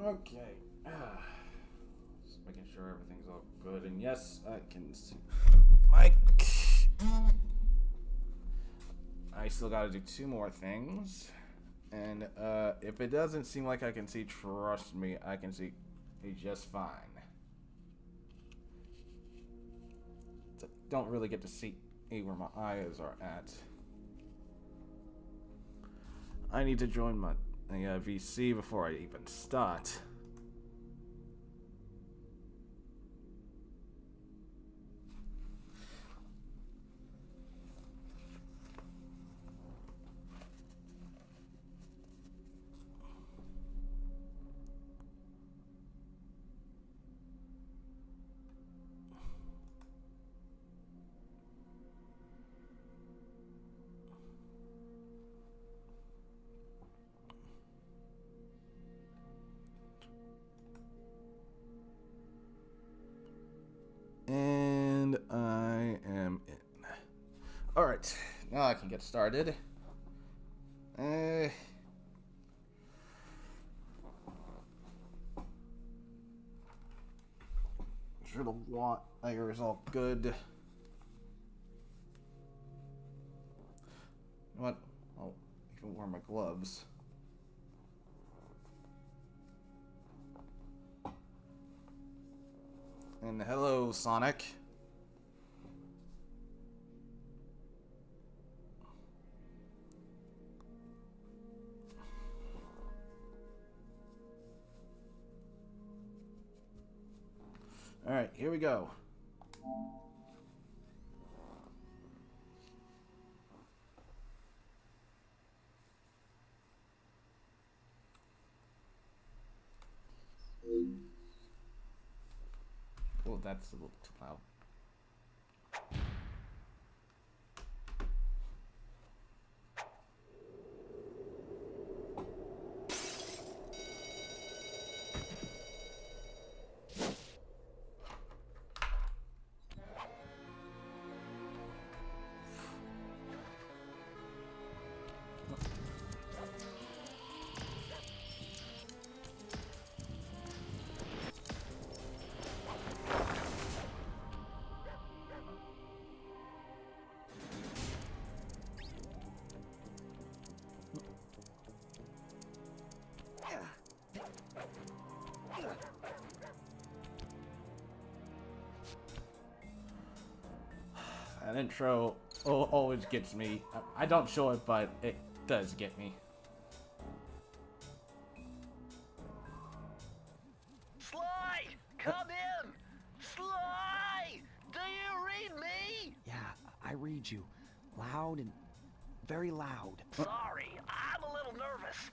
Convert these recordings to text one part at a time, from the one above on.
Okay. Just making sure everything's all good. And yes, I can see Mike. I still gotta do 2 more things. And if it doesn't seem like I can see, trust me, I can see just fine. So don't really get to see where my eyes are at. I need to join my VC before I even start. And I am in. Alright, now I can get started. Should have want layer is all good. What? I'll even wear my gloves. And hello, Sonic. All right, here we go. Oh, that's a little too loud. That intro always gets me. I don't show it, but it does get me. Sly! Come in! Sly! Do you read me? Yeah, I read you. Loud and very loud. Sorry, I'm a little nervous.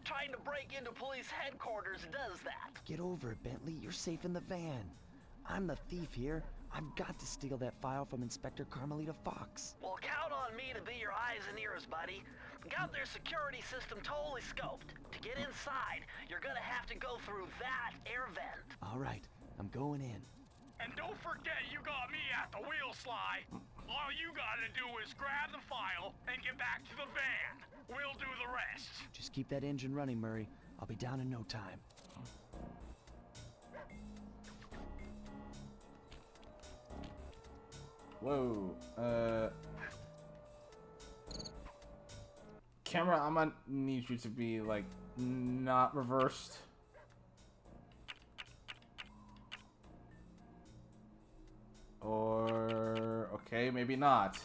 Trying to break into police headquarters does that. Get over it, Bentley. You're safe in the van. I'm the thief here. I've got to steal that file from Inspector Carmelita Fox. Well, count on me to be your eyes and ears, buddy. Got their security system totally scoped. To get inside, you're gonna have to go through that air vent. All right, I'm going in. And don't forget you got me at the wheel, Sly. All you gotta do is grab the file and get back to the van. We'll do the rest. Just keep that engine running, Murray. I'll be down in no time. Whoa. Camera, I'm gonna need you to be, like, not reversed. Or... okay, maybe not.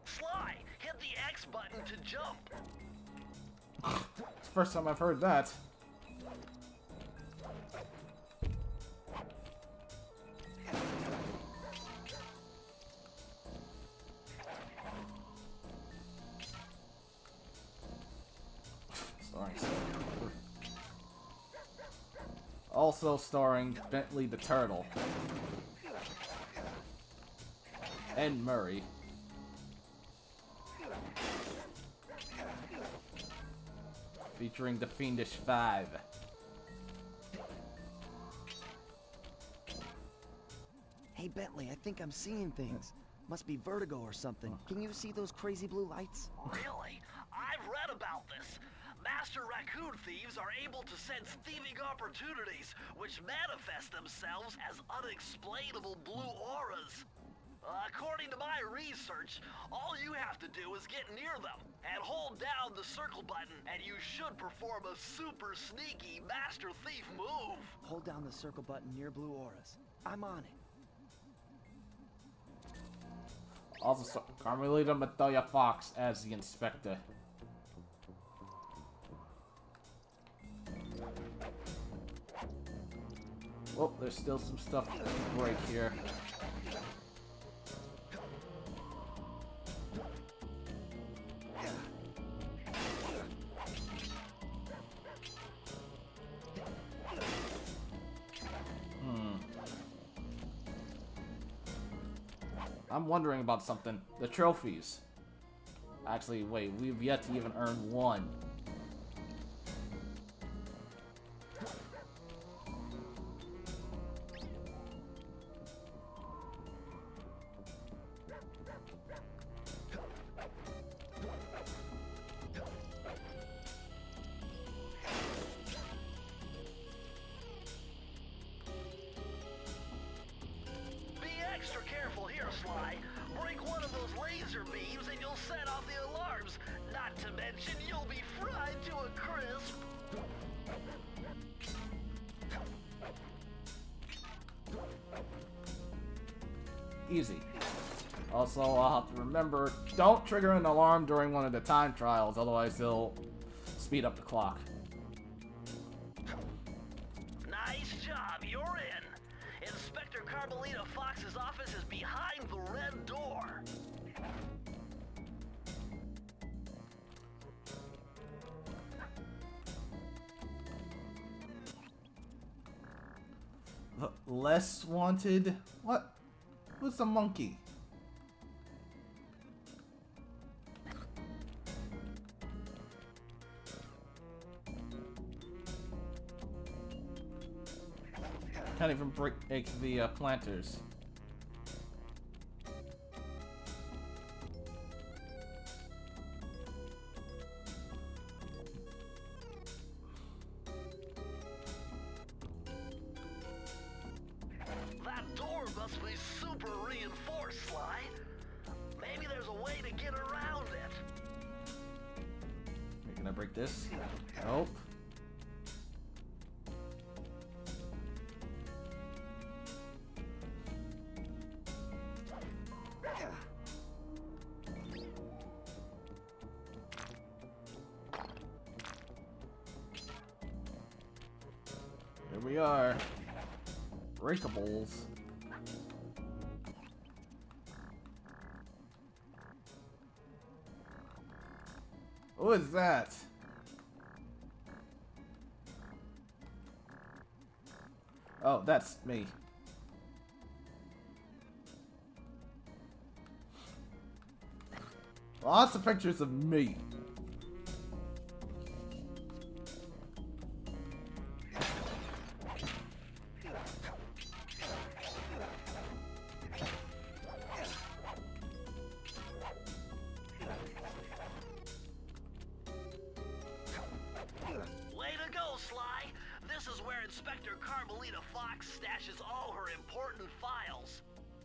Sly, hit the X button to jump. It's the first time I've heard that. Also starring Bentley the Turtle. And Murray. Featuring the Fiendish Five. Hey, Bentley, I think I'm seeing things. Must be vertigo or something. Can you see those crazy blue lights? Really? I've read about this. Master raccoon thieves are able to sense thieving opportunities, which manifest themselves as unexplainable blue auras. According to my research, all you have to do is get near them and hold down the circle button, and you should perform a super sneaky master thief move. Hold down the circle button near blue auras. I'm on it. Also, Carmelita Montoya Fox as the inspector. Oh, there's still some stuff to break here. I'm wondering about something. The trophies. Actually, wait, we've yet to even earn one. Extra careful here, Sly. Break one of those laser beams and you'll set off the alarms. Not to mention, you'll be fried to a crisp. Easy. Also, I'll have to remember, don't trigger an alarm during one of the time trials, otherwise they'll speed up the clock. Nice job, you're in. Inspector Carmelita Fox's office is behind the red door. Less wanted? What? Who's the monkey? Can't even break the planters. That door must be super reinforced, Sly. Maybe there's a way to get around it. Can I break this? Nope. Here we are. Breakables. Who is that? Oh, that's me. Lots of pictures of me. Way to go, Sly. This is where Inspector Carmelita Fox stashes all her important files.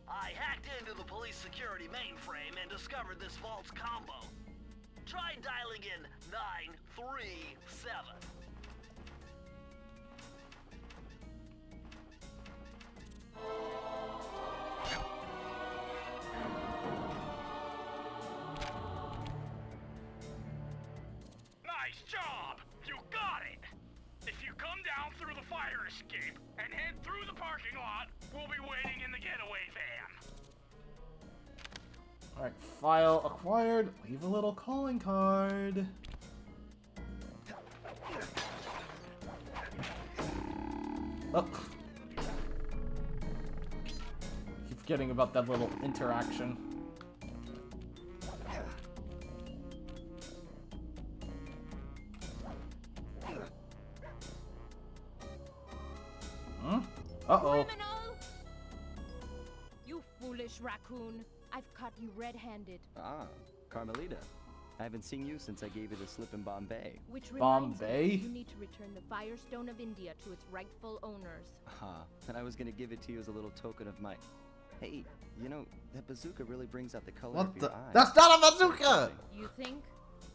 I hacked into the police security mainframe and discovered this vault's combo. Try dialing in 937. Nice job! You got it! If you come down through the fire escape and head through the parking lot, we'll be waiting in the getaway van. Alright, file acquired. Leave a little calling card. Oh. Keep forgetting about that little interaction. Uh-oh. You foolish raccoon. I've caught you red-handed. Ah, Carmelita. I haven't seen you since I gave you the slip in Bombay. Which reminds Bombay? me, you need to return the Firestone of India to its rightful owners. And I was gonna give it to you as a little token of my... Hey, you know, that bazooka really brings out the color What of the? your eyes. That's not a bazooka! You think?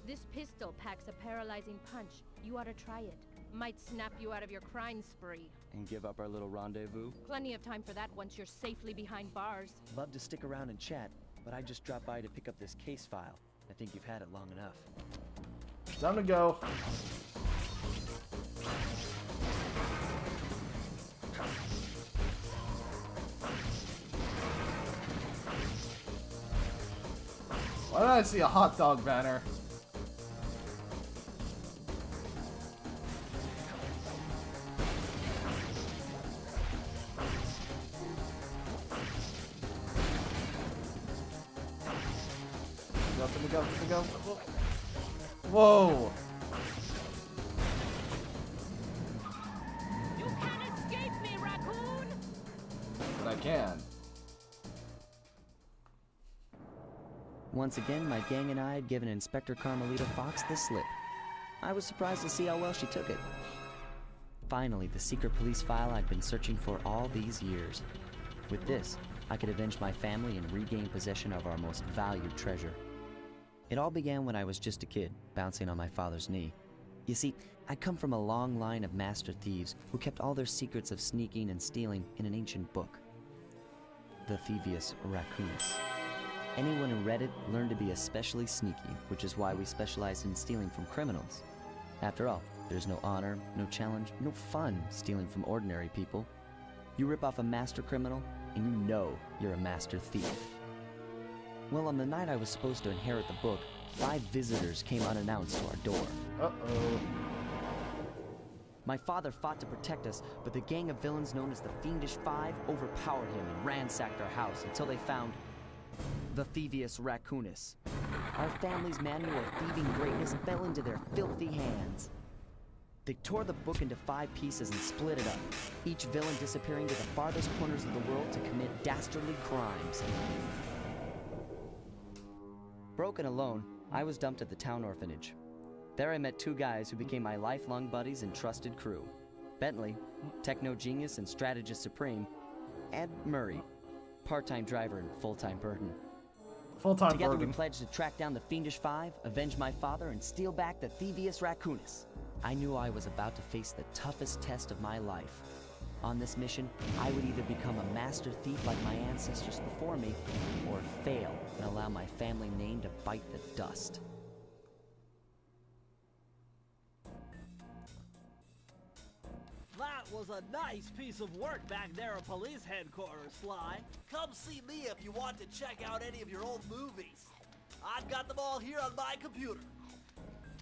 This pistol packs a paralyzing punch. You ought to try it. Might snap you out of your crime spree. And give up our little rendezvous? Plenty of time for that once you're safely behind bars. Love to stick around and chat, but I just dropped by to pick up this case file. I think you've had it long enough. Time to go. Why did I see a hot dog banner? Go. Whoa! You can't escape me, raccoon! But I can. Once again, my gang and I had given Inspector Carmelita Fox the slip. I was surprised to see how well she took it. Finally, the secret police file I'd been searching for all these years. With this, I could avenge my family and regain possession of our most valued treasure. It all began when I was just a kid, bouncing on my father's knee. You see, I come from a long line of master thieves who kept all their secrets of sneaking and stealing in an ancient book. The Thievius Raccoonus. Anyone who read it learned to be especially sneaky, which is why we specialize in stealing from criminals. After all, there's no honor, no challenge, no fun stealing from ordinary people. You rip off a master criminal, and you know you're a master thief. Well, on the night I was supposed to inherit the book, 5 visitors came unannounced to our door. Uh-oh. My father fought to protect us, but the gang of villains known as the Fiendish Five overpowered him and ransacked our house until they found the Thievius Raccoonus. Our family's manual of thieving greatness fell into their filthy hands. They tore the book into 5 pieces and split it up, each villain disappearing to the farthest corners of the world to commit dastardly crimes. Broken alone, I was dumped at the town orphanage. There I met 2 guys who became my lifelong buddies and trusted crew. Bentley, techno genius and strategist supreme, and Murray, part-time driver and full-time burden. Full-time Together burden. we pledged to track down the Fiendish Five, avenge my father, and steal back the Thievius Raccoonus. I knew I was about to face the toughest test of my life. On this mission, I would either become a master thief like my ancestors before me, or fail and allow my family name to bite the dust. That was a nice piece of work back there at police headquarters, Sly. Come see me if you want to check out any of your old movies. I've got them all here on my computer.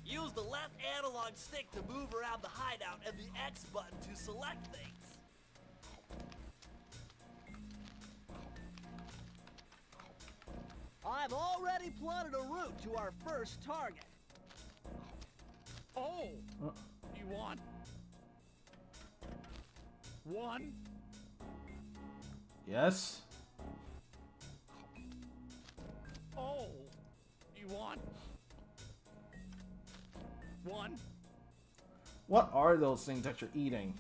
Use the left analog stick to move around the hideout and the X button to select things. I've already plotted a route to our first target. Oh, you want one? Yes? Oh, you want one? What are those things that you're eating?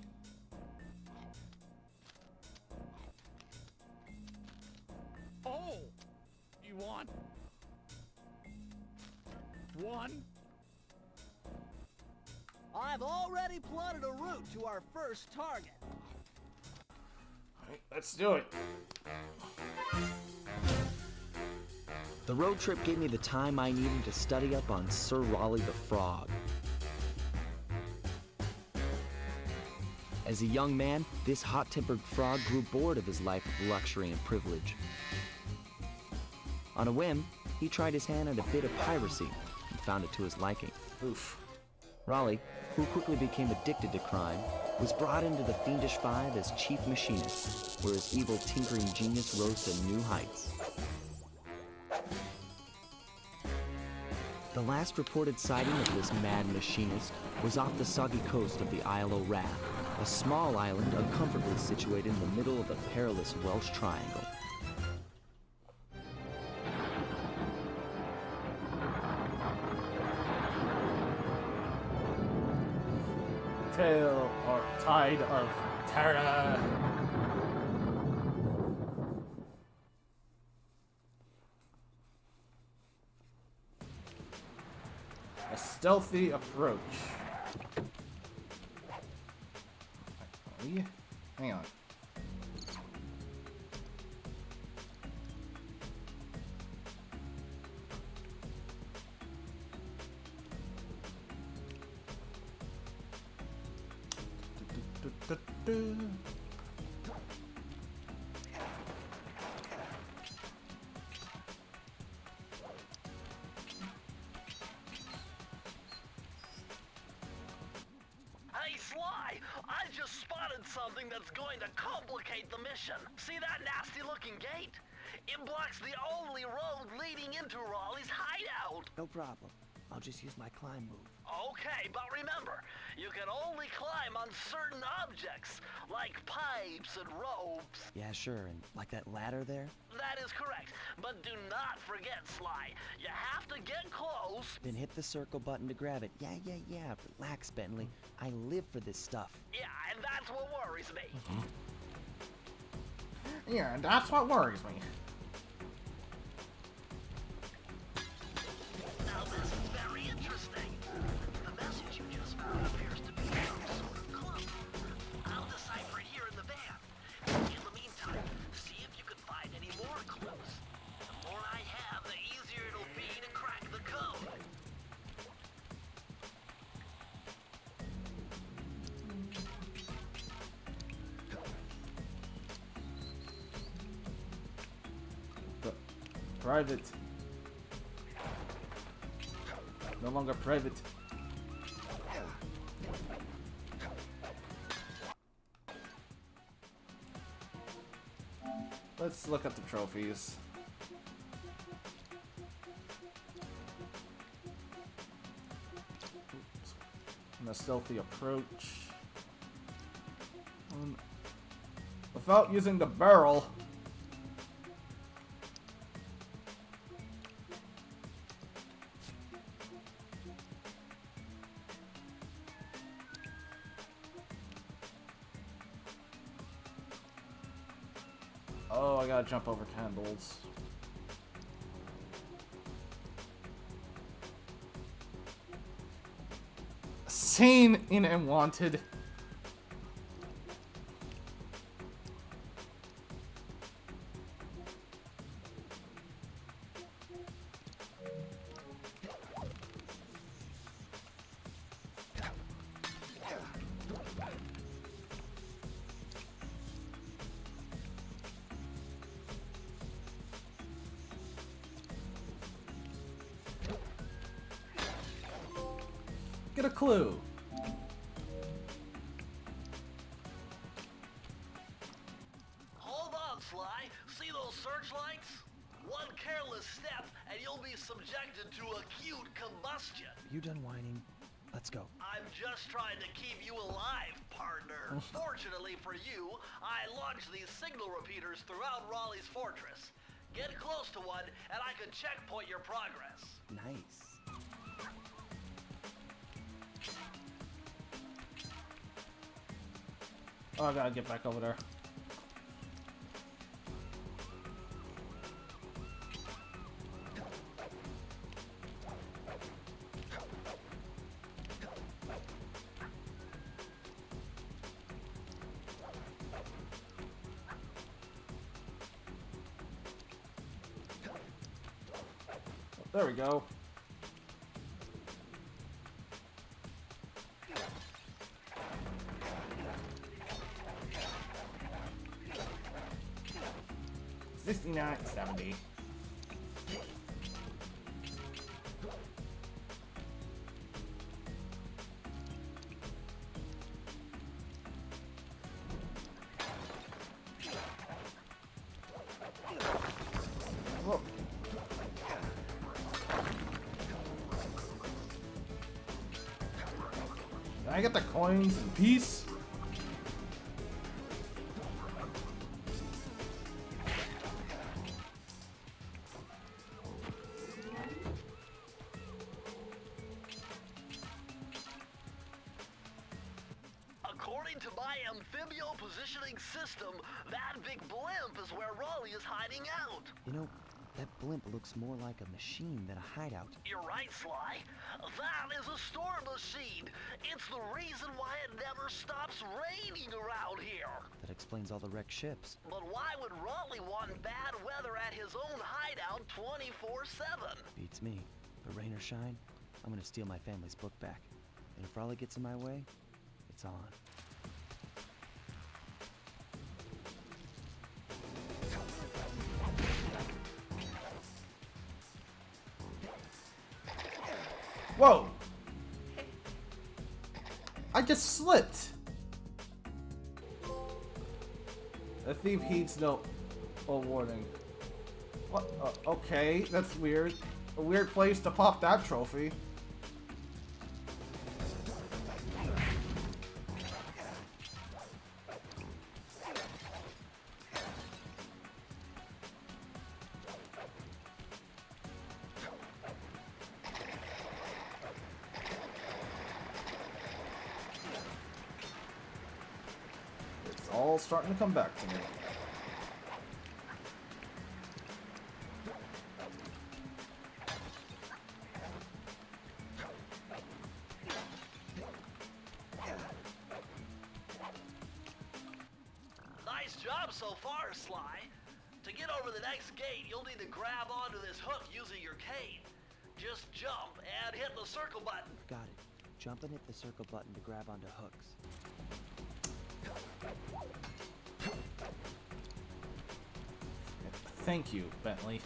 Oh, you want one? I've already plotted a route to our first target. Alright, let's do it. The road trip gave me the time I needed to study up on Sir Raleigh the Frog. As a young man, this hot-tempered frog grew bored of his life of luxury and privilege. On a whim, he tried his hand at a bit of piracy and found it to his liking. Oof. Raleigh, who quickly became addicted to crime, was brought into the Fiendish Five as chief machinist, where his evil tinkering genius rose to new heights. The last reported sighting of this mad machinist was off the soggy coast of the Isle o' Wrath, a small island uncomfortably situated in the middle of the perilous Welsh Triangle. tale or tide of terror. A stealthy approach. Hang on. Hey, Sly, I just spotted something that's going to complicate the mission. See that nasty-looking gate? It blocks the only road leading into Raleigh's hideout. No problem. I'll just use my climb move. Okay, but remember, you can only climb on certain objects, like pipes and ropes. Yeah, sure. And like that ladder there? That is correct, but do not forget, Sly. You have to get close. Then hit the circle button to grab it. Yeah. Relax, Bentley. I live for this stuff. Yeah, and that's what worries me. Yeah, that's what worries me. Now this is very interesting. The message you just found appears to be some sort of clue. I'll decipher it here in the van. In the meantime, see if you can find any more clues. The more I have, the easier it'll be to crack the code. Private. No longer private. Let's look at the trophies. Oops. And a stealthy approach. Without using the barrel. Oh, I gotta jump over candles. Seen in and wanted. Get a clue. Hold on, Sly. See those searchlights? One careless step, and you'll be subjected to acute combustion. You done whining? Let's go. I'm just trying to keep you alive, partner. Fortunately for you, I launched these signal repeaters throughout Raleigh's fortress. Get close to one, and I can checkpoint your progress. Nice. Oh, I gotta get back over there. There we go. $69.70. Whoa. Can I get the coins in peace? According to my amphibio positioning system, that big blimp is where Raleigh is hiding out. You know, that blimp looks more like a machine than a hideout. You're right, Sly. That is a storm machine. It's the reason why it never stops raining around here. That explains all the wrecked ships. But why would Raleigh want bad weather at his own hideout 24/7? Beats me. But rain or shine, I'm gonna steal my family's book back. And if Raleigh gets in my way, it's on. Whoa! I just slipped! A thief heeds no warning. What? Okay, that's weird. A weird place to pop that trophy. It's all starting to come back to me. Nice job so far, Sly. To get over the next gate, you'll need to grab onto this hook using your cane. Just jump and hit the circle button. Got it. Jump and hit the circle button to grab onto hooks. Thank you, Bentley.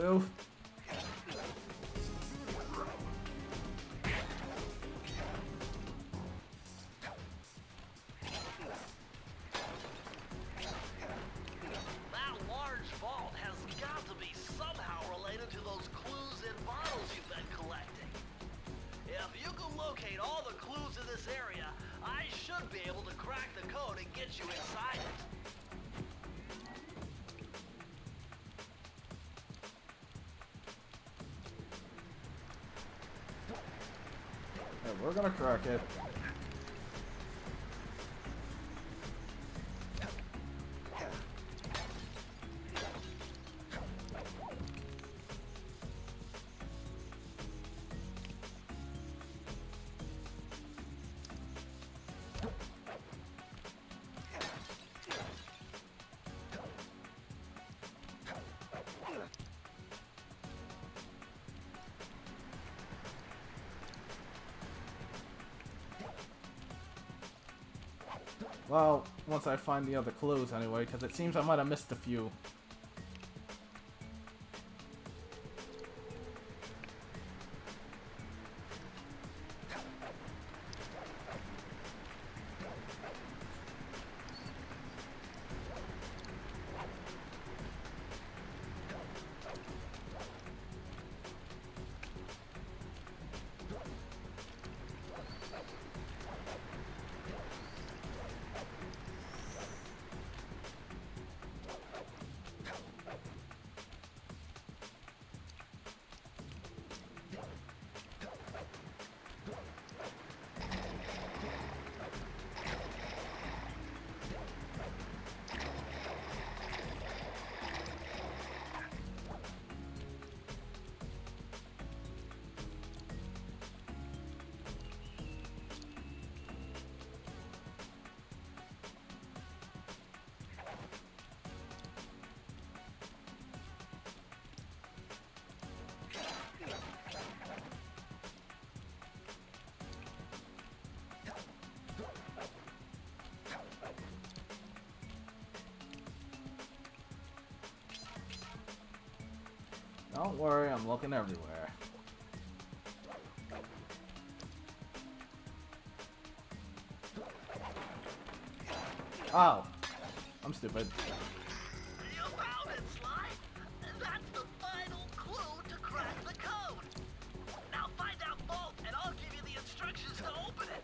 Well, That large vault has got to be somehow related to those clues in bottles you've been collecting. If you can locate all the clues in this area, I should be able to crack the code and get you inside it. yeah, we're gonna crack it. Well, once I find the other clues anyway, because it seems I might have missed a few. Don't worry, I'm looking everywhere. Oh, I'm stupid. You found it, Sly! That's the final clue to crack the code! Now find out Vault, and I'll give you the instructions to open it!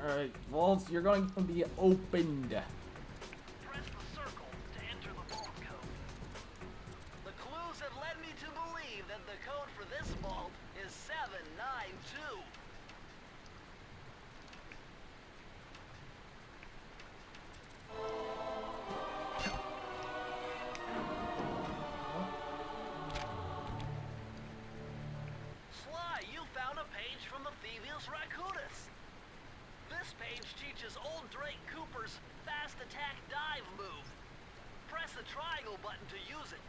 Alright, vaults, you're going to be opened. Press the circle to enter the vault code. The clues have led me to believe that the code for this vault is 792. Sly, you found a page from the Thievius Raccoonus. This page teaches old Drake Cooper's fast attack dive move. Press the triangle button to use it.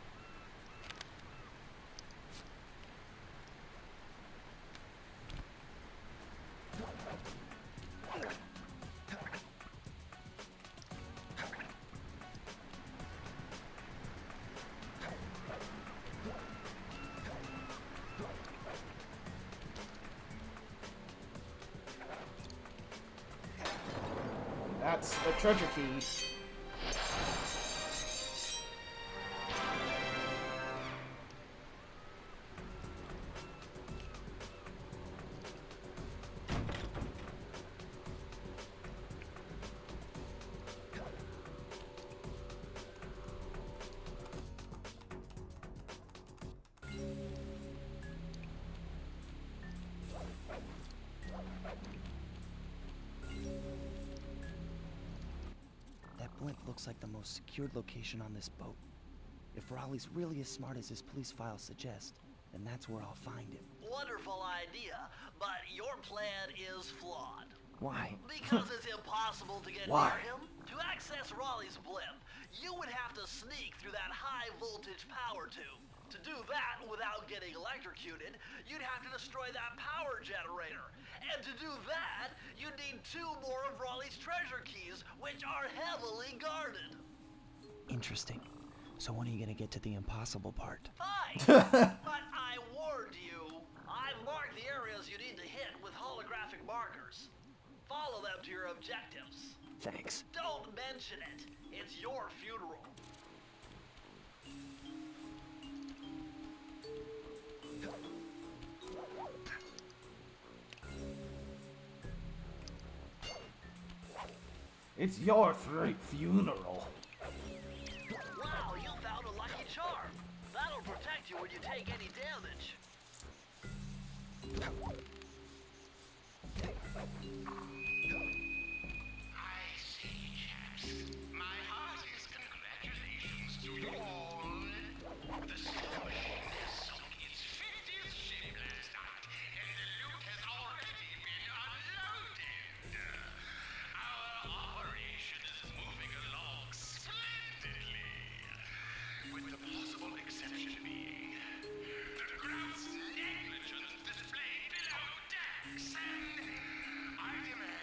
That's the treasure key. That blimp looks like the most secured location on this boat. If Raleigh's really as smart as his police files suggest, then that's where I'll find him. Wonderful idea, but your plan is flawed. Why? Because it's impossible to get Why? near him. To access Raleigh's blimp, you would have to sneak through that high voltage power tube. To do that without getting electrocuted, you'd have to destroy that power generator. And to do that, you'd need 2 more of Raleigh's treasure keys, which are heavily guarded. Interesting. So when are you gonna get to the impossible part? Fine, but I warned you. I've marked the areas you need to hit with holographic markers. Follow them to your objectives. Thanks. Don't mention it. It's your funeral. It's your funeral. Wow, you found a lucky charm. That'll protect you when you take any damage. I say, chaps, my heartiest congratulations to you all. The snow machine has sunk its 50th ship last night, and the loot has already been unloaded. Our operation is moving along splendidly, with the possible exception being the gross negligence displayed below decks, and I demand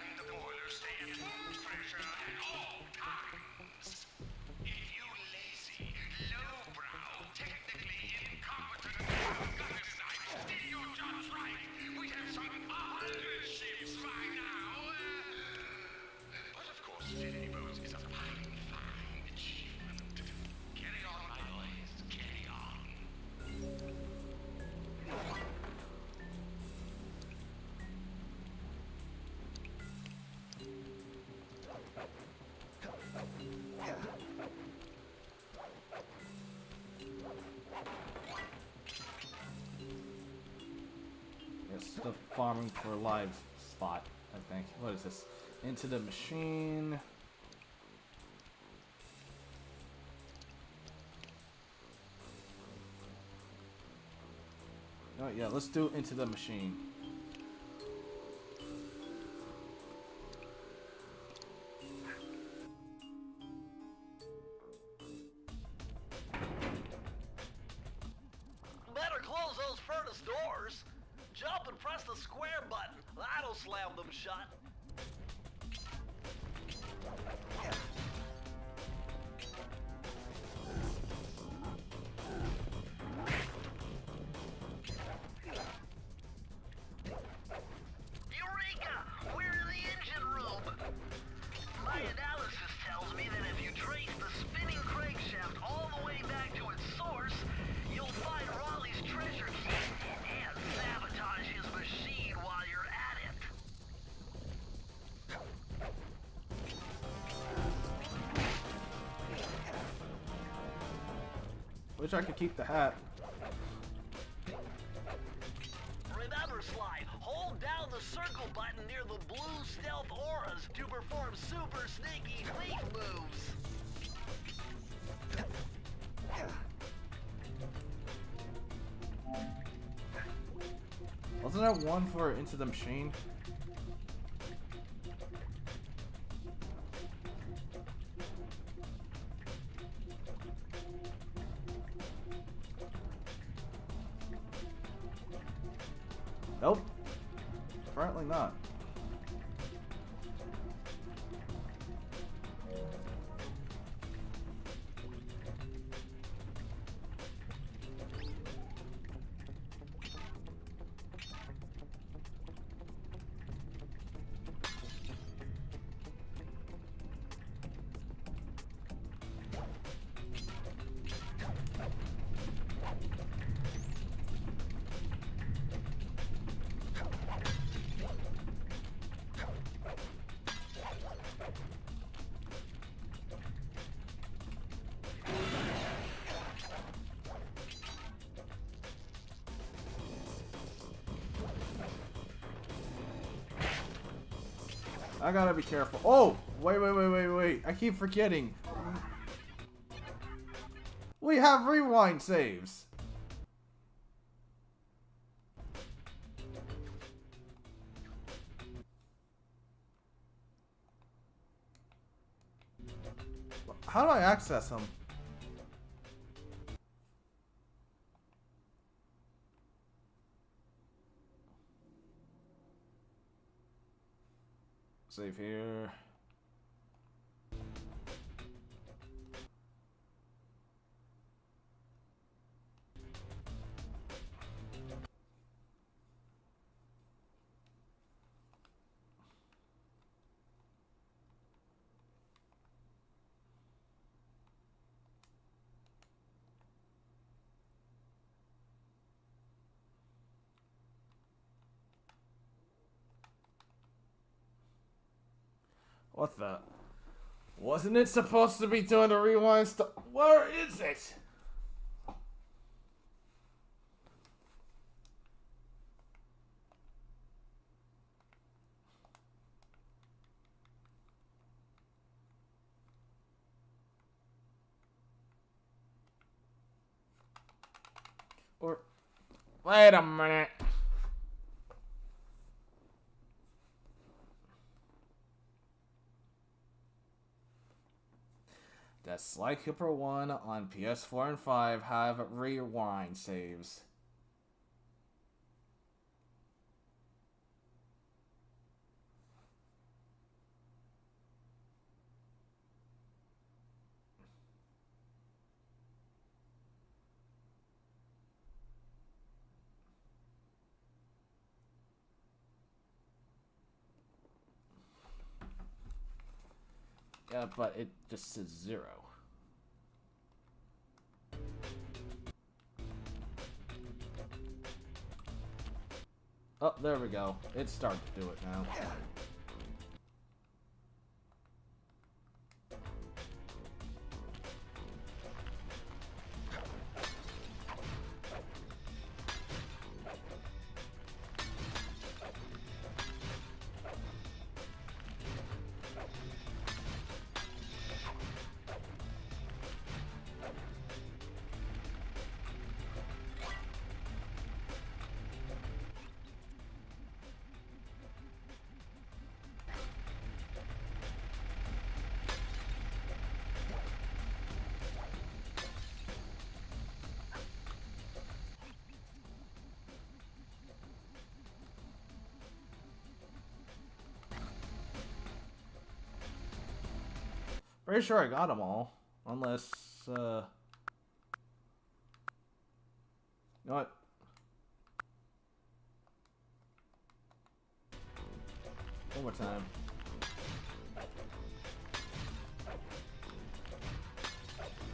the farming for live spot, I think. What is this? Into the machine. Oh yeah, let's do into the machine. Better close those furnace doors. Jump and press the square button. That'll slam them shut. Eureka! We're in the engine room. My analysis tells me that if you trace the spinning crankshaft all the way back to its source, you'll find Raleigh's treasure key and sabotage his machine while you're at it. Wish I could keep the hat. Remember, Sly, hold down the circle button near the blue stealth auras to perform super sneaky thief moves. Wasn't that one for into the machine? Nope. Apparently not. I gotta be careful. Oh! Wait. I keep forgetting. We have rewind saves. How do I access them? Save here. What the? Wasn't it supposed to be doing the rewind stuff? Where is it? Or, wait a minute. Does Sly Cooper 1 on PS4 and 5 have rewind saves? Yeah, but it just says 0. Oh, there we go. It's starting to do it now. Pretty sure I got them all. Unless, you know what? One more time.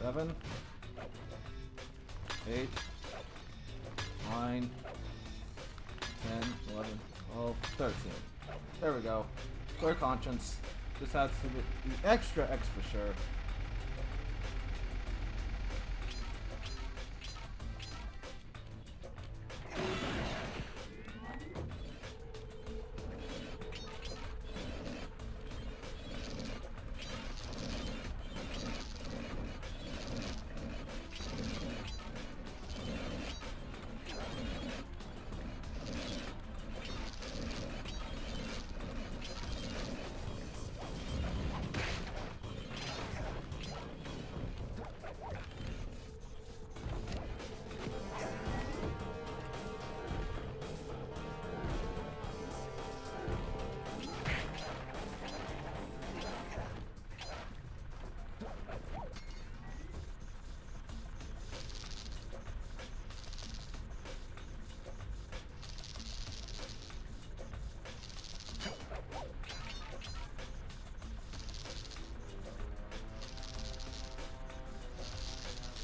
Seven, 8, 9, 10, 11, 12, 13. There we go. Clear conscience. Just has to be extra sure.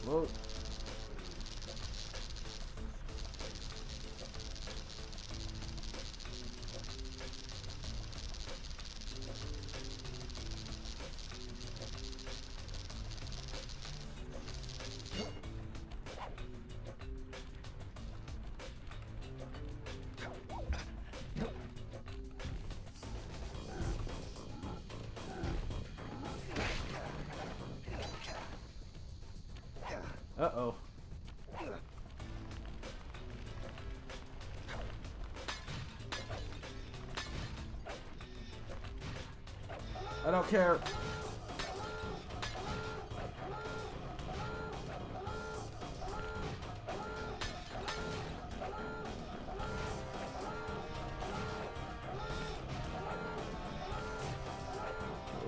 Whoa. Uh-oh. I don't care.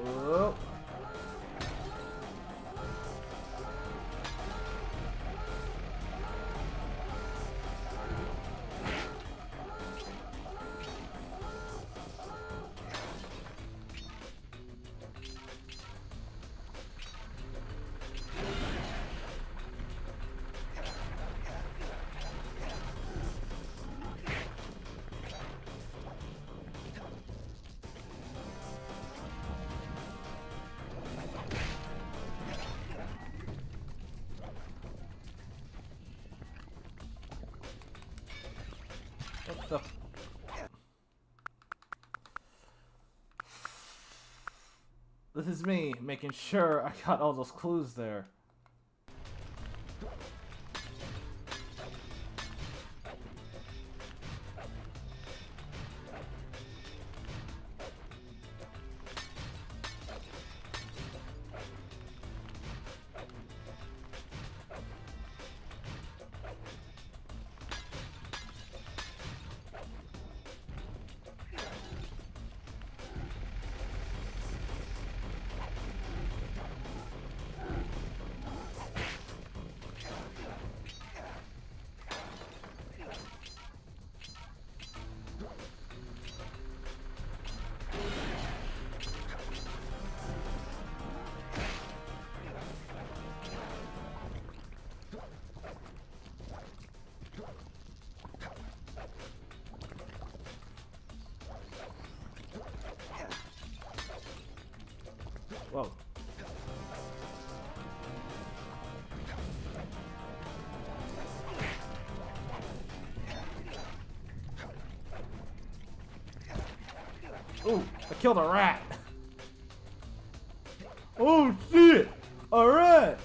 Whoa. What the? This is me making sure I got all those clues there. Whoa. Ooh, I killed a rat. Oh shit! A rat!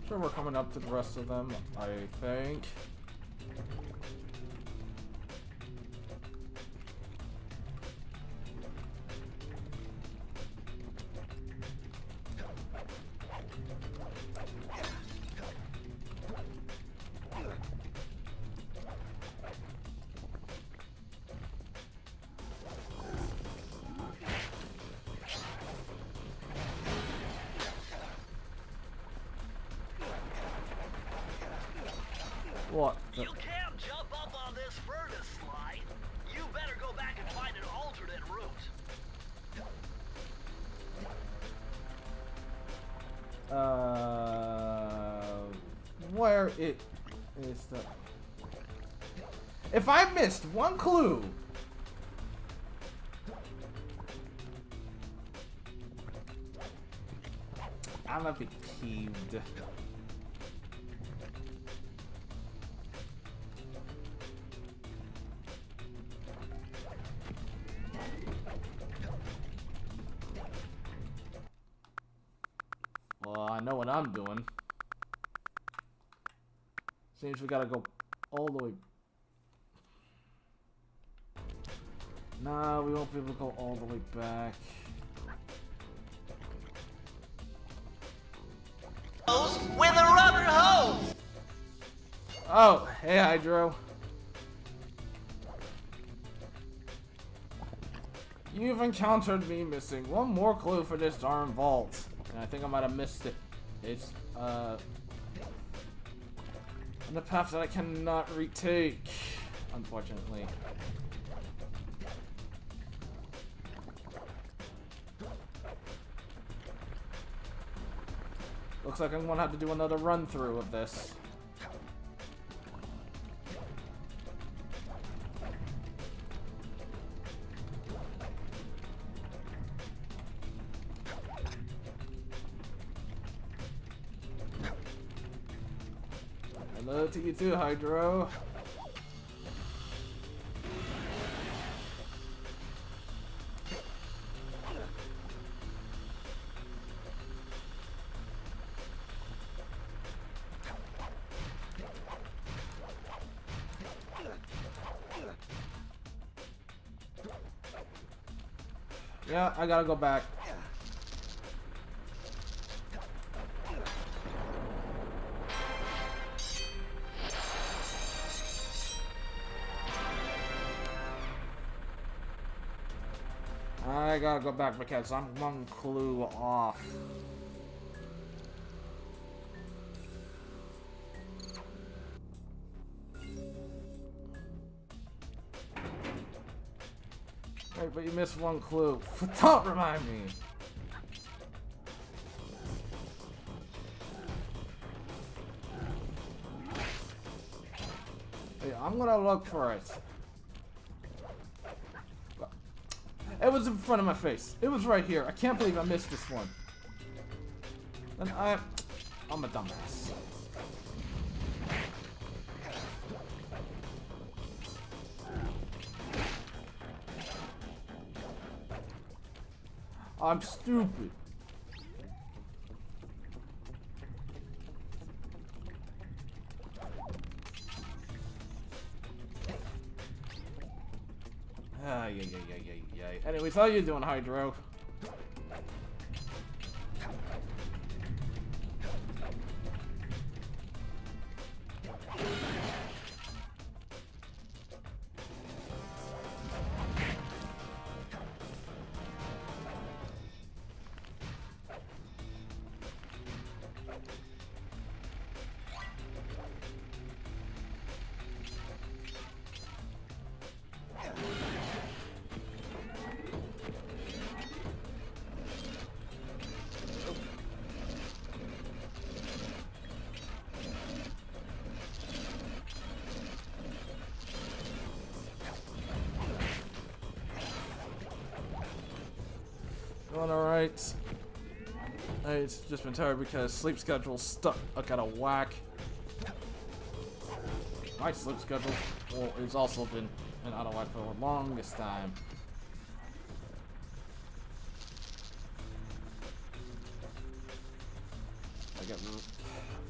Sure, we're coming up to the rest of them, I think. What? You can't jump up on this furnace slide. You better go back and find an alternate route. Where it is the... If I missed one clue... I'm gonna be peeved. Well, I know what I'm doing. Seems we gotta go all the way. Nah, we won't be able to go all the way back. With a rubber hose! Oh, hey Hydro. You've encountered me missing one more clue for this darn vault. And I think I might have missed it. It's, on the path that I cannot retake, unfortunately. Looks like I'm gonna have to do another run through of this. Hello to you too, Hydro. Yeah, I gotta go back. I gotta go back because I'm one clue off. Wait, but you missed one clue. Don't remind me. Hey, I'm gonna look for it. It was in front of my face. It was right here. I can't believe I missed this one. And I'm a dumbass. I'm stupid. Anyways, how you doing, Hydro? Doing alright. I've just been tired because sleep schedule's stuck out of whack. My sleep schedule has also been out of whack for the longest time.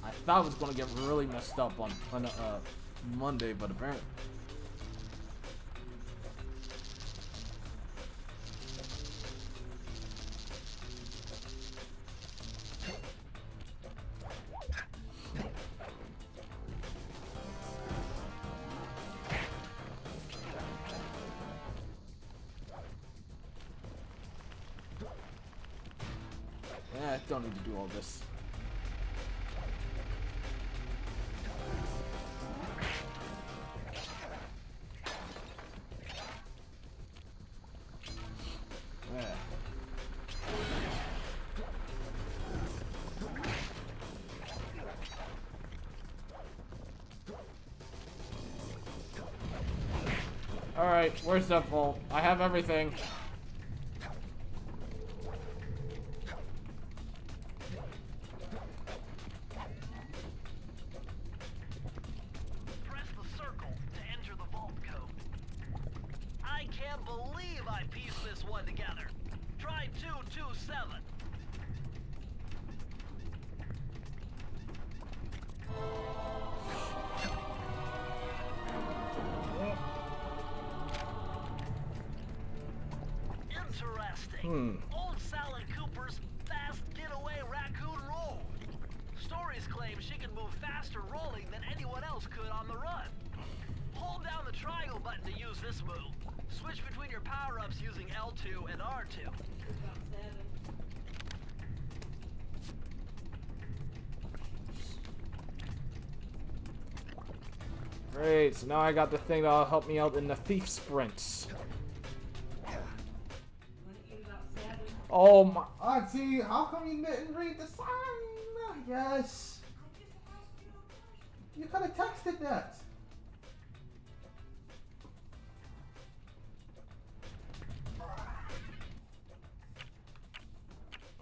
I thought it was gonna get really messed up on Monday, but apparently. Yeah, I don't need to do all this. Alright, where's that vault? I have everything. Press the circle to enter the vault code. I can't believe I pieced this one together. Try 227. Interesting. Old Sally Cooper's fast getaway raccoon roll. Stories claim she can move faster rolling than anyone else could on the run. Hold down the triangle button to use this move. Switch between your power-ups using L2 and R2. Great, so now I got the thing that'll help me out in the thief sprints. Oh my, Auntie, how come you didn't read the sign? Yes. You could have texted that.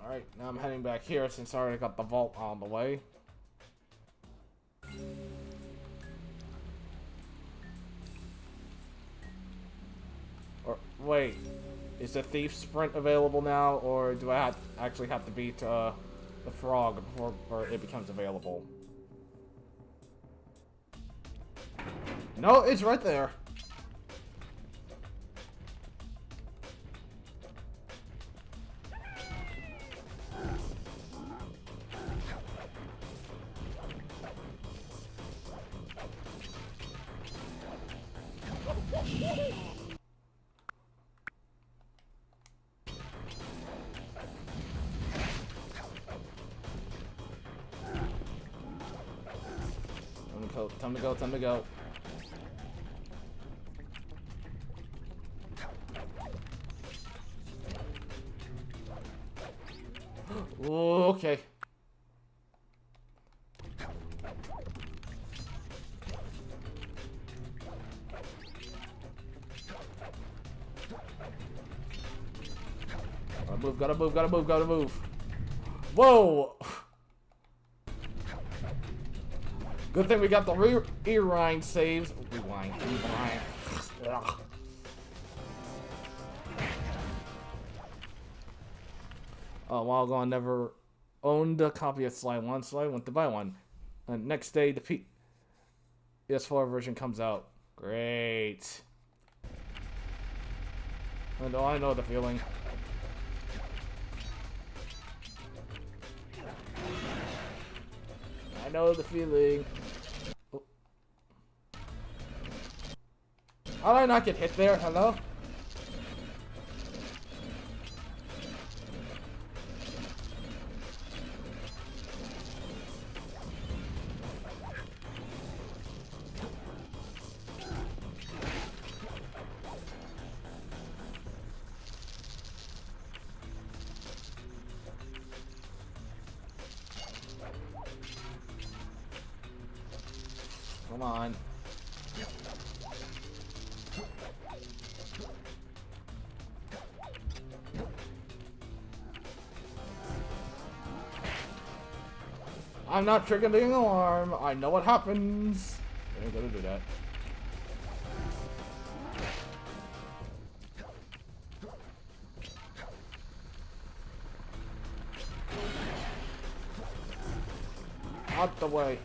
Alright, now I'm heading back here since I already got the vault on the way. Or, wait. Is the thief sprint available now, or do I actually have to beat the frog before it becomes available? No, it's right there. Time to go, time to go. Okay. Gotta move, gotta move, gotta move. Whoa! Good thing we got the rewind saves. Rewind. Ugh. A while ago, I never owned a copy of Sly 1, so I went to buy one. And next day, the PS4 version comes out. Great. I know the feeling. I know the feeling. Oh. How did I not get hit there? Hello? Come on. I'm not triggering the alarm. I know what happens. I ain't gonna do that. Out the way.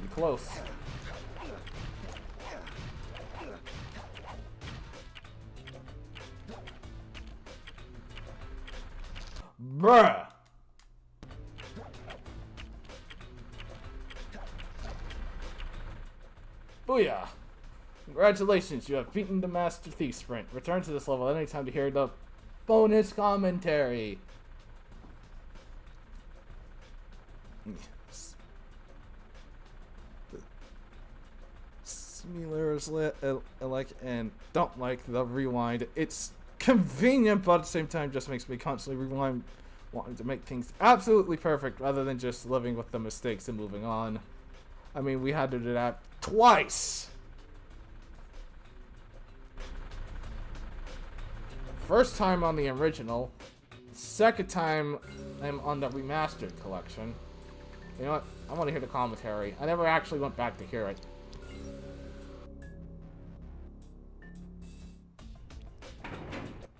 Be close. Bruh! Booyah! Congratulations, you have beaten the Master Thief Sprint. Return to this level at any time to hear the bonus commentary. Simulators like and don't like the rewind. It's convenient, but at the same time just makes me constantly rewind, wanting to make things absolutely perfect rather than just living with the mistakes and moving on. I mean, we had to do that twice. First time on the original, second time I'm on the remastered collection. You know what? I want to hear the commentary. I never actually went back to hear it.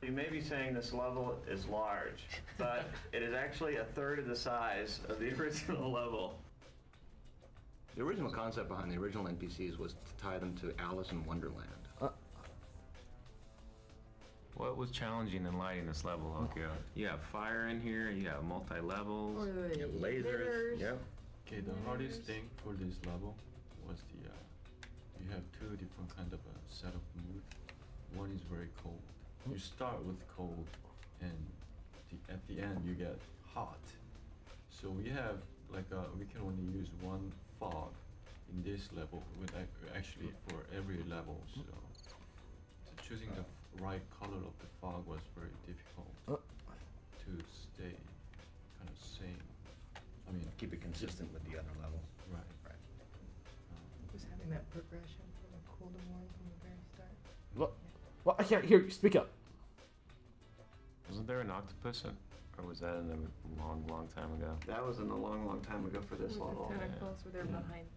You may be saying this level is large, but it is actually a third of the size of the original level. The original concept behind the original NPCs was to tie them to Alice in Wonderland. What was challenging in lighting this level, Hokyo? You have fire in here, you have multi-levels, you have lasers. Yep. Okay, the hardest thing for this level was the you have two different kind of setup mood. One is very cold. You start with cold, and at the end you get hot. So we have like we can only use one fog in this level. With actually for every level, so choosing the right color of the fog was very difficult to stay kind of same. I mean, Keep it consistent with the other levels. right. Just having that progression from a cool to warm from the very start. Well, I can't hear you. Speak up. Wasn't there an octopus, or was that in a long, long time ago? That was in a long, long time ago for this level. The tentacles were there behind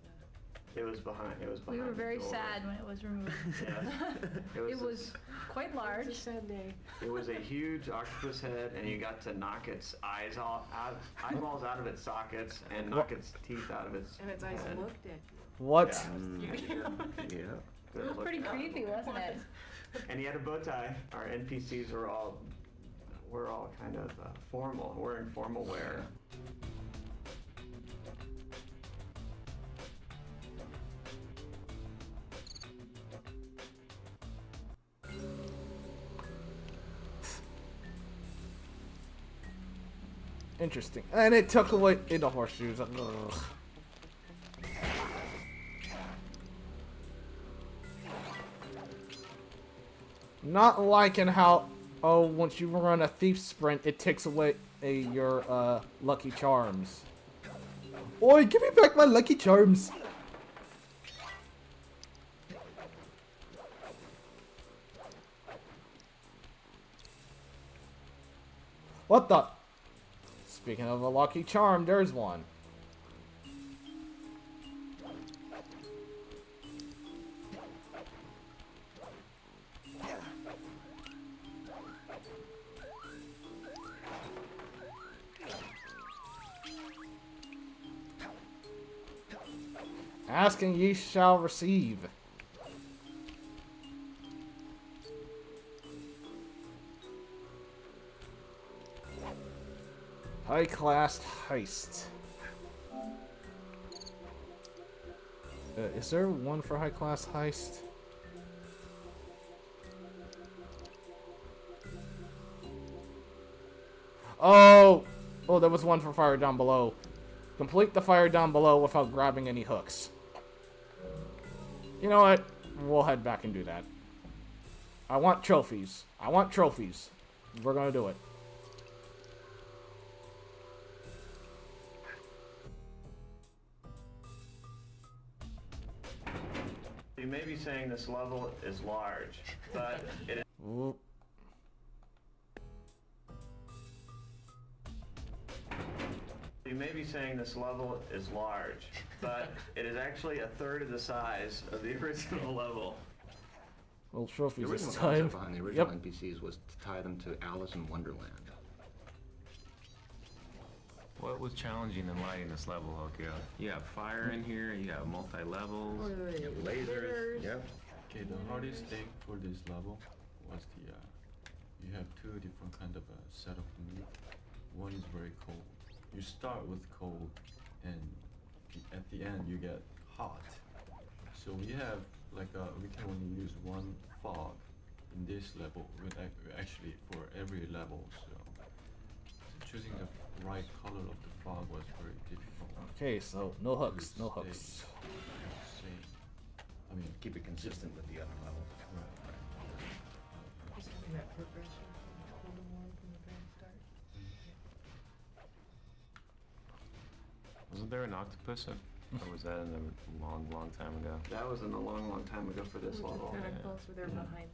It was behind. It was behind. We were the very door. sad when it was removed. Yeah. It was quite large. It's a sad day. It was a huge octopus head, and you got to knock its eyeballs out of its sockets, and knock its teeth out of its. And its eyes head. looked at you. What? Yeah. It was pretty creepy, wasn't it? And he had a bow tie. Our NPCs were all kind of formal, wearing formal wear. Interesting. And it took away the horseshoes. Ugh. Not liking how, once you run a thief sprint, it takes away your lucky charms. Oi, give me back my lucky charms. What the? Speaking of a lucky charm, there's one. Asking ye shall receive. High class heist. Is there one for high class heist? Oh, there was one for fire down below. Complete the fire down below without grabbing any hooks. You know what? We'll head back and do that. I want trophies. I want trophies. We're gonna do it. You may be saying this level is large, but it is... Ooh. You may be saying this level is large, but it is actually a third of the size of the original level. Well, trophies The this original time. concept behind the original NPCs was to tie them to Alice in Wonderland. What was challenging in lighting this level, Hokyo? You have fire in here, you have multi-levels, you have lasers. Yep. Okay, the hardest thing for this level was the you have two different kind of setup move. One is very cold. You start with cold, and at the end you get hot. So we have like we can only use one fog in this level. Actually for every level. So choosing the right color of the fog was very difficult. Okay, so no hooks, no hooks. Same. I mean, Keep it consistent with the other levels. Just having that progression from cold to warm from the very start. Wasn't there an octopus? Or was that in a long, long time ago? That was in a long, long time ago for this level. Tentacles were there behind.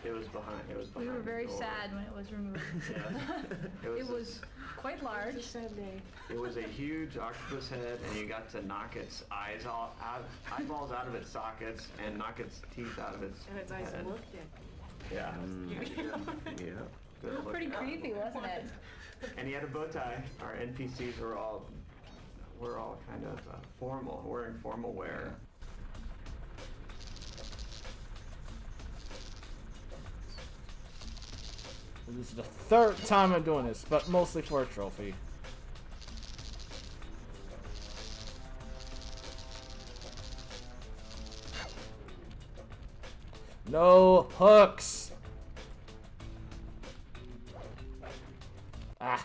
It was behind. It was We behind. were very the door. sad when it was removed. Yeah. It was quite large. It's a sad day. It was a huge octopus head, and you got to knock its eyeballs out of its sockets, and knock its teeth out of its And its eyes head. looked at. Yeah. Yeah. Good It was pretty look. creepy, wasn't it? And he had a bow tie. Our NPCs were all kind of formal, wearing formal wear. This is the third time I'm doing this, but mostly for a trophy. No hooks! Ah.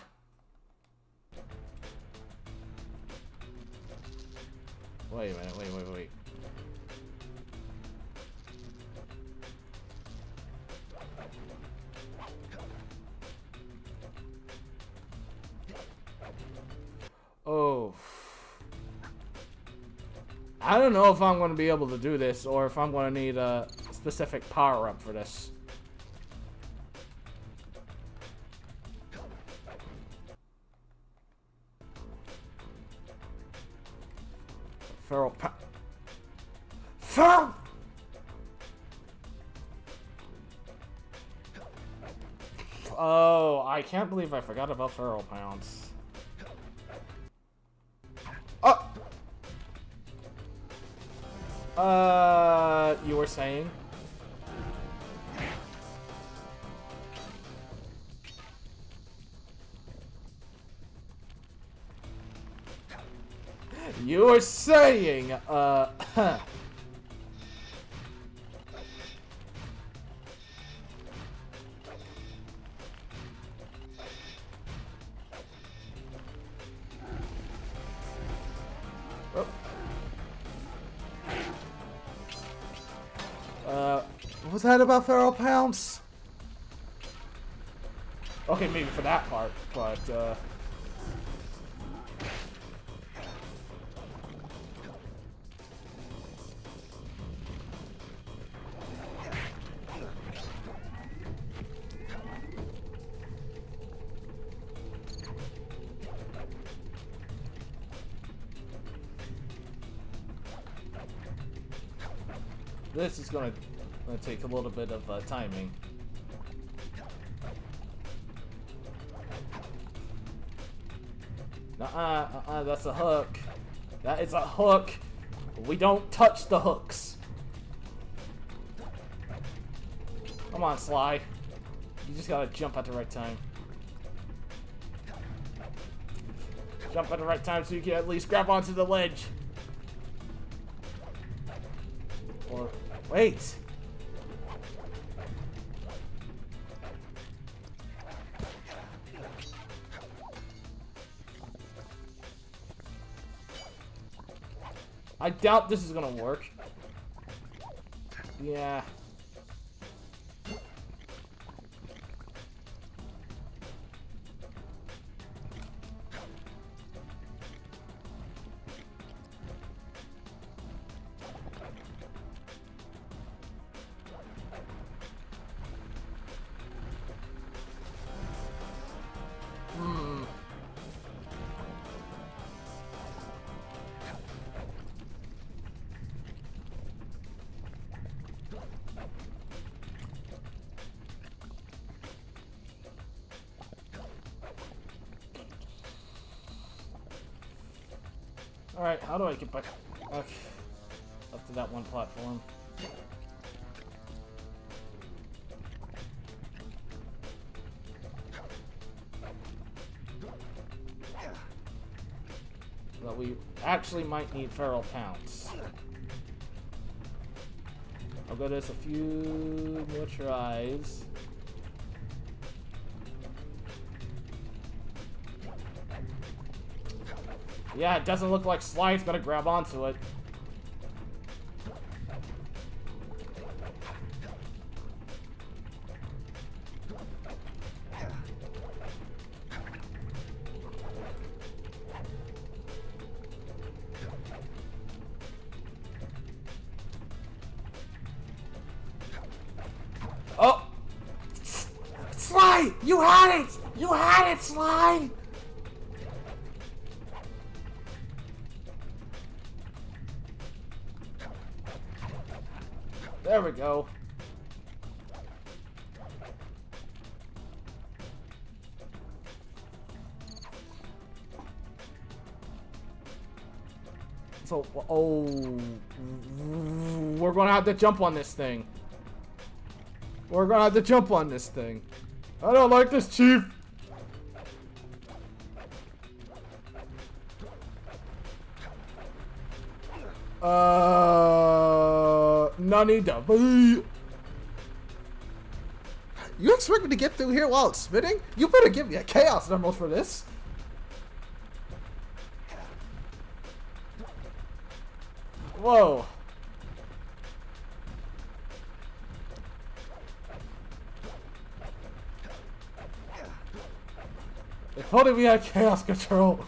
Wait a minute, wait. Oh. I don't know if I'm going to be able to do this or if I'm going to need a specific power up for this. Feral. Oh, I can't believe I forgot about feral pounds. Oh! You were saying? You were saying, what was that about feral pounds? Okay, maybe for that part, but, this is gonna take a little bit of timing. That's a hook. That is a hook. We don't touch the hooks. Come on, Sly. You just gotta jump at the right time. Jump at the right time so you can at least grab onto the ledge. Or, wait. I doubt this is gonna work. Yeah. Alright, how do I get back up to that one platform? Well, we actually might need feral pounce. I'll go this a few more tries. Yeah, it doesn't look like Slide's gonna grab onto it. Oh! Slide! You had it! You had it, Slide! There we go. So, oh, we're gonna have to jump on this thing. We're gonna have to jump on this thing. I don't like this, Chief. Nani da boo. You expect me to get through here while it's spinning? You better give me a chaos emerald for this. Whoa. If only we had chaos control.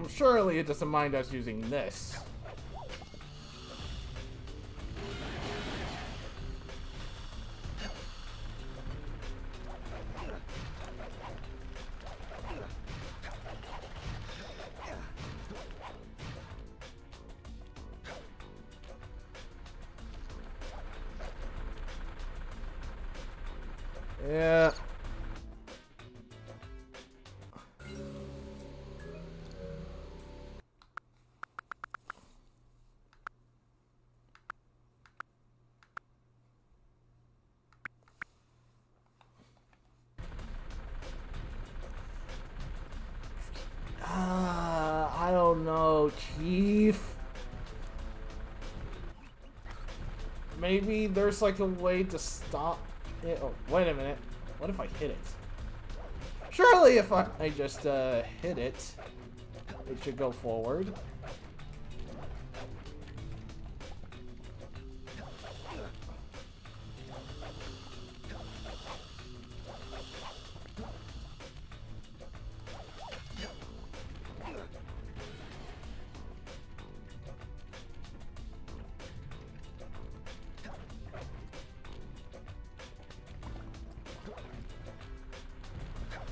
Surely it doesn't mind us using this. Yeah. I don't know, Chief. Maybe there's like a way to stop it. Oh, wait a minute. What if I hit it? Surely if I just hit it, it should go forward.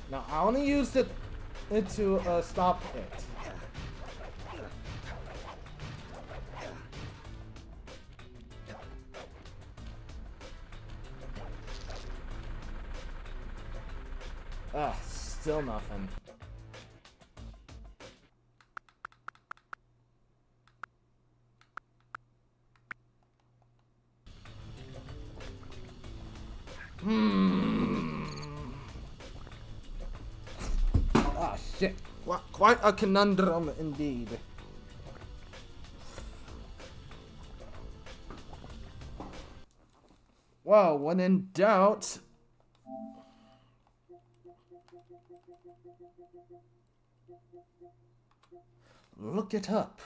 Now, I only used it to stop it. Still nothing. Ah, shit. Quite a conundrum indeed. Well, when in doubt... look it up.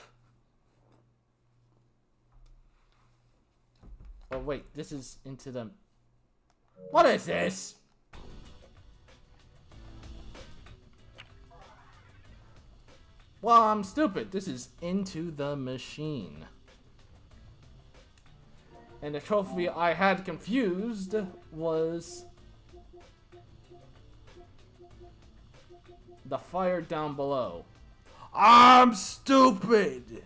Oh, wait. This is into the... What is this? Well, I'm stupid. This is into the machine. And the trophy I had confused was... the fire down below. I'm stupid!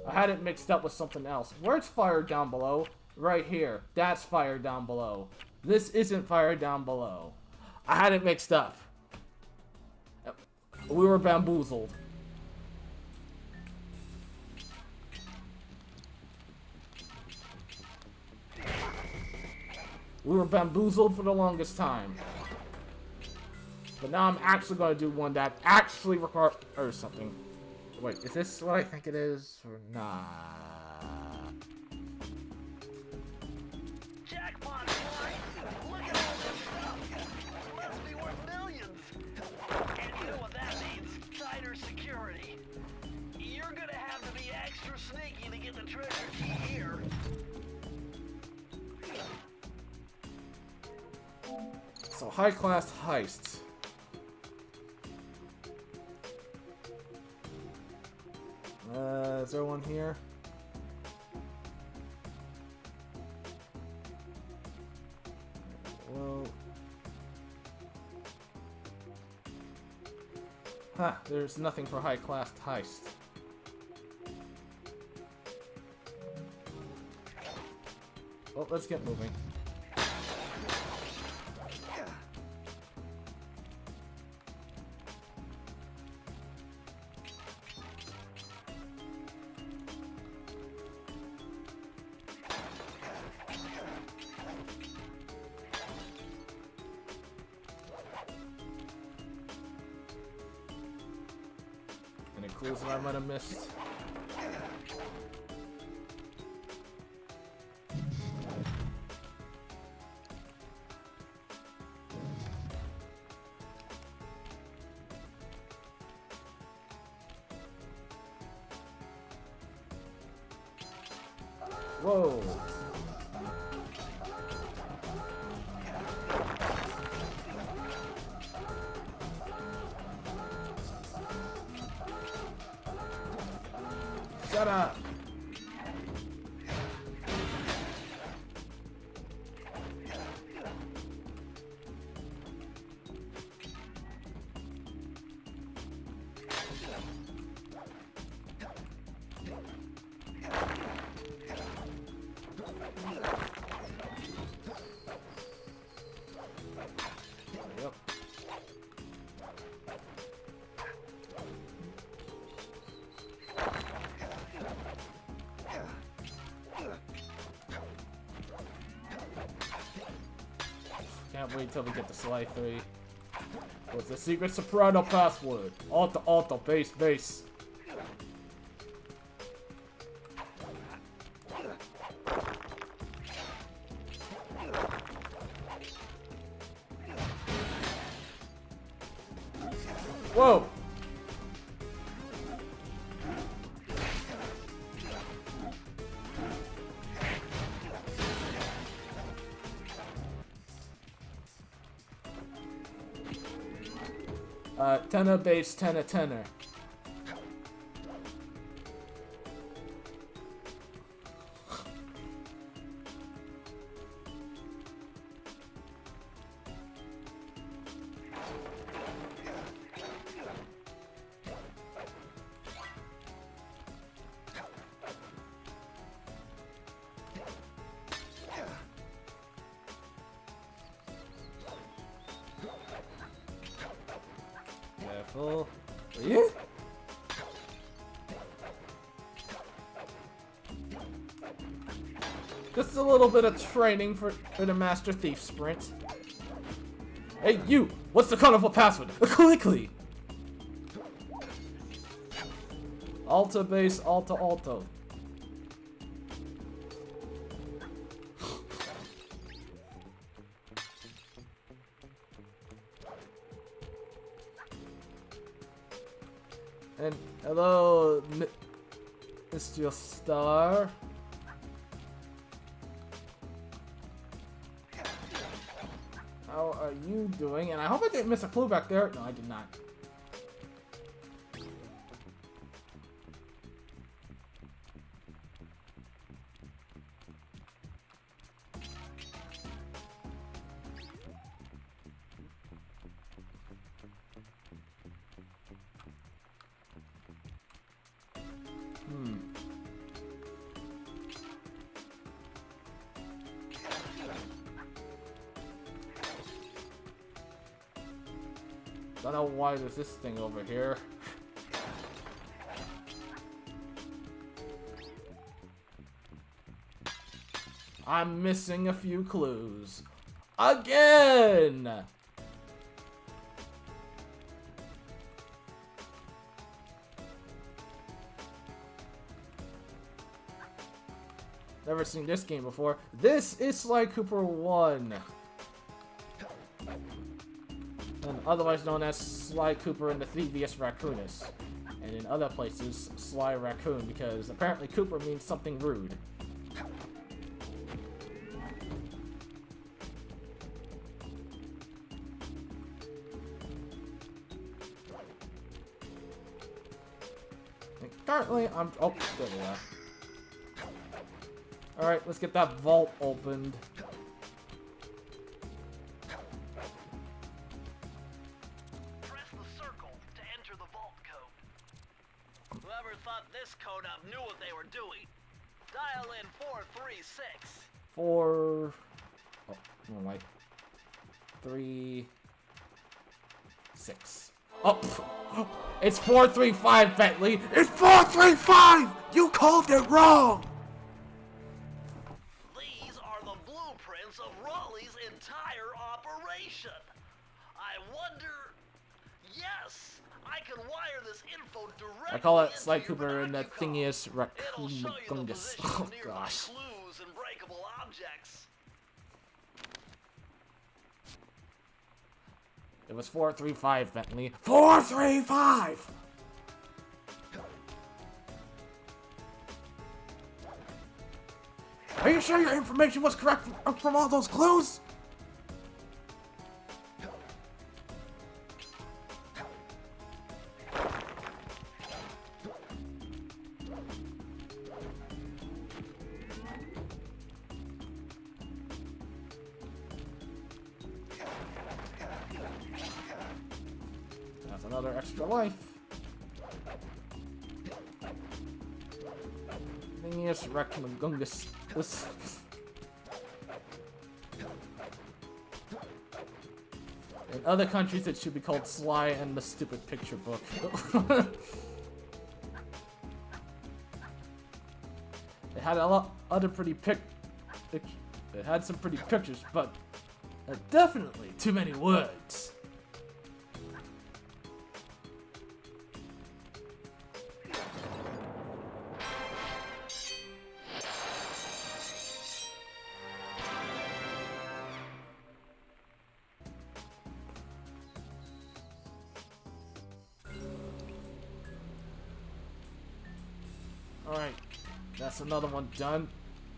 I had it mixed up with something else. Where's fire down below? Right here. That's fire down below. This isn't fire down below. I had it mixed up. We were bamboozled. We were bamboozled for the longest time. But now I'm actually going to do one that actually requires something. Wait, is this what I think it is? Or nah? Jackpot, boy! Look at all this stuff! It must be worth millions! And you know what that means? Tighter security. You're gonna have to be extra sneaky to get the treasure key here. So high-class heists. Is there one here? Well, there's nothing for high-class heist. Well, let's get moving. Any clues that I might have missed? Whoa. Shut up. Yep. Can't wait till we get to Sly 3. What's the secret soprano password? Alto, alto, bass, bass. Whoa! Tenor, bass, tenor, tenor. Careful. Yeah. Just a little bit of training for the Master Thief sprint. Hey, you! What's the carnival password? Quickly! Alto, bass, alto, alto. And hello, Mr. Star. How are you doing? And I hope I didn't miss a clue back there. No, I did not. Don't know why there's this thing over here. I'm missing a few clues. Again! Never seen this game before. This is Sly Cooper 1. And otherwise known as Sly Cooper and the Thievius Raccoonus. And in other places, Sly Raccoon, because apparently Cooper means something rude. And currently, I'm... Oh, there we are. Alright, let's get that vault opened. Press the circle to enter the vault code. Whoever thought this code up knew what they were doing. Dial in 436. 4... Oh, what am I? 3... 6. Oh! Pff. It's 435, Bentley! It's 435! You called it wrong! These are the blueprints of Raleigh's entire operation. I wonder... Yes, I can wire this info directly I call it into Sly your Cooper and the Thingius It'll show you the Raccoonus. position Oh of nearby gosh. clues and breakable objects. It was 435, Bentley. 435! Are you sure your information was correct from all those clues? That's another extra life. Thingius Raccoonus. This. In other countries, it should be called Sly and the Stupid Picture Book. It had a lot other pretty it had some pretty pictures, but definitely too many words. Alright, that's another one done.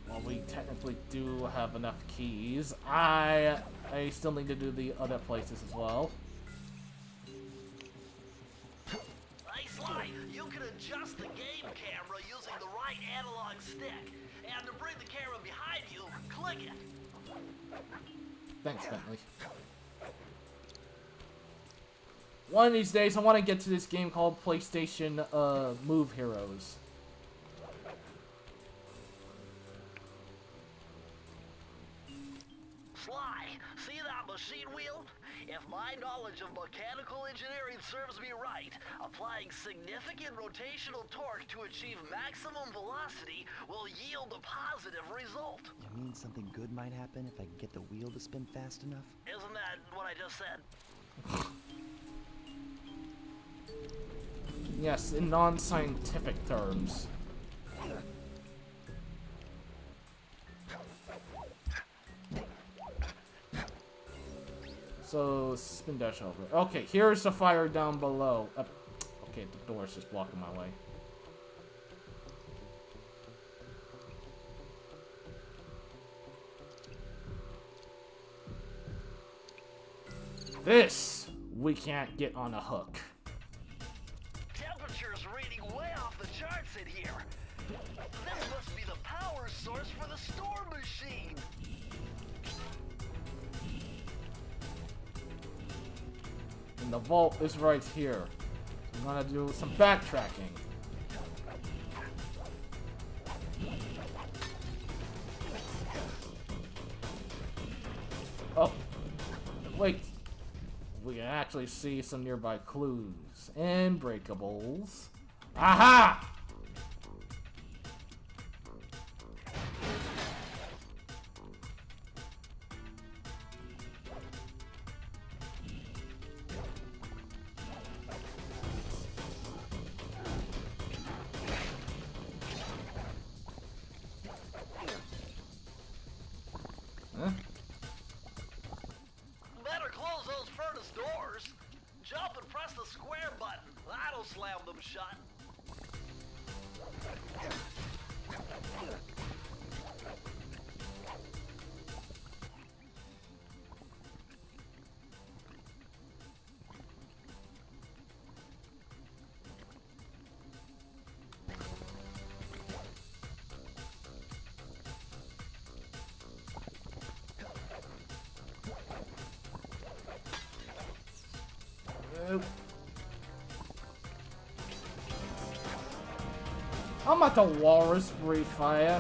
Well, we technically do have enough keys. I still need to do the other places as well. Hey Sly, you can adjust the game camera using the right analog stick. And to bring the camera behind you, click it. Thanks, Bentley. One of these days, I want to get to this game called PlayStation Move Heroes. Sly, see that machine wheel? If my knowledge of mechanical engineering serves me right, applying significant rotational torque to achieve maximum velocity will yield a positive result. You mean something good might happen if I can get the wheel to spin fast enough? Isn't that what I just said? Yes, in non-scientific terms. So, spin dash over. Okay, here's the fire down below. Okay, the door's just blocking my way. This we can't get on a hook. Temperature's reading way off the charts in here. This must be the power source for the storm machine. And the vault is right here. I'm gonna do some backtracking. Oh. Wait. we can actually see some nearby clues and breakables. Aha! Huh? Better close those furnace doors. Jump and press the square button. That'll slam them shut. I'm at the walrus breathe fire.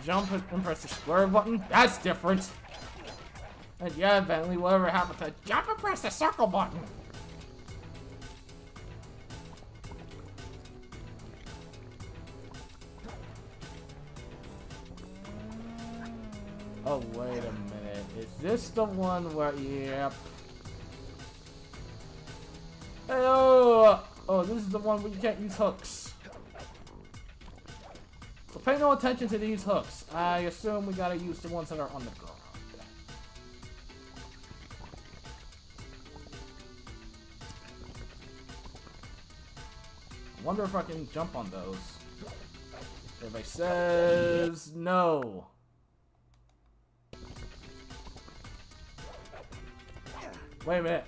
Jump and press the square button. That's different. And yeah, Bentley, whatever happened to jump and press the circle button? Oh, wait a minute. Is this the one where... Yep. Hello! Oh, this is the one where you can't use hooks. So pay no attention to these hooks. I assume we gotta use the ones that are on the ground. I wonder if I can jump on those. Everybody says no. Wait a minute.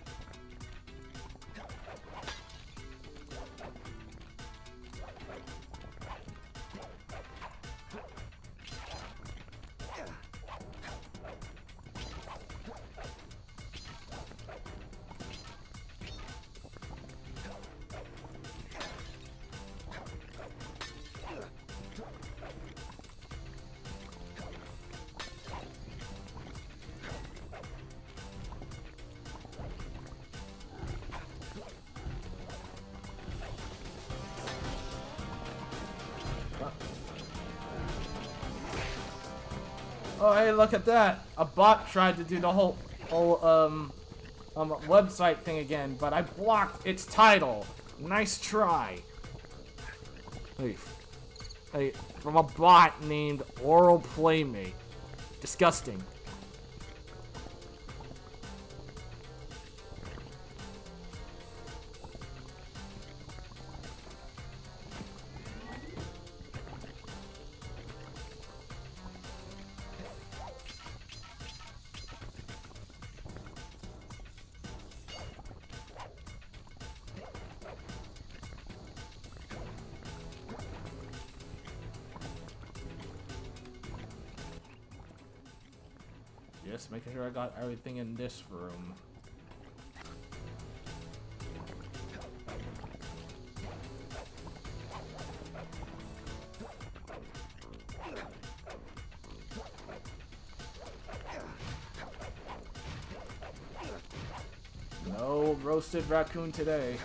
Oh, hey, look at that. A bot tried to do the whole website thing again, but I blocked its title. Nice try. Hey, from a bot named Oral Playmate. Disgusting. Just making sure I got everything in this room. No roasted raccoon today.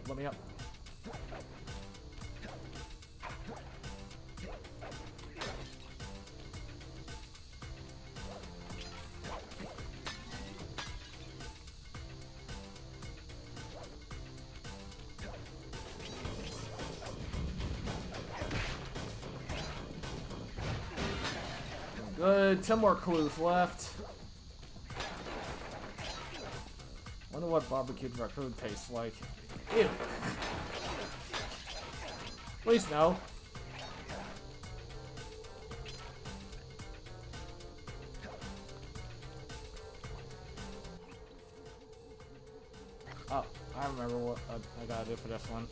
Let me up. Good, 10 more clues left. Wonder what barbecued raccoon tastes like. Ew. Please no. Oh, I remember what I gotta do for this one.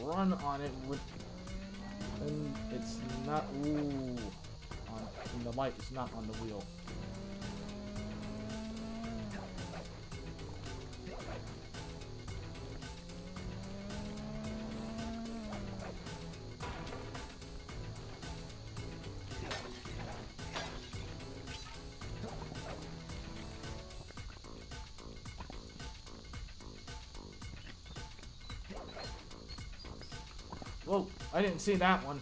run on it with, and it's not, ooh, and the light is not on the wheel. Whoa, I didn't see that one.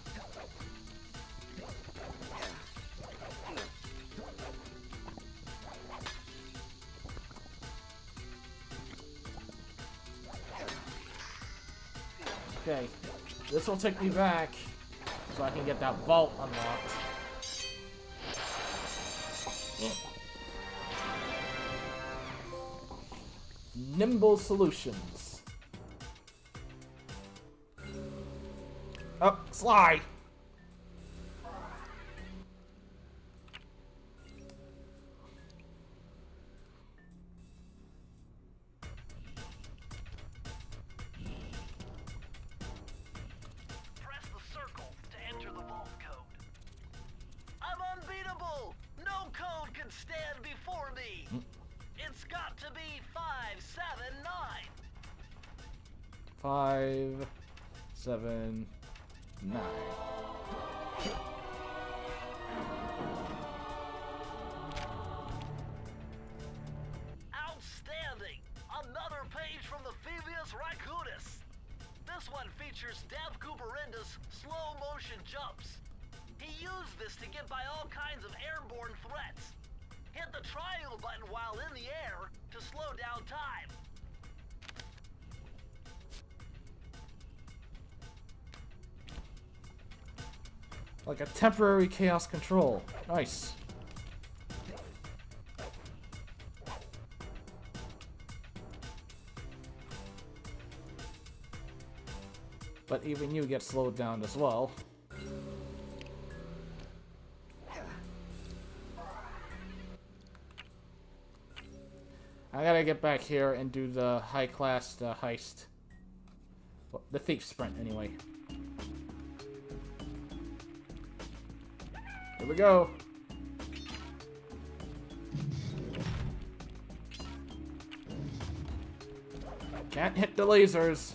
Okay, this will take me back so I can get that vault unlocked. Nimble Solutions. Oh, Sly! Press the circle to enter the vault code. I'm unbeatable! No code can stand before me! It's got to be 579! 5, 7, 9. Outstanding! Another page from the Phoebius Raccoonus! This one features Dev Cooperenda's slow motion jumps. He used this to get by all kinds of airborne threats. Hit the triangle button while in the air to slow down time. Like a temporary chaos control. Nice. But even you get slowed down as well. I gotta get back here and do the high-class heist. Well, the thief sprint, anyway. Here we go. Can't hit the lasers.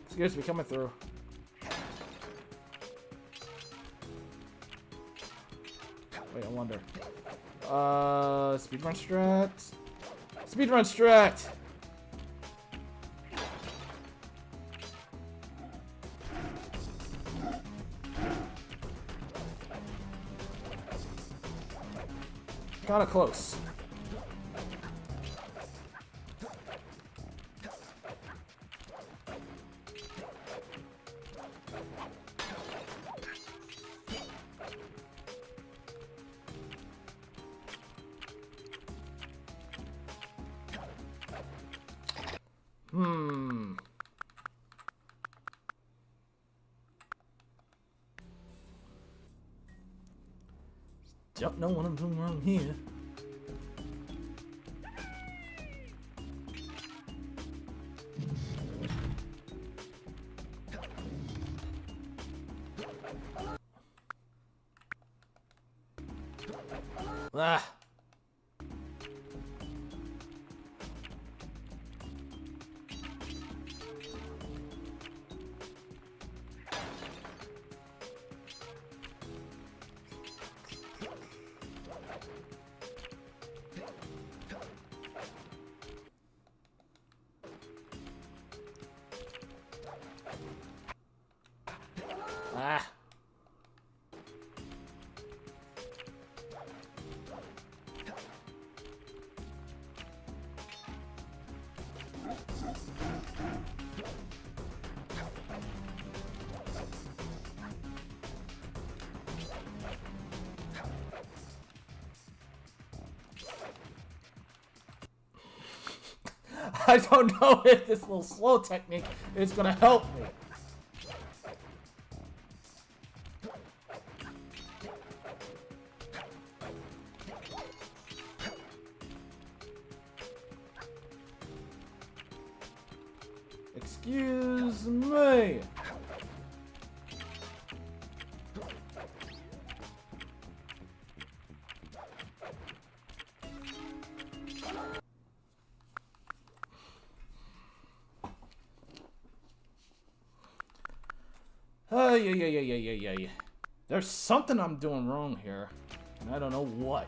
Excuse me, coming through. Wait, I wonder. Speedrun strat. Speedrun strat! Kinda close. Don't know what I'm doing wrong here. Ah. Ah. I don't know if this little slow technique is gonna help me. Excuse me. Yeah. There's something I'm doing wrong here, and I don't know what.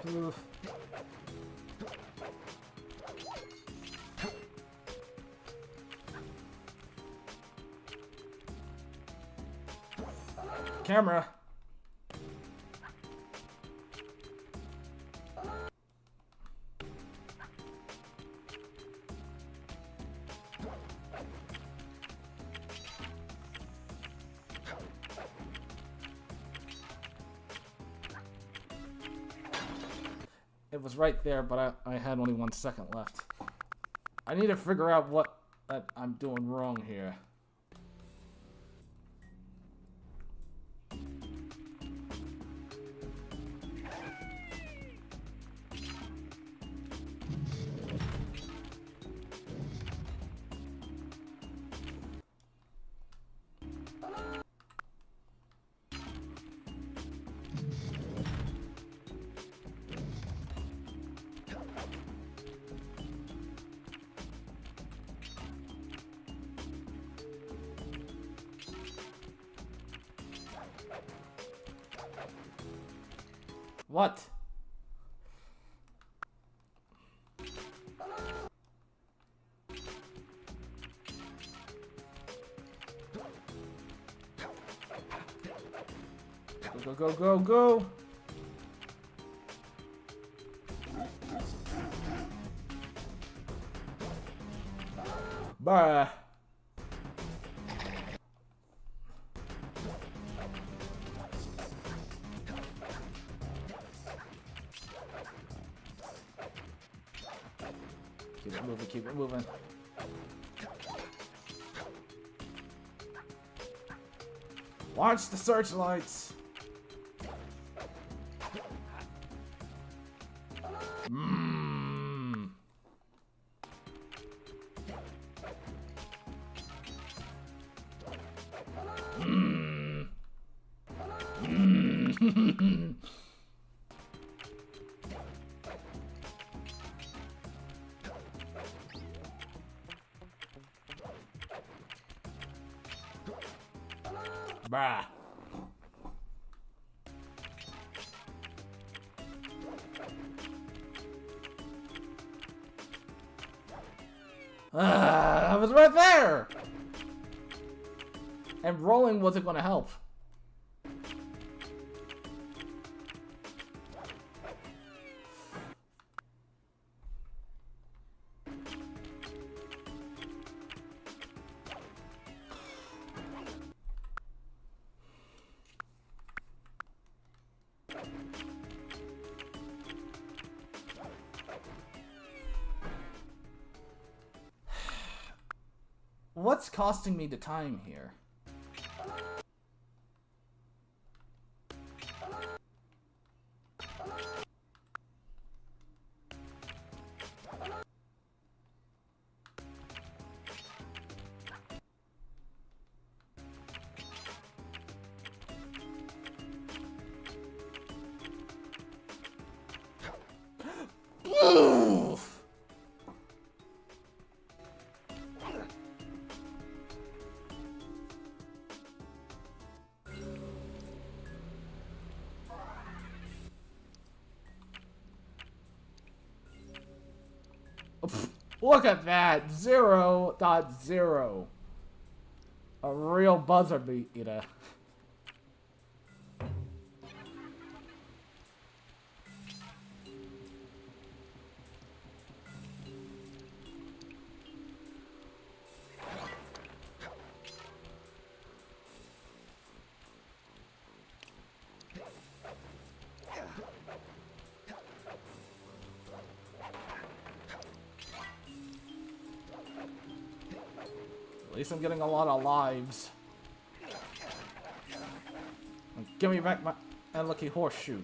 Oof. Camera. It was right there, but I had only 1 second left. I need to figure out what that I'm doing wrong here. What? Go. Bye. Keep it moving. Watch the searchlights. Mmm. Mmm. Mmm. Bruh. I was right there! And rolling wasn't gonna help. What's costing me the time here? Oof. Look at that! 0.0. A real buzzer beater. least I'm getting a lot of lives. And give me back my unlucky horseshoe.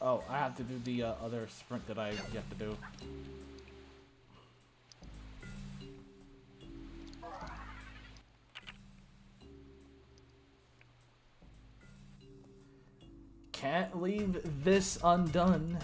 Oh, I have to do the other sprint that I have to do. Can't leave this undone.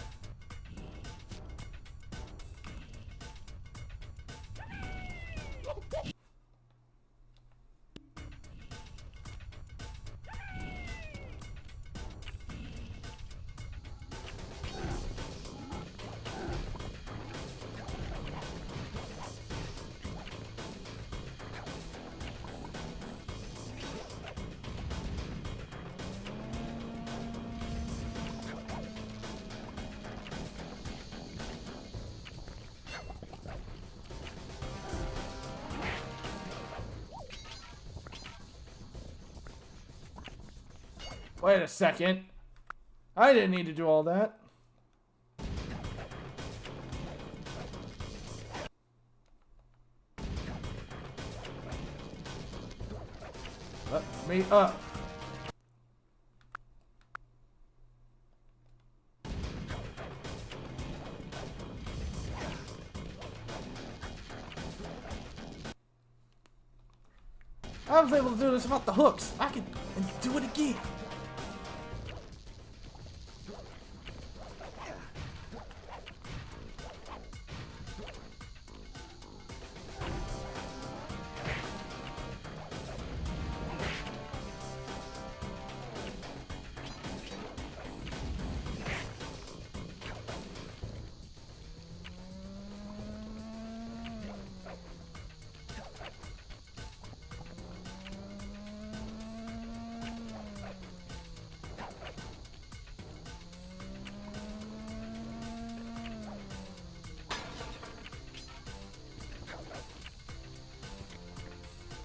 Wait a second. I didn't need to do all that. Let me up. I was able to do this without the hooks. I can do it again.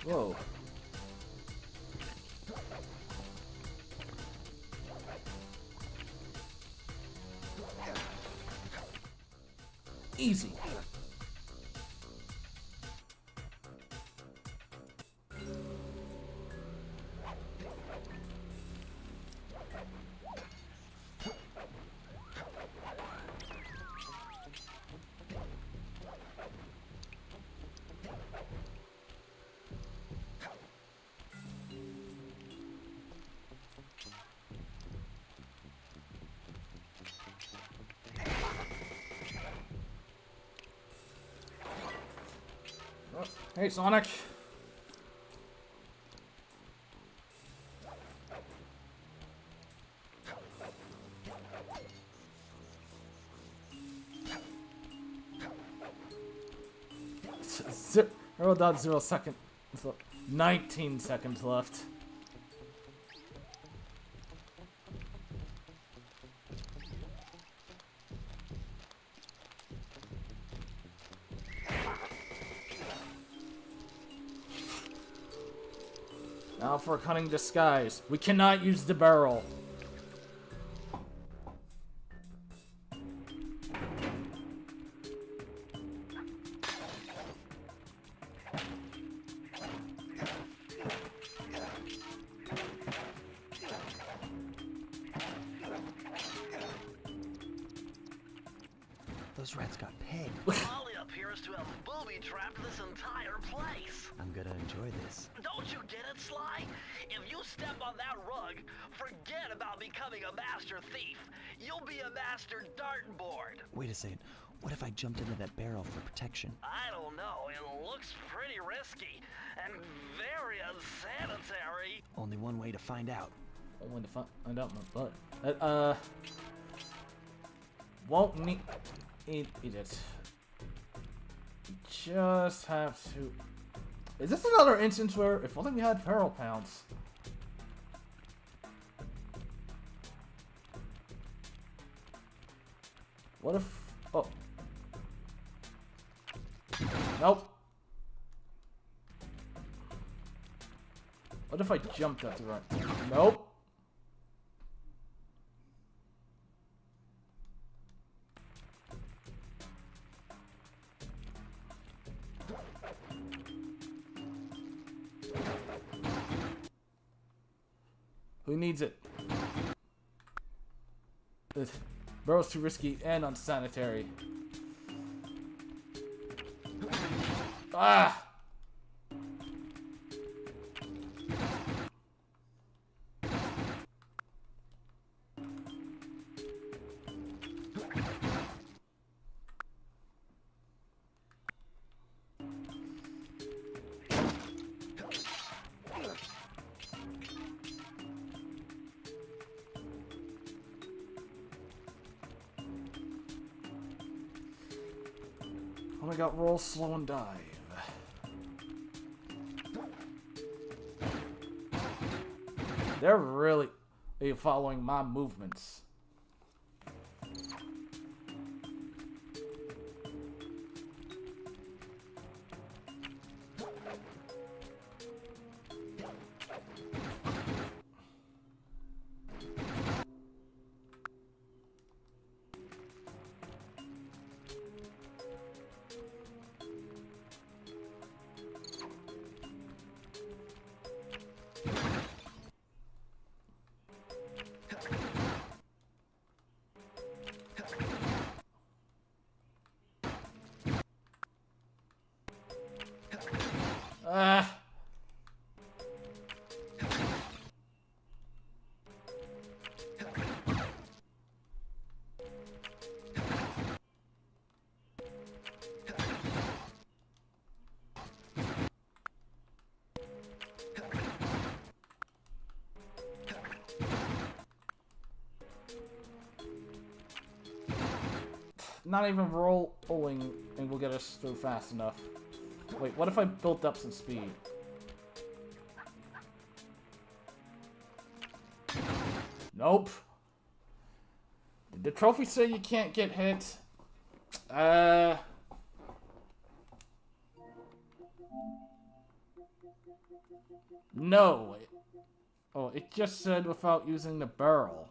Whoa. Easy. Hey, Sonic. .0 seconds. 19 seconds left. Now for a cunning disguise. We cannot use the barrel. Those rats got pegged. Molly appears to have booby-trapped this entire place. I'm gonna enjoy this. Don't you get it, Sly? If you step on that rug, forget about becoming a master thief. You'll be a master dartboard. Wait a second. What if I jumped into that barrel for protection? I don't know. It looks pretty risky and very unsanitary. Only one way to find out. Only to find out my butt. Won't need it. Just have to. Is this another instance where if only we had feral pounds? What if... Oh. Nope. What if I jumped at the right... Nope. Who needs it? Ugh. Burrow's too risky and unsanitary. Ah! Oh my god, roll, slow, and dive. They're really following my movements. Not even rolling and we'll get us through fast enough. Wait, what if I built up some speed? Nope. Did the trophy say you can't get hit? No. Oh, it just said without using the barrel.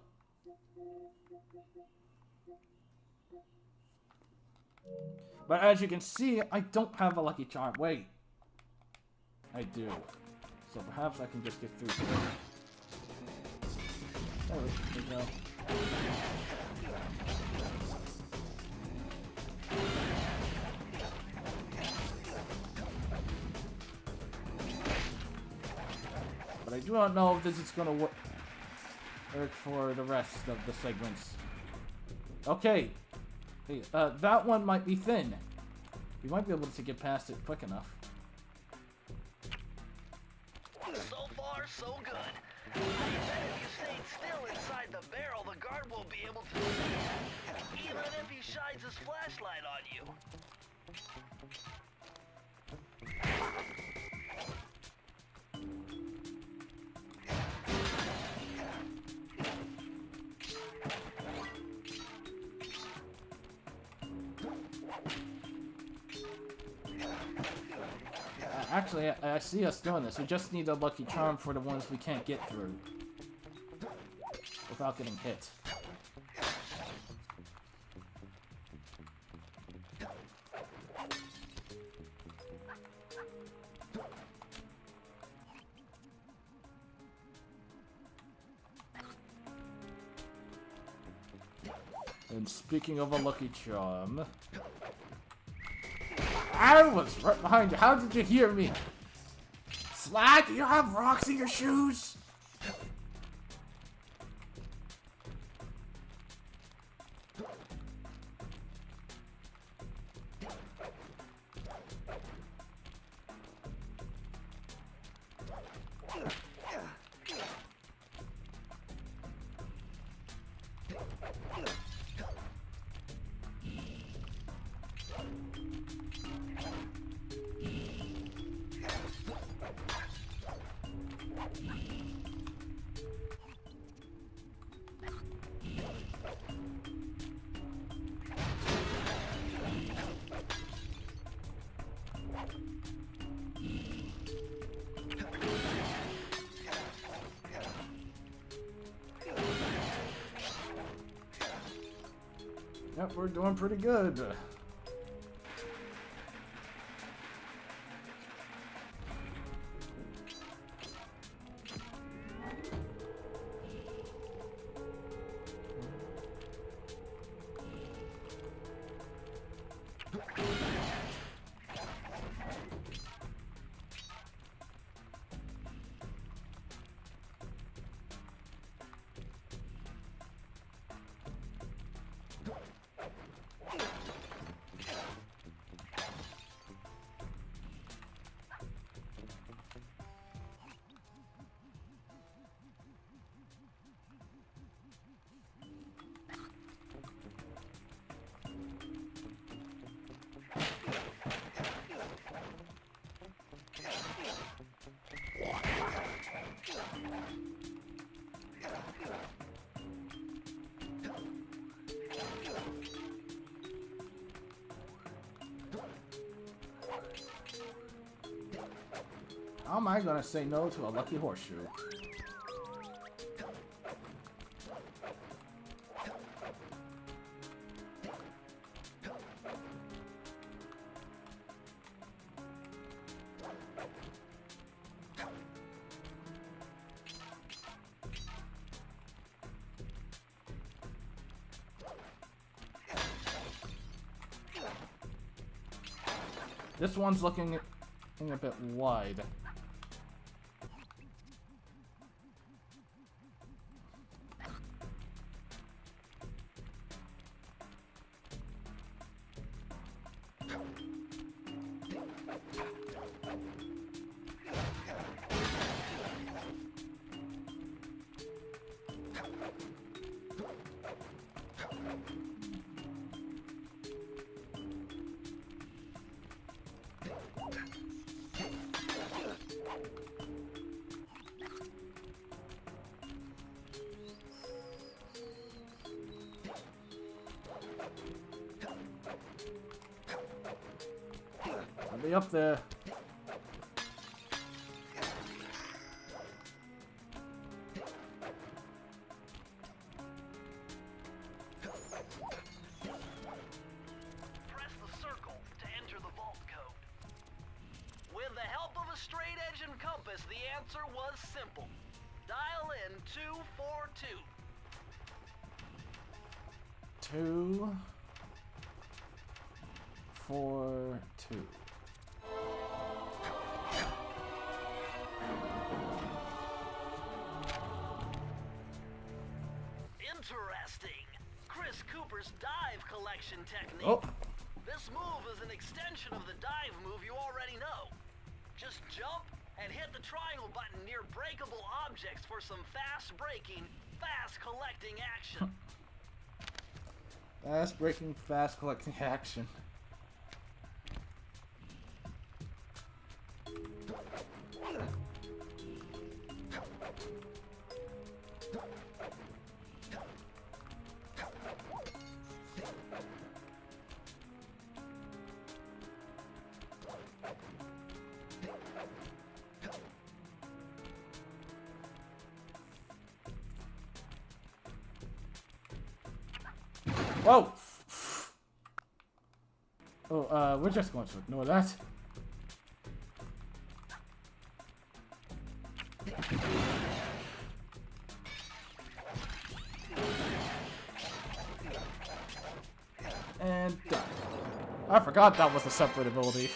But as you can see, I don't have a lucky charm. Wait. I do. So perhaps I can just get through here. There we go. But I do not know if this is going to work for the rest of the segments. Okay. Hey, that one might be thin. You might be able to get past it quick enough. So far, so good. I bet if you stayed still inside the barrel, the guard won't be able to see you, even if he shines his flashlight on you. Actually, I see us doing this. We just need a lucky charm for the ones we can't get through without getting hit. And speaking of a lucky charm... I was right behind you. How did you hear me? Slide, do you have rocks in your shoes? Yep, we're doing pretty good. How am I gonna say no to a lucky horseshoe? This one's looking a bit wide. I'll be up there. Press the circle to enter the vault code. With the help of a straight edge and compass, the answer was simple. Dial in 242. 2, 4, 2. Interesting. Chris Cooper's dive collection technique. Oh. This move is an extension of the dive move you already know. Just jump and hit the triangle button near breakable objects for some fast breaking, fast collecting action. Fast breaking, fast collecting action. Whoa! Oh, we're just going to ignore that. And done. I forgot that was a separate ability.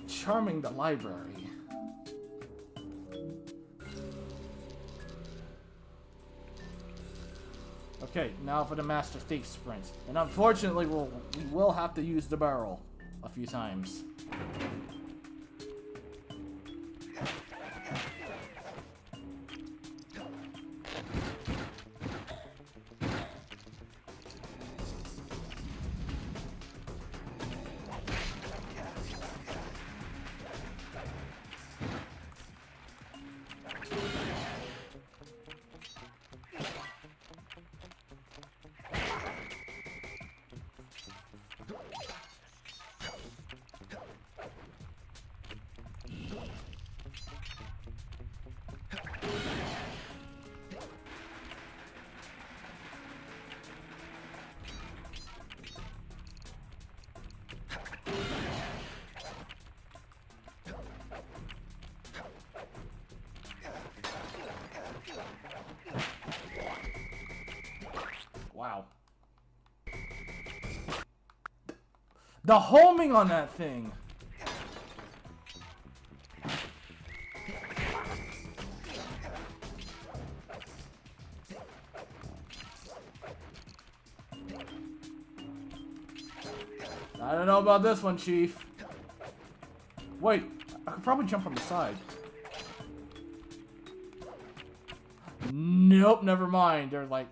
Charming the library. Okay, now for the Master Thief sprint. And unfortunately, we will have to use the barrel a few times. The homing on that thing. I don't know about this one, Chief. Wait, I could probably jump on the side. Nope, never mind. They're like,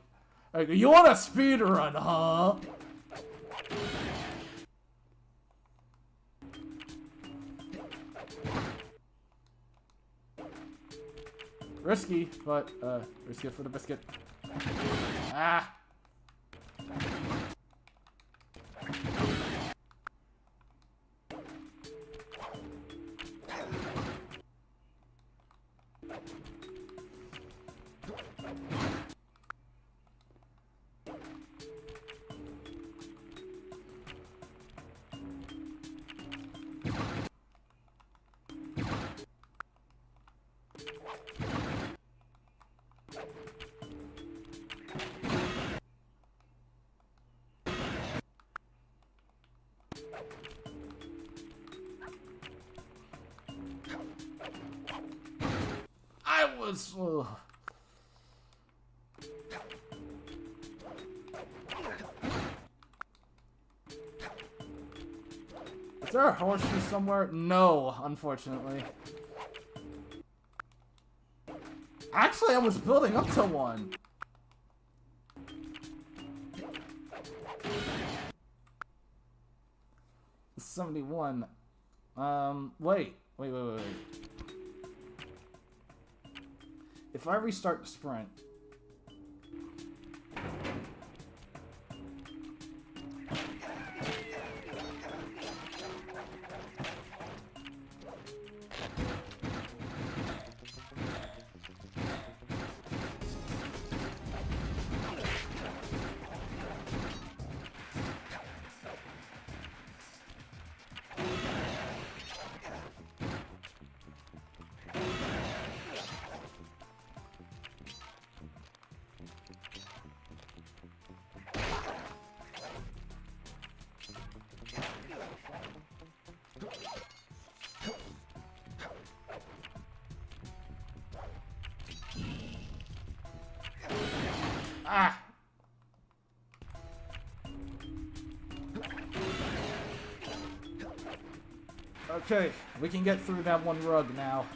you want a speed run, huh? Risky, but risky for the biscuit. Ah. I was. Is there a horseshoe somewhere? No, unfortunately. Actually, I was building up to one. $71. Wait. If I restart the sprint. Ah! Okay, we can get through that one rug now.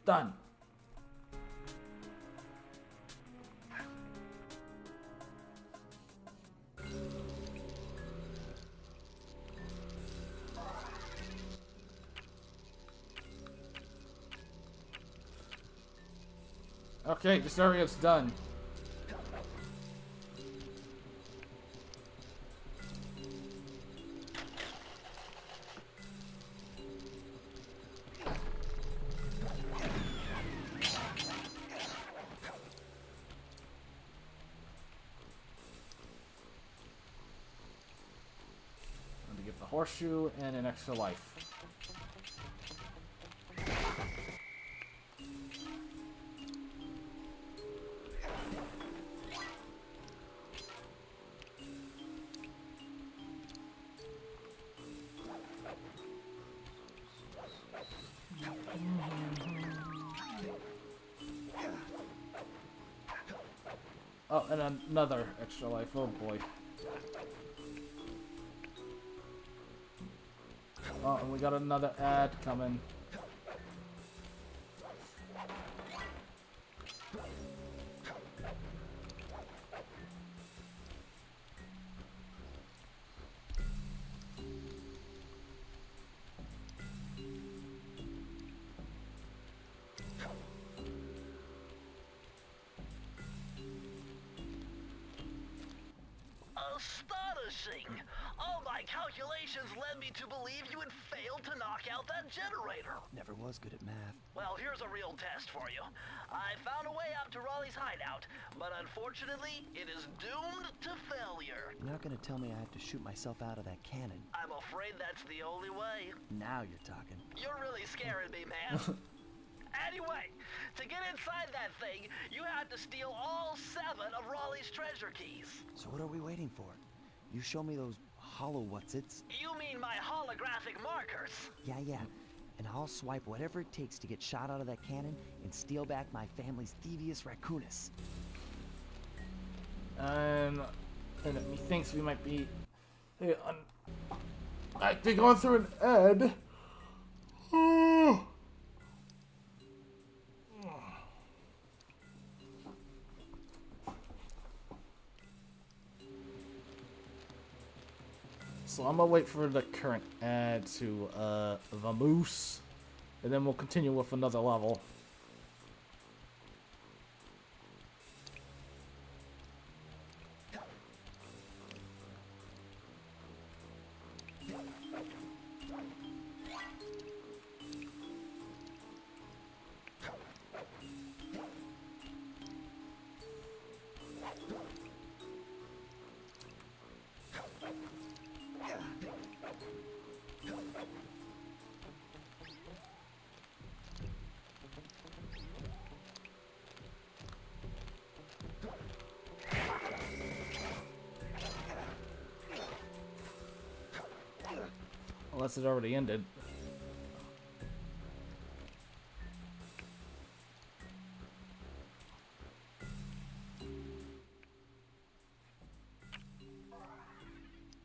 Done. Okay, this area's done. Horseshoe and an extra life. Oh, and another extra life. Oh boy. Oh, and we got another ad coming. Interesting. All my calculations led me to believe you had failed to knock out that generator. Never was good at math. Well, here's a real test for you. I found a way out to Raleigh's hideout, but unfortunately, it is doomed to failure. You're not gonna tell me I have to shoot myself out of that cannon. I'm afraid that's the only way. Now you're talking. You're really scaring me, man. Anyway, to get inside that thing, you had to steal all 7 of Raleigh's treasure keys. So what are we waiting for? You show me those hollow what's-its. You mean my holographic markers? Yeah. And I'll swipe whatever it takes to get shot out of that cannon and steal back my family's devious raccoonus. And methinks we might be acting going through an ad. So I'm gonna wait for the current ad to the moose, and then we'll continue with another level. Unless it already ended.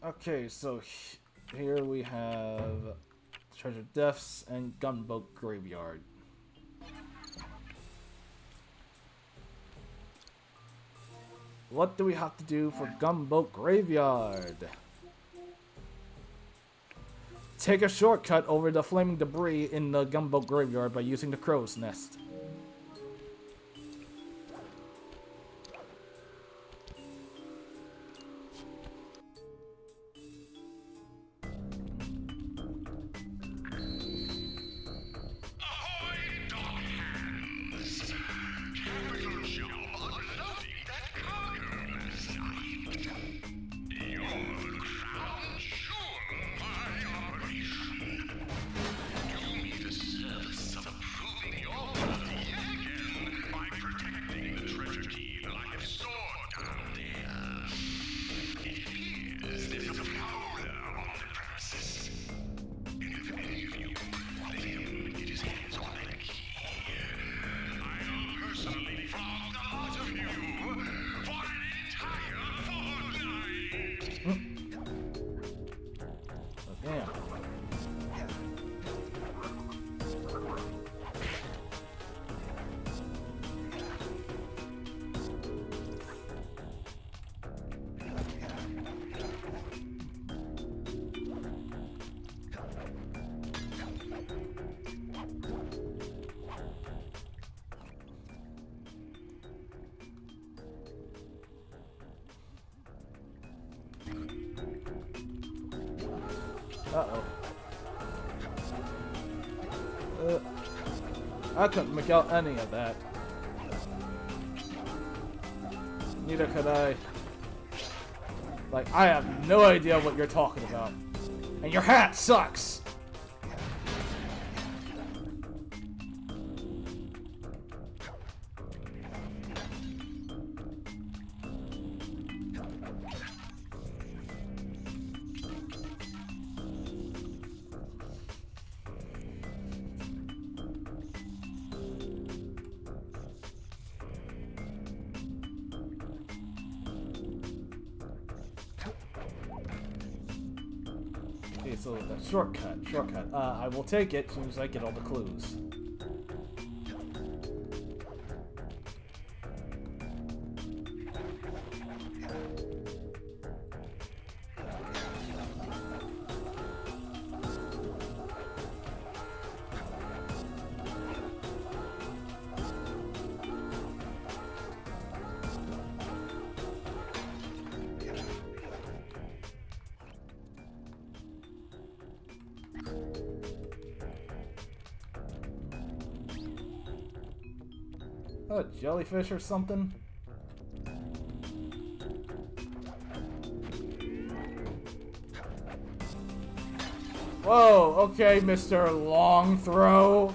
Okay, so here we have Treasure Depths and Gunboat Graveyard. What do we have to do for Gunboat Graveyard? Take a shortcut over the flaming debris in the Gunboat Graveyard by using the crow's nest. I couldn't make out any of that. Neither could I. Like, I have no idea what you're talking about. And your hat sucks! So the shortcut. I will take it as soon as I get all the clues. that a jellyfish or something? Whoa, okay, Mr. Long Throw.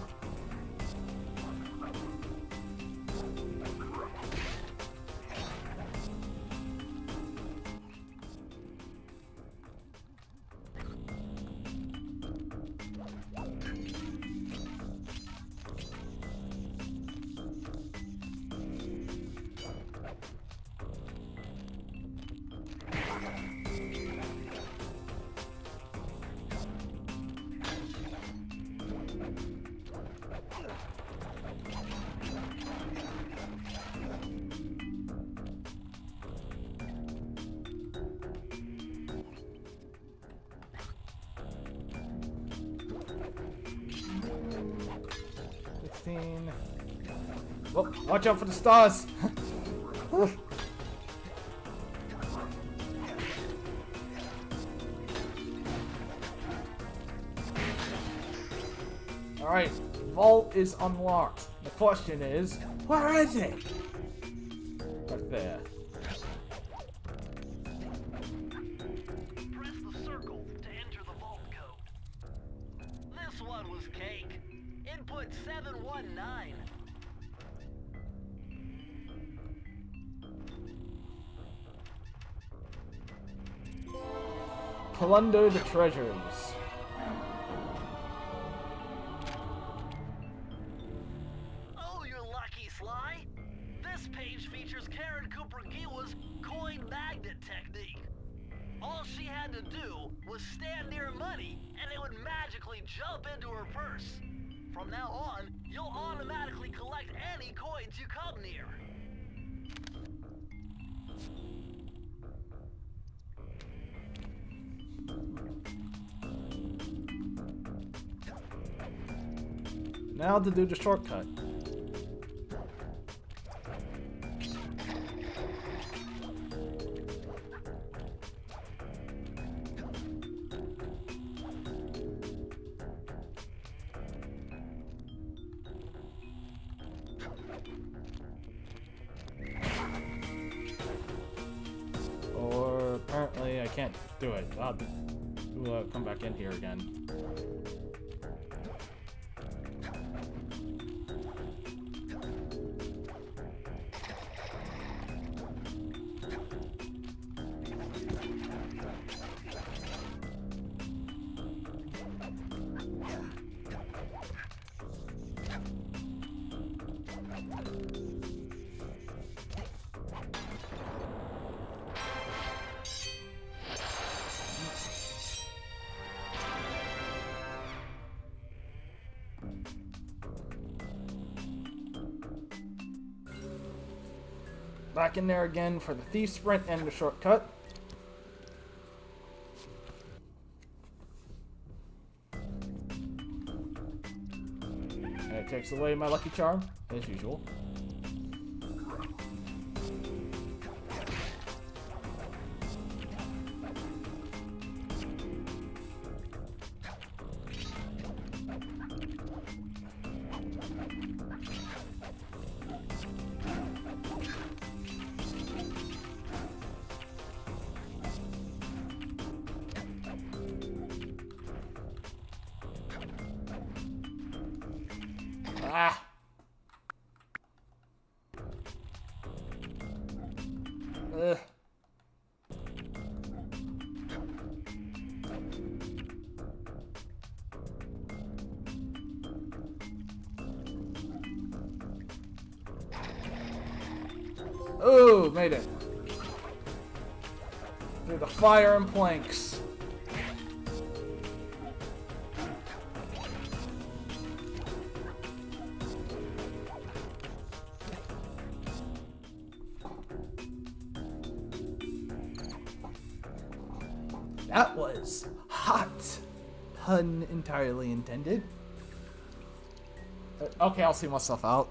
Oh, watch out for the stars! Alright, vault is unlocked. The question is, where is it? Right there. Press the circle to enter the vault code. This one was cake. Input 719. Plunder the treasures. Oh, you're lucky, Sly. This page features Karen Cooper-Giwa's coin magnet technique. All she had to do was stand near money, and it would magically jump into her purse. From now on, you'll automatically collect any coins you come near. Now to do the shortcut. Or apparently I can't do it. I'll have to come back in here again. Back in there again for the thief sprint and the shortcut. And it takes away my lucky charm, as usual. Ah! Ugh. Oh, made it. Through the fire and planks. That was hot. Pun entirely intended. Okay, I'll see myself out.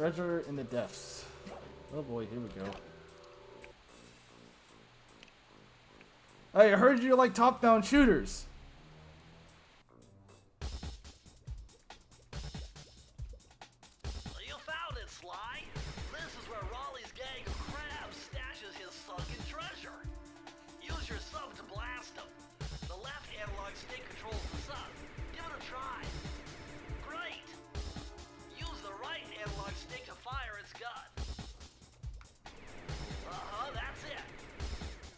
Treasure in the depths. Oh boy, here we go. Hey, I heard you like top-down shooters. You found it, Sly. This is where Raleigh's gang of crabs stashes his sunken treasure. Use your sub to blast him. The left analog stick controls the sub. Give it a try. Great. Use the right analog stick to fire its gun. That's it.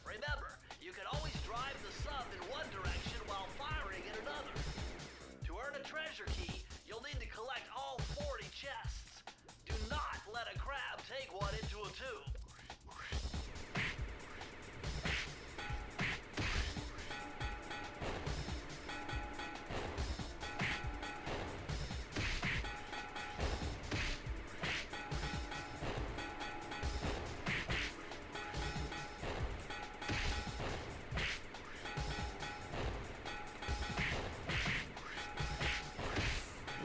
Remember, you can always drive the sub in one direction while firing in another. To earn a treasure key, you'll need to collect all 40 chests. Do not let a crab take one into a tube.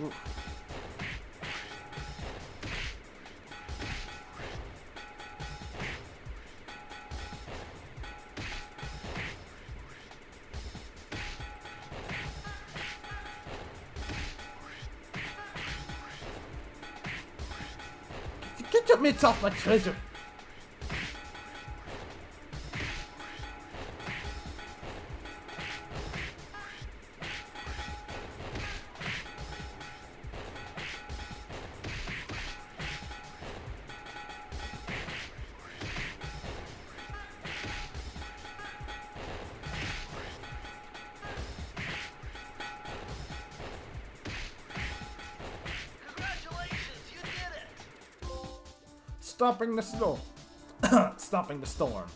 Ooh. Get your mitts off my treasure! Congratulations, you did it! Stopping the storm. Stopping the storm.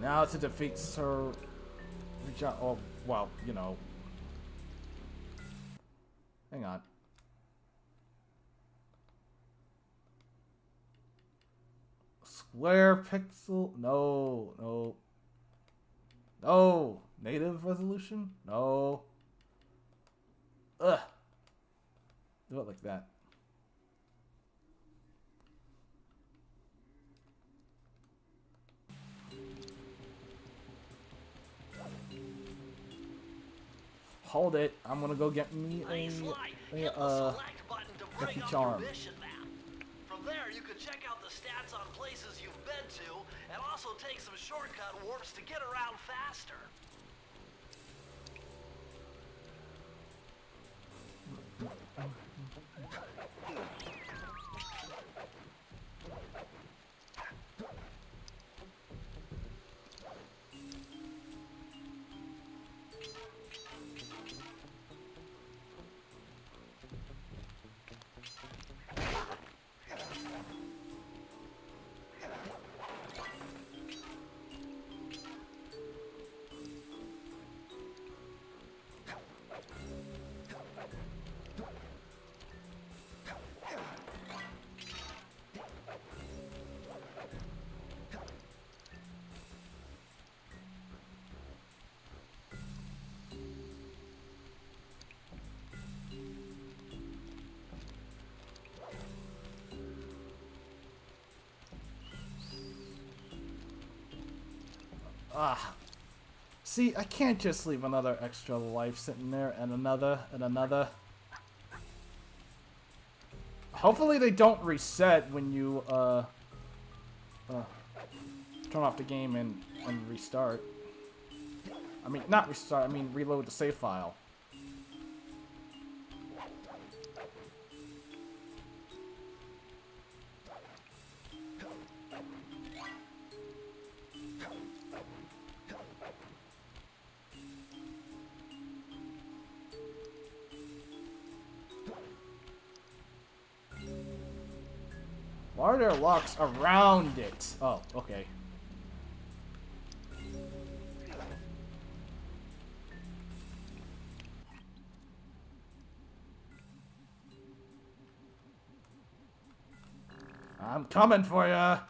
Now to defeat Sir... Oh, well, you know. Hang on. Square pixel? No, no. No. Native resolution? No. Ugh. Do it like that. Hold it. I'm gonna go get me a Lucky Charm. From there, you can check out the stats on places you've been to, and also take some shortcut warps to get around faster. Ah. See, I can't just leave another extra life sitting there and another and another. Hopefully they don't reset when you turn off the game and restart. I mean, not restart, I mean reload the save file. Why are there locks around it? Oh, okay. I'm coming for ya.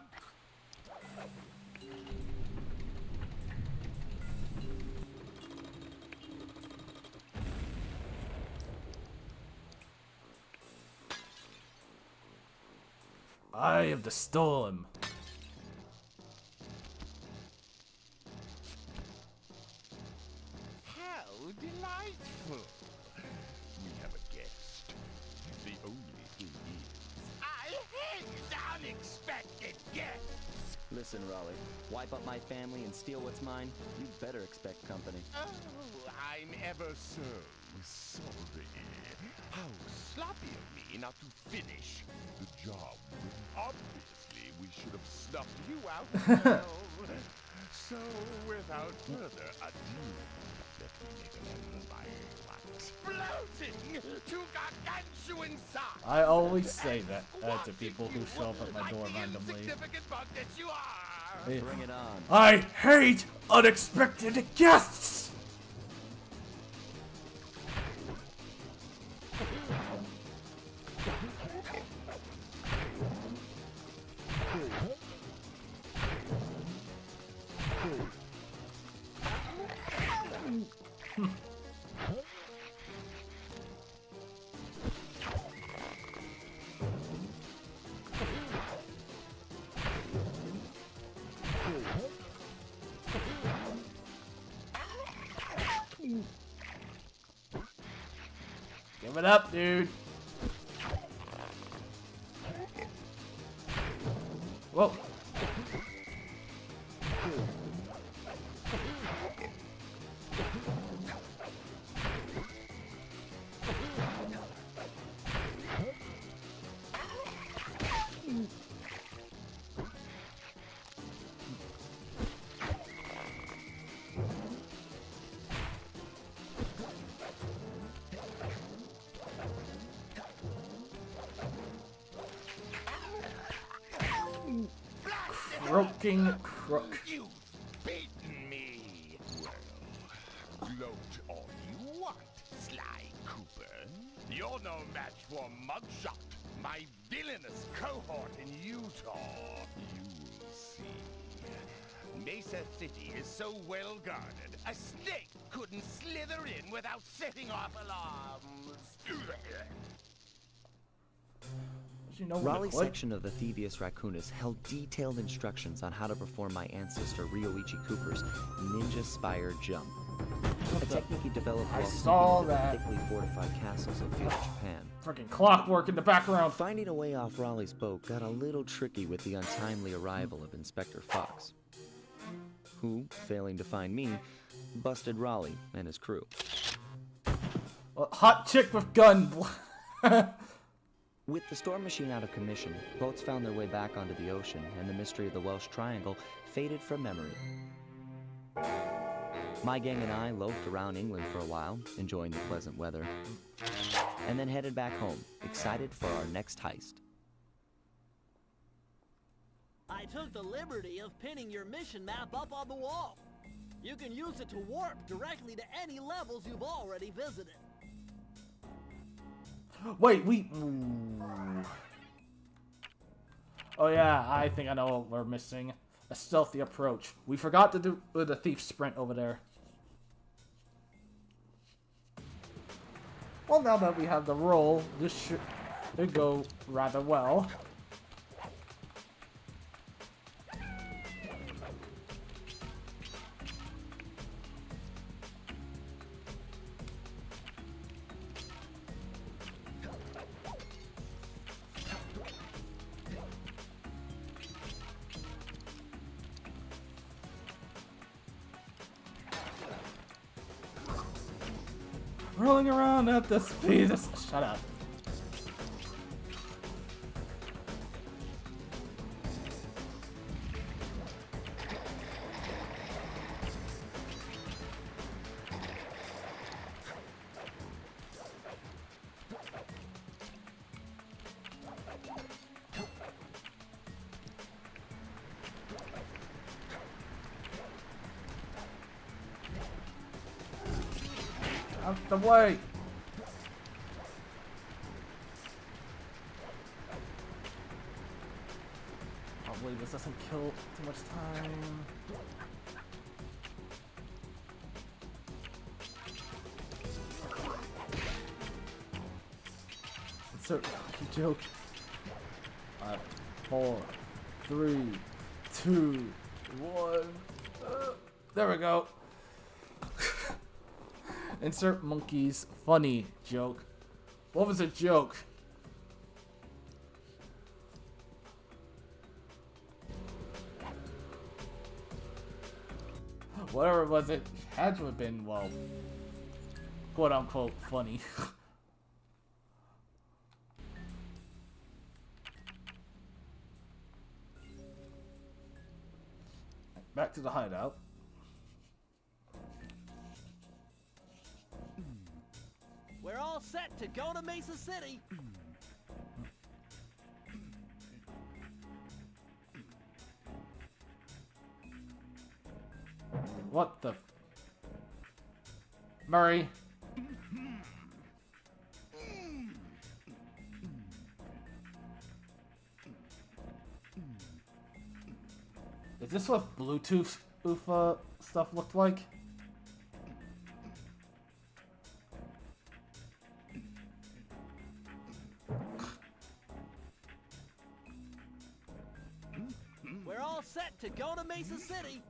Eye of the Storm. How delightful! We have a guest. The only thing is, I hate unexpected guests! Listen, Raleigh, wipe up my family and steal what's mine? You better expect company. Oh, I'm ever so sorry. How sloppy of me not to finish the job. Obviously, we should have snuffed you out well. So, without further ado, let me make an empire exploding to gargantuan size. I always say that to people who show up at my door randomly. Bug that you are. Bring it on. I hate unexpected guests! Give it up, dude. Whoa. Croaking crook. You've beaten me. Well, gloat all you want, Sly Cooper. You're no match for Mugshot, my villainous cohort in Utah. You'll see. Mesa City is so well guarded, a snake couldn't slither in without setting off alarms. You know Raleigh's section of the Thievius Raccoonus held detailed instructions on how to perform my ancestor Ryoichi Cooper's Ninja Spire Jump. A technique he developed while saw sleeping in that. the thickly fortified castles of feudal Japan. Freaking clockwork in the background. Finding a way off Raleigh's boat got a little tricky with the untimely arrival of Inspector Fox, who, failing to find me, busted Raleigh and his crew. Well, hot chick with gun. With the storm machine out of commission, boats found their way back onto the ocean, and the mystery of the Welsh Triangle faded from memory. My gang and I loafed around England for a while, enjoying the pleasant weather, and then headed back home, excited for our next heist. I took the liberty of pinning your mission map up on the wall. You can use it to warp directly to any levels you've already visited. Wait, Oh yeah, I think I know what we're missing. A stealthy approach. We forgot to do the thief sprint over there. Well, now that we have the roll, this should go rather well. Rolling around at the speed of... Shut up. Out the way! Hopefully this doesn't kill too much time. It's a joke. 4, 3, 2, 1. There we go. Insert monkey's funny joke. What was a joke? Whatever it was, it had to have been, well, quote unquote funny. Back to the hideout. We're all set to go to Mesa City. What the? Murray. Is this what Bluetooth UFA stuff looked like? We're all set to go to Mesa City.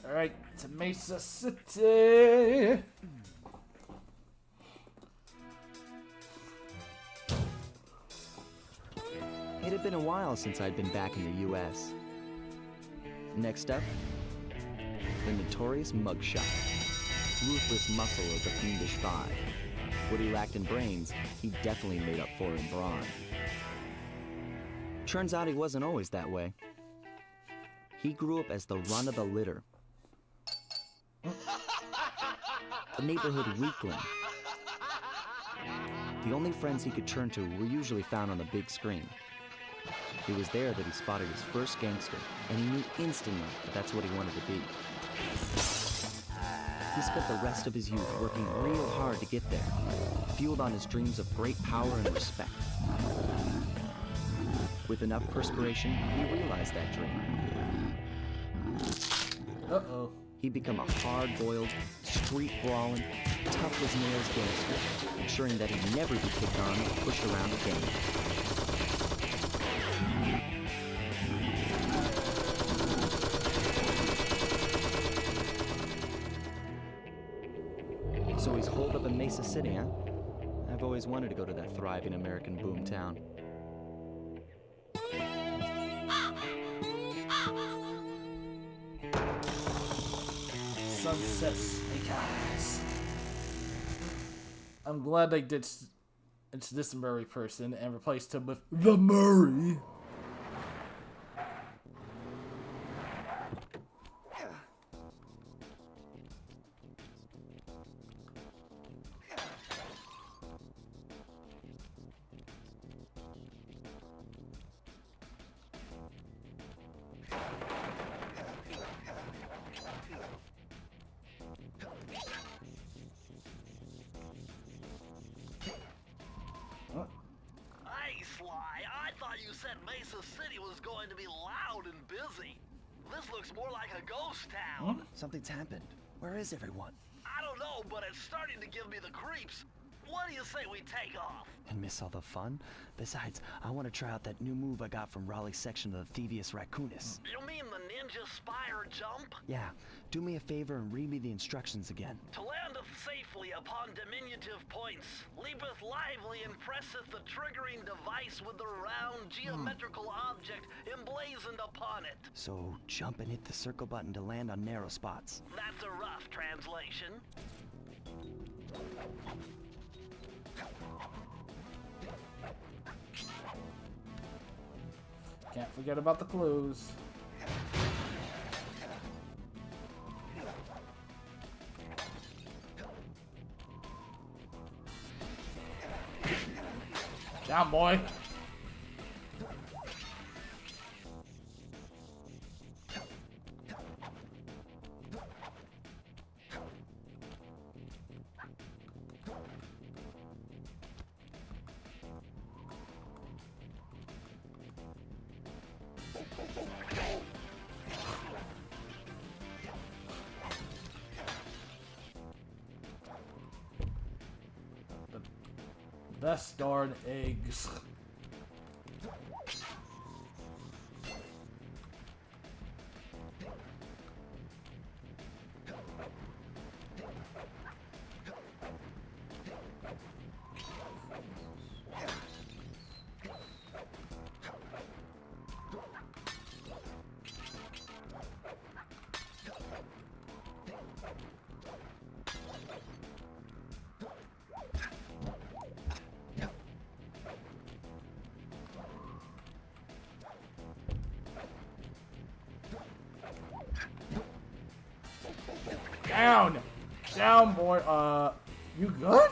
Alright, to Mesa City. It had been a while since I'd been back in the US. Next up, the notorious mugshot. Ruthless muscle of the fiendish five. What he lacked in brains, he definitely made up for in brawn. Turns out he wasn't always that way. He grew up as the run of the litter. A neighborhood weakling. The only friends he could turn to were usually found on the big screen. It was there that he spotted his first gangster, and he knew instantly that that's what he wanted to be. He spent the rest of his youth working real hard to get there, fueled on his dreams of great power and respect. With enough perspiration, he realized that dream. Uh-oh. He'd become a hard-boiled, street-brawling, tough-as-nails gangster, ensuring that he'd never be kicked on or pushed around again. So he's holed up in Mesa City, huh? I've always wanted to go to that thriving American boomtown. Sunset Snake Eyes. I'm glad they ditched this Murray person and replaced him with the Murray. Hey, Sly, I thought you said Mesa City was going to be loud and busy. This looks more like a ghost town. Something's happened. Where is everyone? I don't know, but it's starting to give me the creeps. What do you say we take off? And miss all the fun? Besides, I want to try out that new move I got from Raleigh's section of the Thievius Raccoonus. You mean the ninja spire jump? Yeah, do me a favor and read me the instructions again. To landeth safely upon diminutive points, leapeth lively and presseth the triggering device with the round geometrical object emblazoned upon it. So jump and hit the circle button to land on narrow spots. That's a rough translation. Can't forget about the clues. Down, boy. Best darn eggs. Down! Down, boy. You good?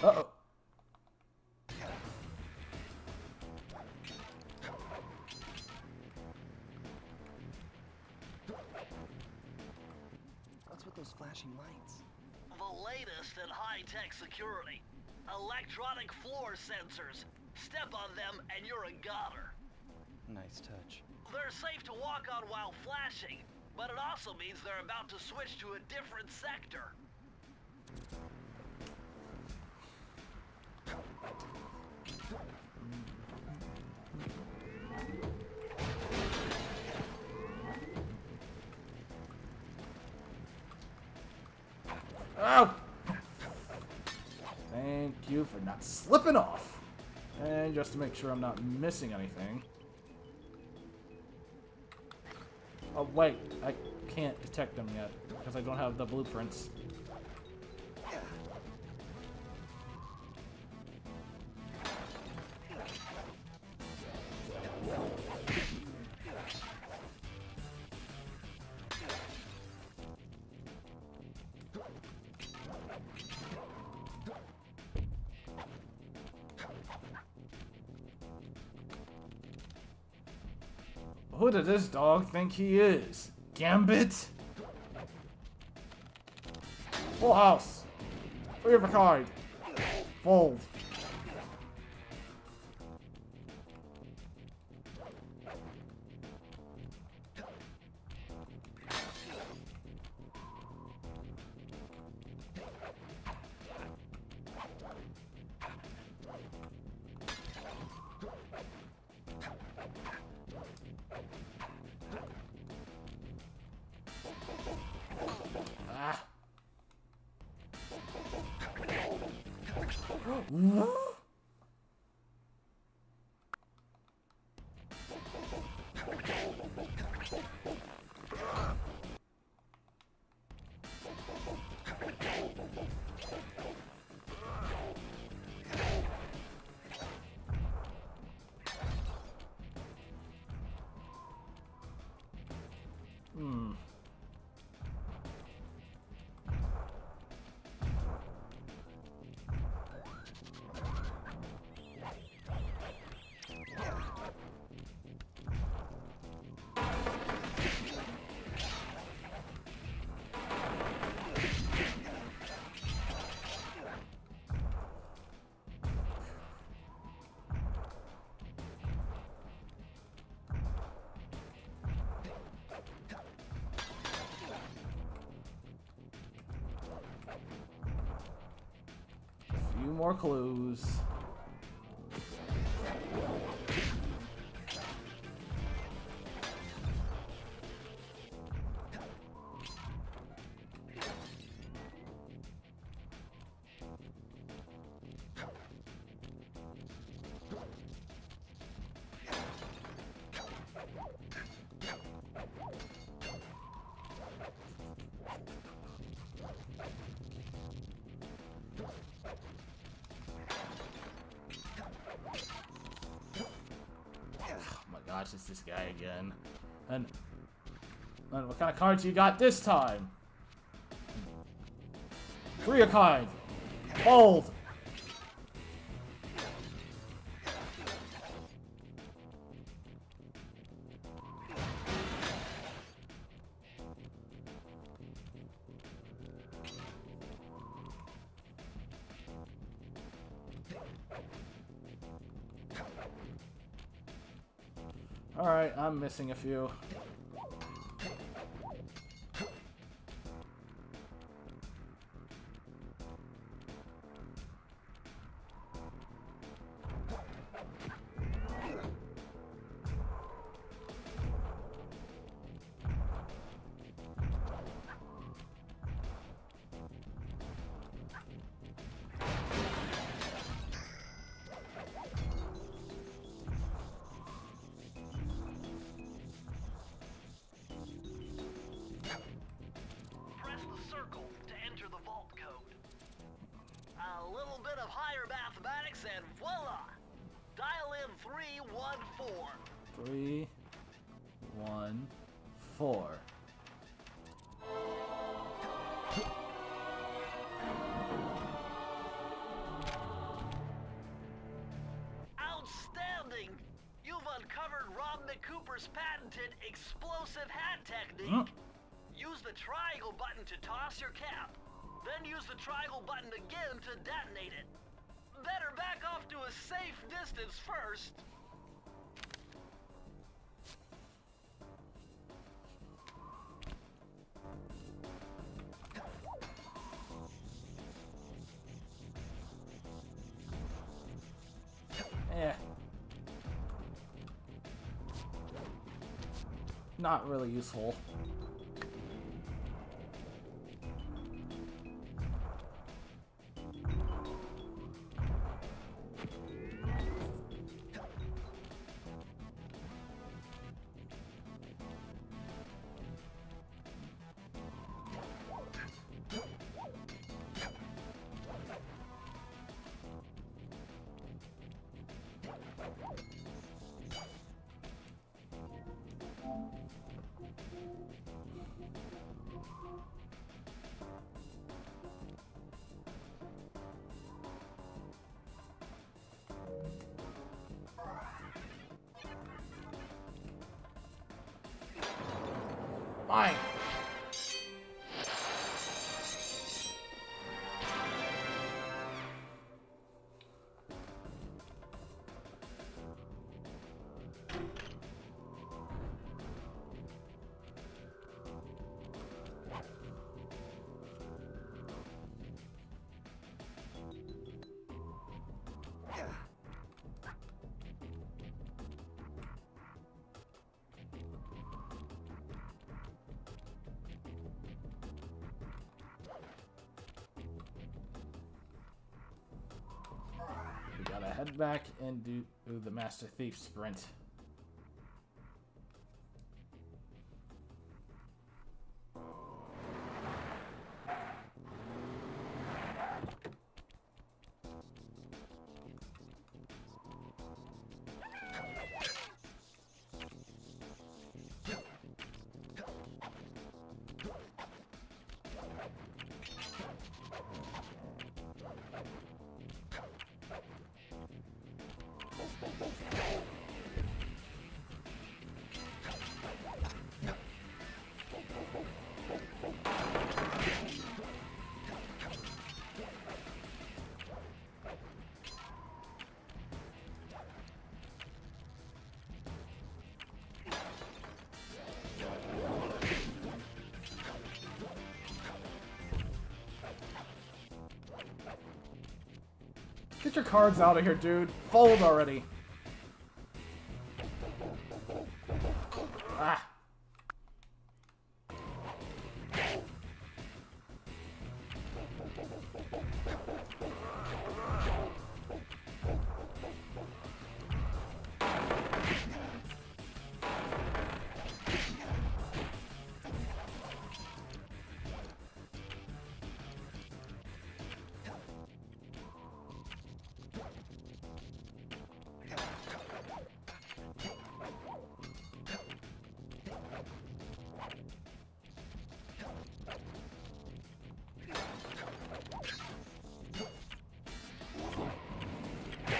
Uh-oh. What's with those flashing lights? The latest in high-tech security. Electronic floor sensors. Step on them and you're a goner. Nice touch. They're safe to walk on while flashing, but it also means they're about to switch to a different sector. Oh! Thank you for not slipping off. And just to make sure I'm not missing anything. Oh wait, I can't detect them yet because I don't have the blueprints. Who did this dog think he is? Gambit? Full house. 3 of a kind. Fold. Ah. Hmm. A few more clues. Gosh, it's this guy again. And what kind of cards you got this time? 3 of kind. Fold. Alright, I'm missing a few. circle to enter the vault code. A little bit of higher mathematics and voila! Dial in 314. 314. Outstanding! You've uncovered Rob McCooper's patented explosive hat technique. Use the triangle button to toss your cap. Then use the triangle button again to detonate it. Better back off to a safe distance first. Not really useful. Fine. We gotta head back and do the Master Thief sprint. Get your cards out of here, dude. Fold already. Ah.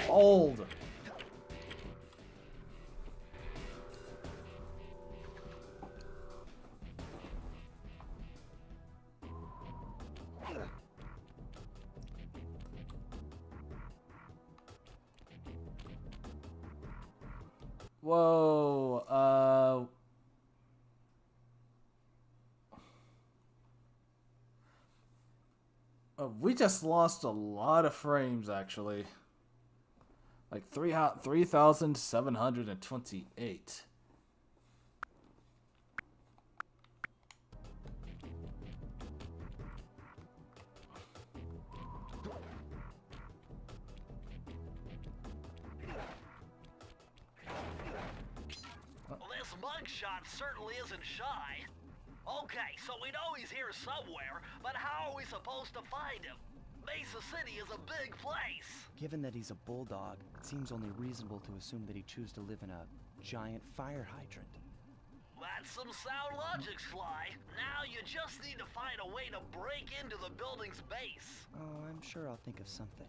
Old. Whoa, we just lost a lot of frames, actually. Like 3,728. Well, this mugshot certainly isn't shy. Okay, so we know he's here somewhere, but how are we supposed to find him? Mesa City is a big place. Given that he's a bulldog, it seems only reasonable to assume that he'd choose to live in a giant fire hydrant. That's some sound logic, Sly. Now you just need to find a way to break into the building's base. Oh, I'm sure I'll think of something.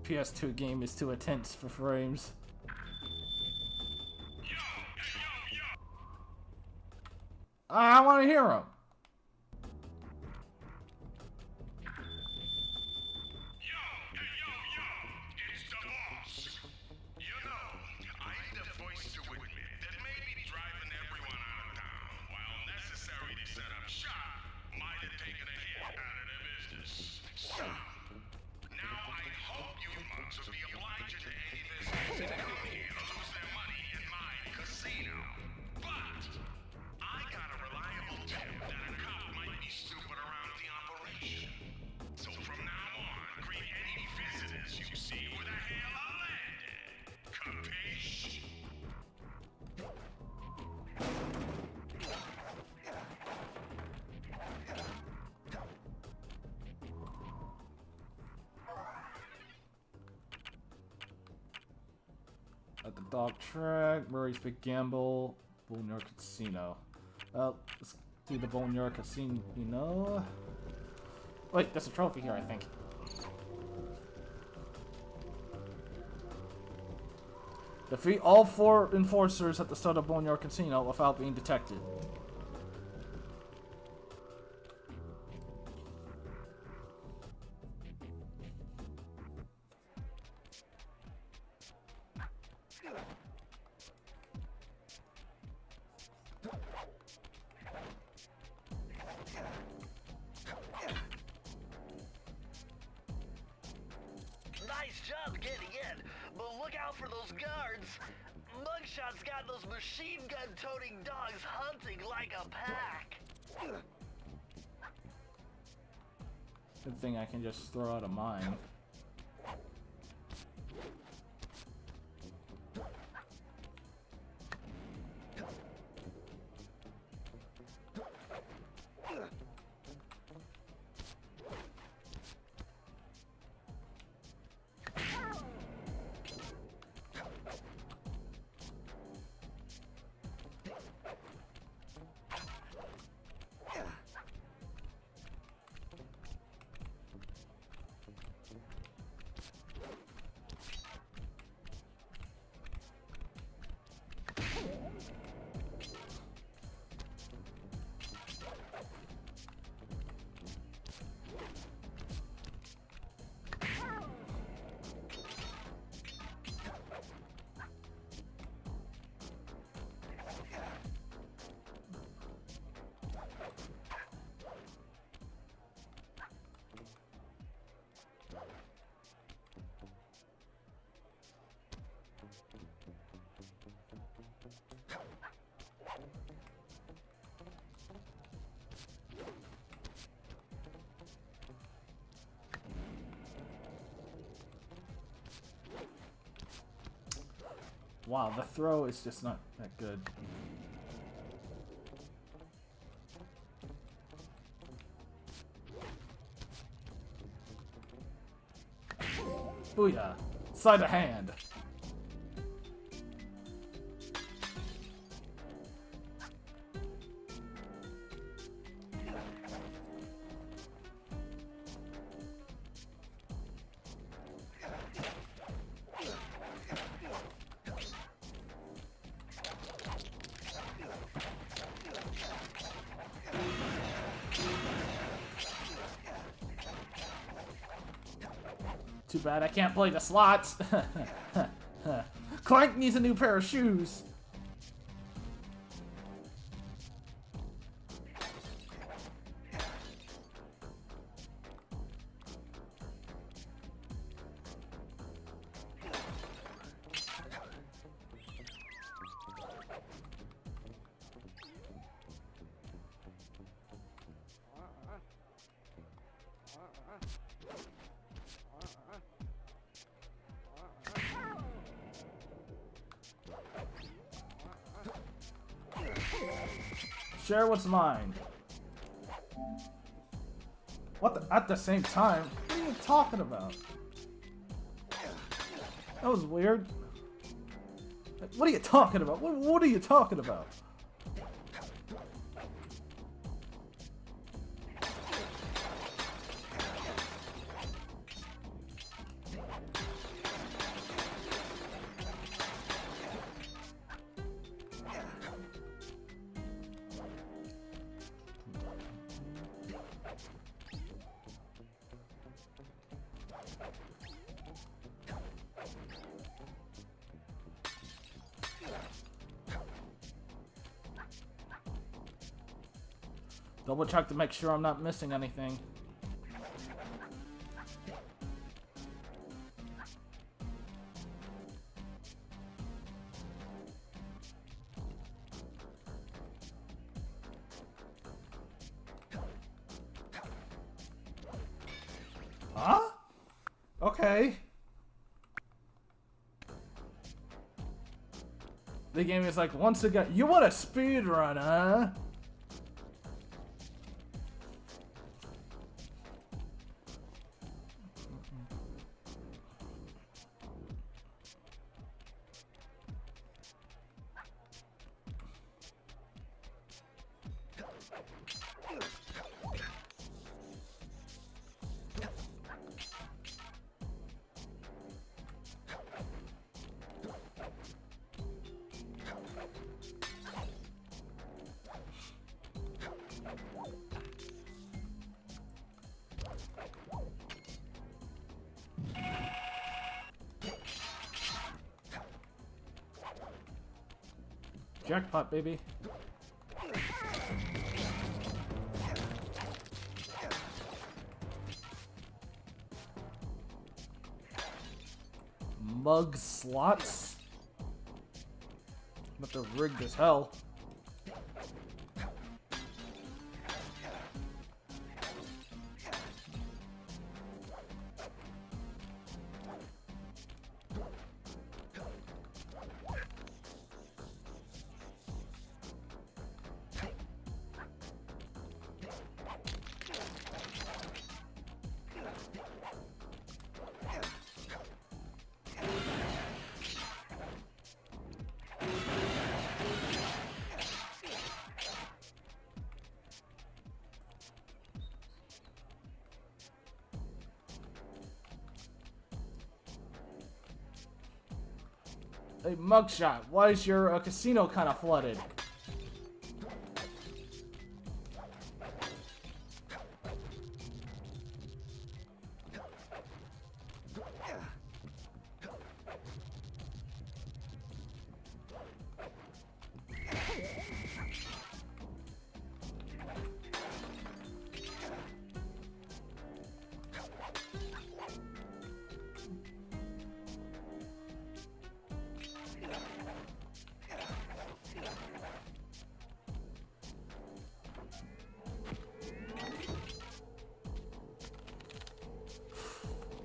PS2 game is too intense for frames. I want to hear him. At the dog track, Murray's Big Gamble, Boneyard Casino. Let's do the Boneyard Casino, you know? Wait, there's a trophy here, I think. Defeat all 4 enforcers at the start of Boneyard Casino without being detected. Nice job getting in, but look out for those guards. Mugshot's got those machine gun-toting dogs hunting like a pack. Good thing I can just throw out a mine. Wow, the throw is just not that good. Booyah! Sleight of hand! Too bad I can't play the slots. Clank needs a new pair of shoes. Share what's mine. What the, at the same time? What are you talking about? That was weird. What are you talking about? What are you talking about? Double check to make sure I'm not missing anything. Huh? Okay. The game is like, once again, you want a speed run, huh? Jackpot, baby. Mug slots? But they're rigged as hell. Hey, mugshot, why is your casino kind of flooded?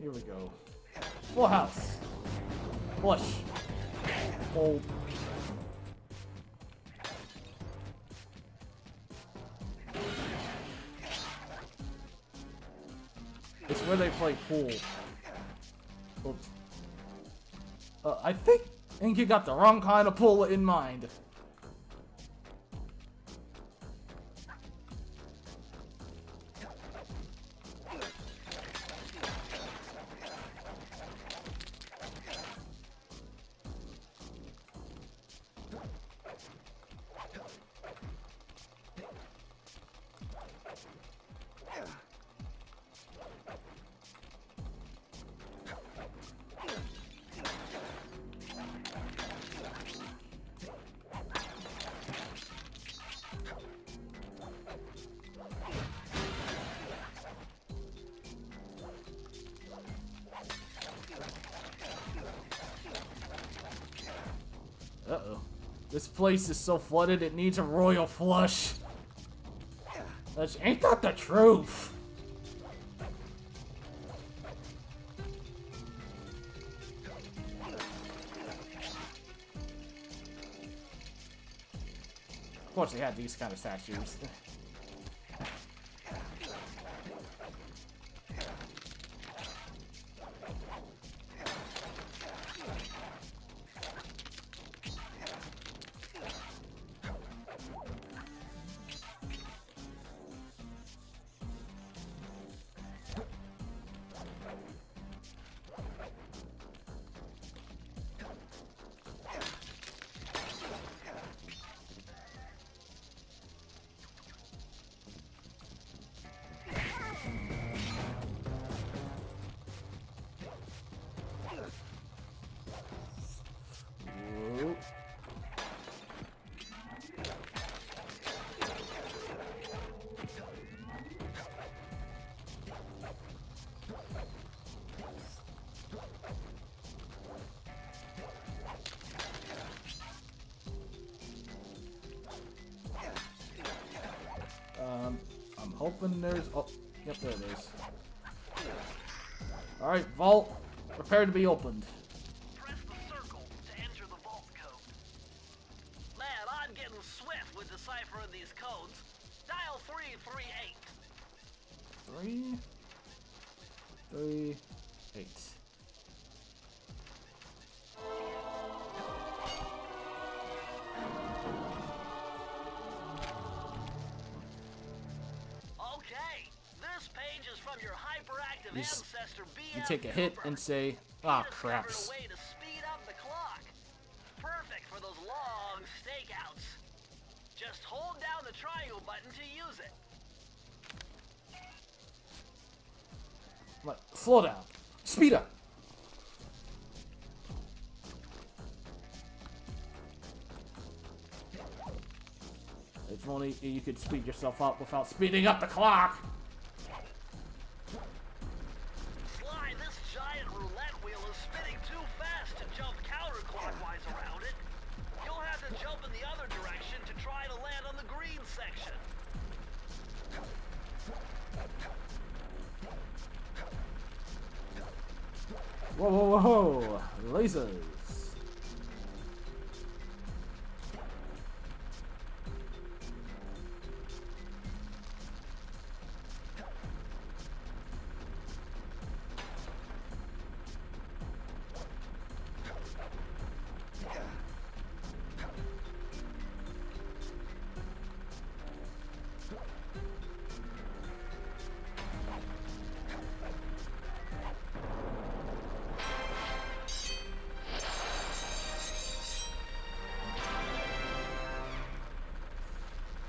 Here we go. Full house. Flush. Hold. It's where they play pool. Oops. I think you got the wrong kind of pool in mind. Uh-oh. This place is so flooded it needs a royal flush. Ain't that the truth? Of course, they had these kind of statues. Whoa. I'm hoping there's. Oh, yep, there it is. Alright, vault. Prepare to be opened. Press the circle to enter the vault code. Man, I'm getting swift with deciphering these codes. Dial 338. 3, 3, 8. Okay, this page is from your hyperactive ancestor BM. You take a hit and say, ah, craps. A way to speed up the clock. Perfect for those long stakeouts. Just hold down the triangle button to use it. Like, slow down. Speed up. If only you could speed yourself up without speeding up the clock. Sly, this giant roulette wheel is spinning too fast to jump counterclockwise around it. You'll have to jump in the other direction to try to land on the green section. Whoa, whoa, whoa. Lasers.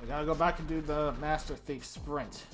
I gotta go back and do the Master Thief sprint.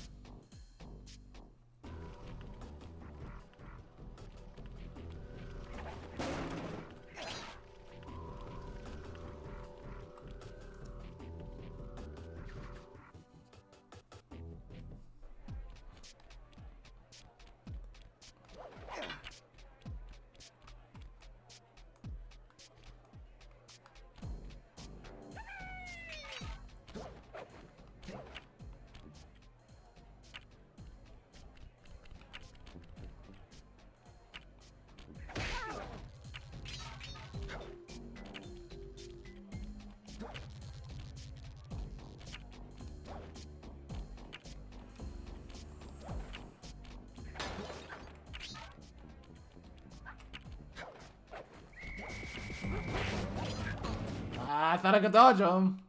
I thought I could dodge him.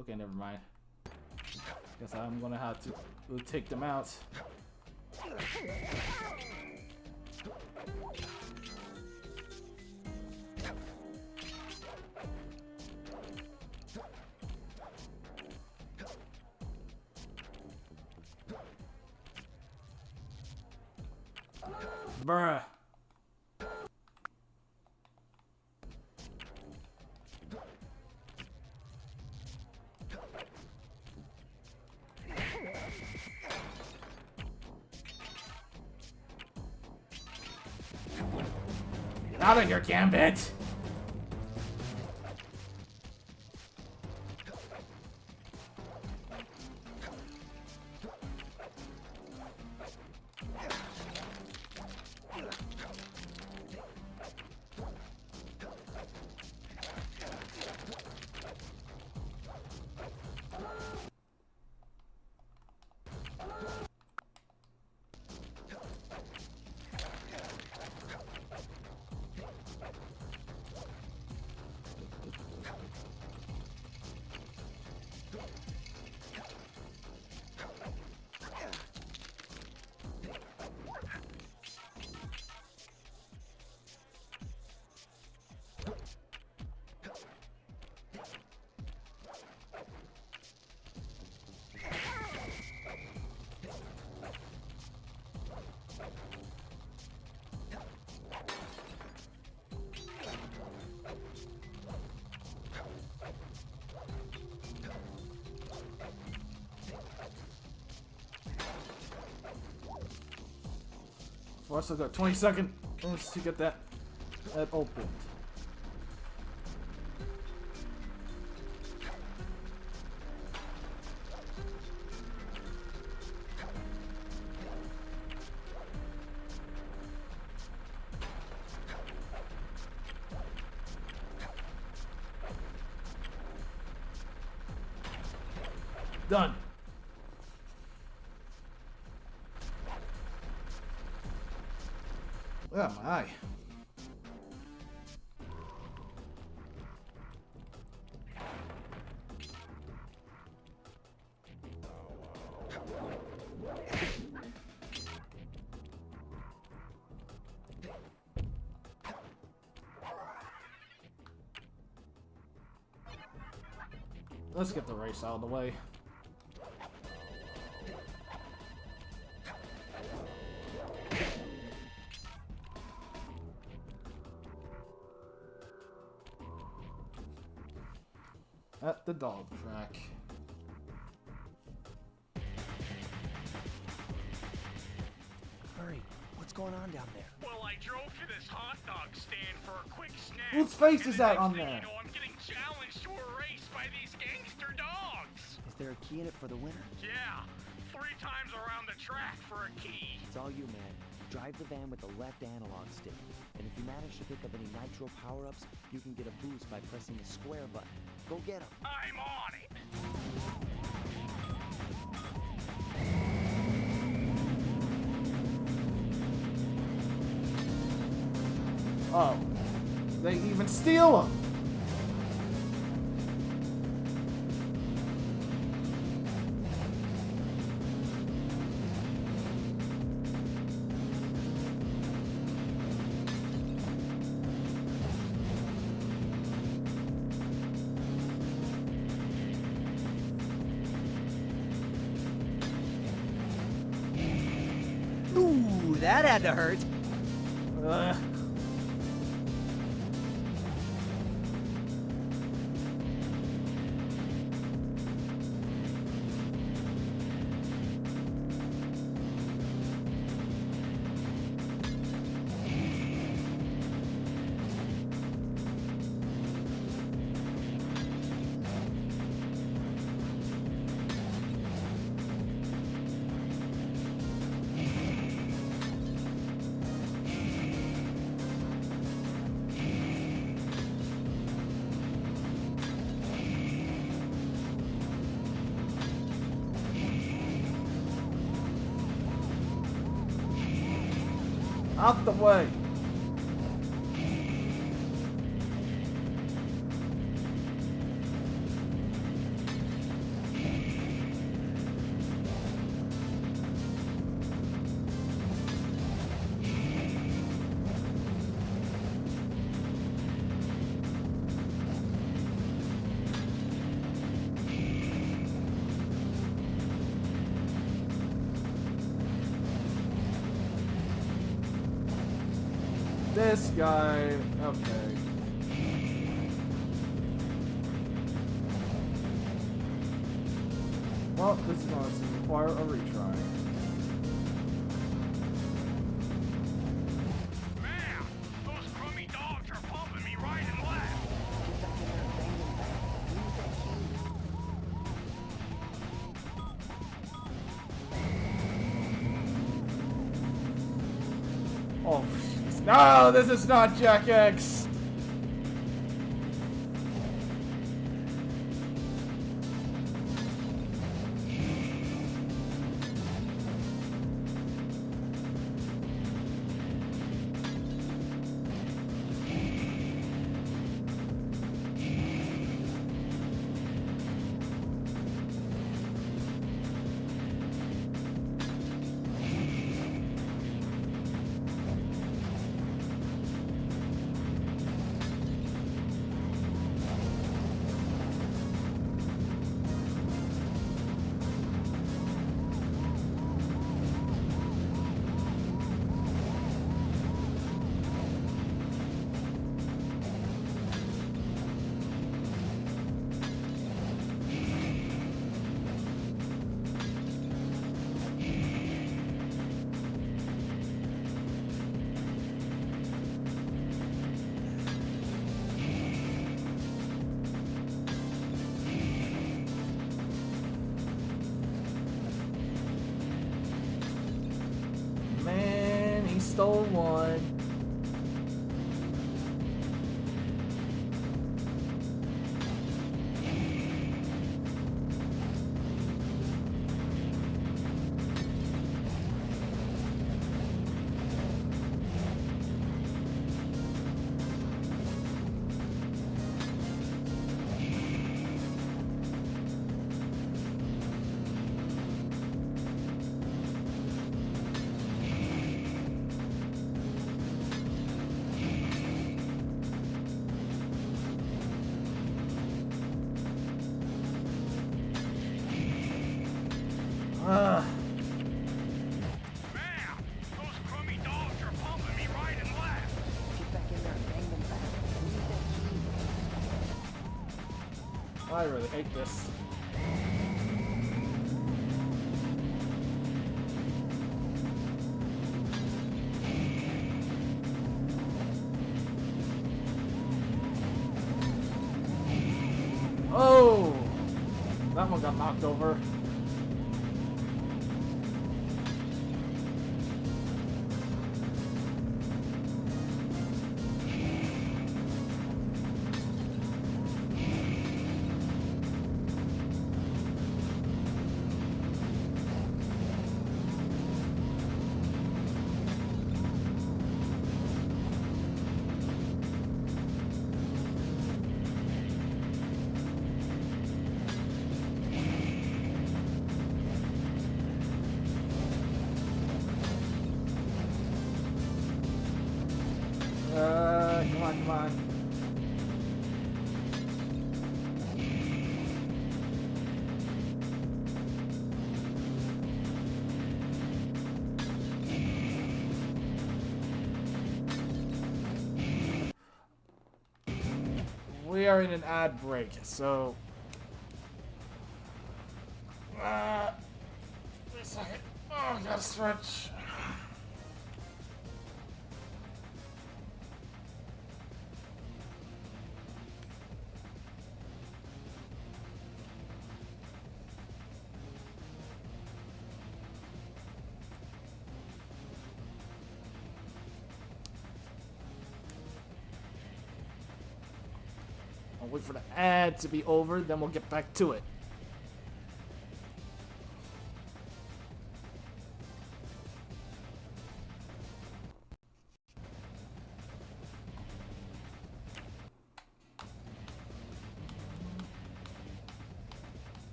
Okay, never mind. Guess I'm gonna have to take them out. Bruh. Get out of here, Gambit! Oh, I still got 20 seconds to get that opened. Done. Where am I? Let's get the race out of the way. At the dog track. Hurry, what's going on down there? Well, I drove to this hot dog stand for a quick snack. Whose face is and the that next on thing there? You know, I'm getting challenged to a race by these gangster dogs. Is there a key in it for the winner? Yeah, 3 times around the track for a key. It's all you, man. Drive the van with the left analog stick. And if you manage to pick up any nitro power-ups, you can get a boost by pressing the square button. Go get them. I'm on it. Oh, they even steal them. Ooh, that had to hurt. Out the way. This guy, okay. Well, this is going to require a retry. Man, those crummy dogs are pumping me right and left. Oh, no, this is not Jack X. stole one. Ah. Those crummy dogs are pumping me right and left. Get back in there and bang them back. We need that key. I really hate this. Oh! That one got knocked over. Come on, come on. We are in an ad break, so... wait a second. Oh, I gotta stretch. I'll wait for the ad to be over, then we'll get back to it.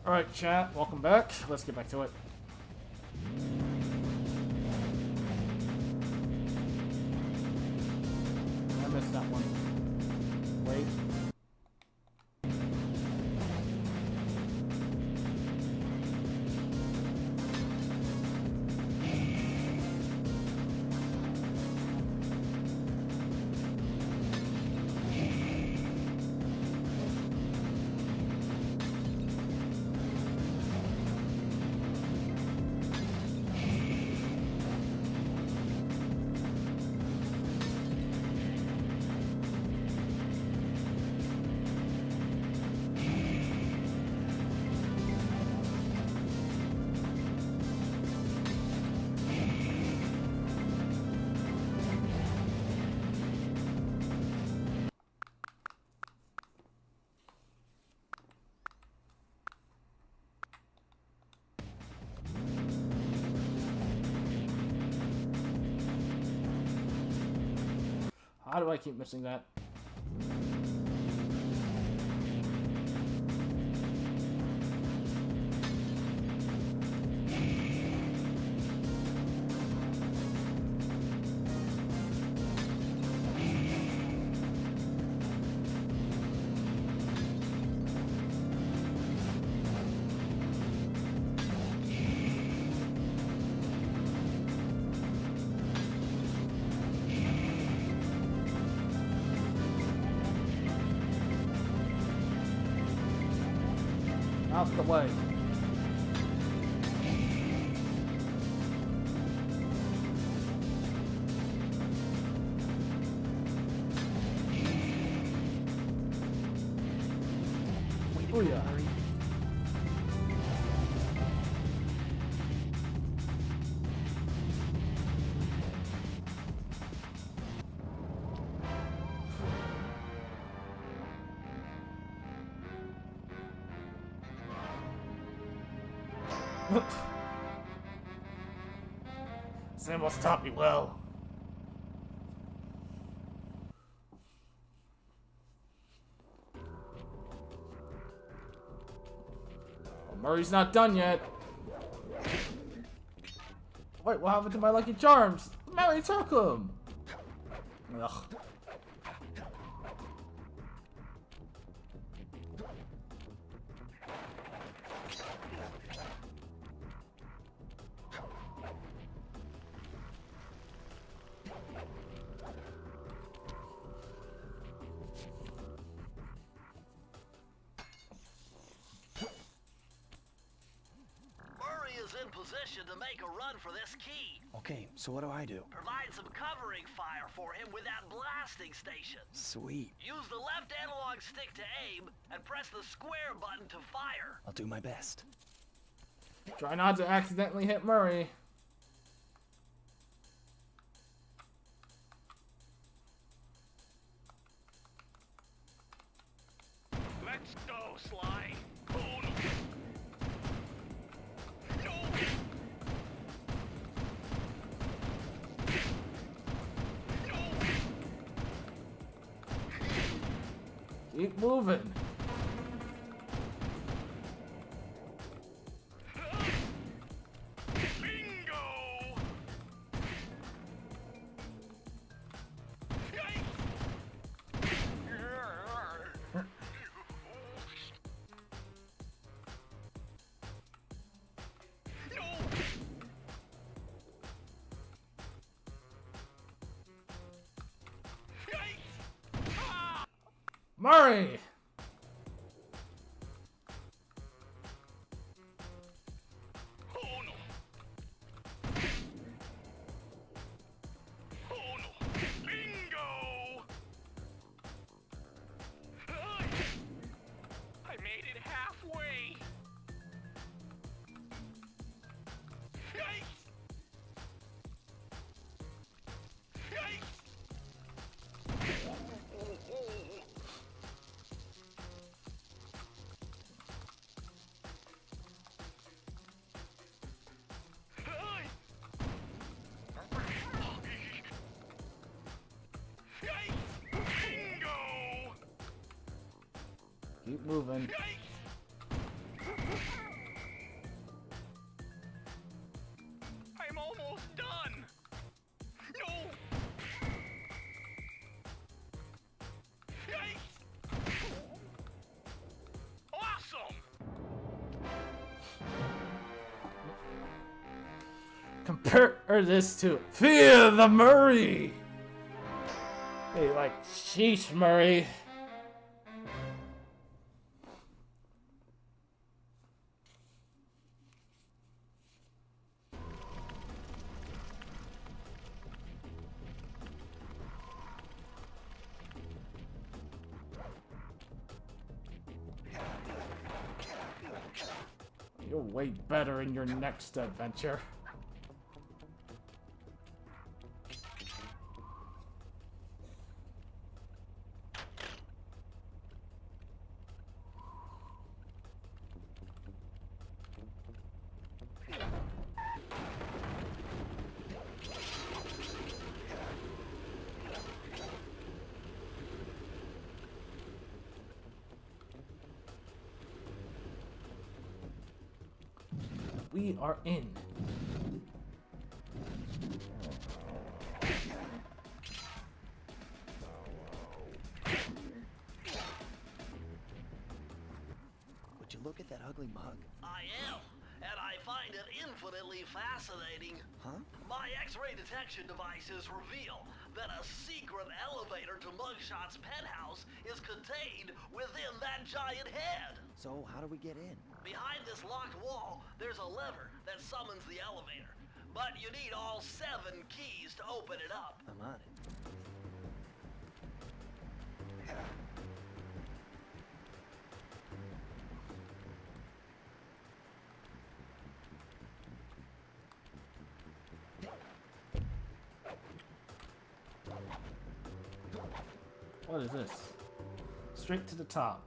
Alright, chat, welcome back. Let's get back to it. I missed that one. Wait. How do I keep missing that? Out the way. Way to Oh, go, yeah. Murray. Sam must taught me well. Oh, Murray's not done yet. Wait, what happened to my Lucky Charms? Murray took them. Ugh. In position to make a run for this key. Okay, so what do I do? Provide some covering fire for him with that blasting station. Sweet. Use the left analog stick to aim and press the square button to fire. I'll do my best. Try not to accidentally hit Murray. Let's go, Sly. Oh, no. Keep moving. Bingo! Murray! Oh no! Oh no! Bingo! I made it halfway. Yikes! Yikes! Keep moving. I'm almost done. No. Yikes! Awesome. Compare this to Fear the Murray! Hey, like, sheesh, Murray. You're way better in your next adventure. We are in. Would you look at that ugly mug? I am, and I find it infinitely fascinating. Huh? My X-ray detection devices reveal that a secret elevator to Mugshot's penthouse is contained within that giant head. So, how do we get in? Behind this locked wall, there's a lever that summons the elevator. But you need all 7 keys to open it up. I'm on it. What is this? Straight to the top.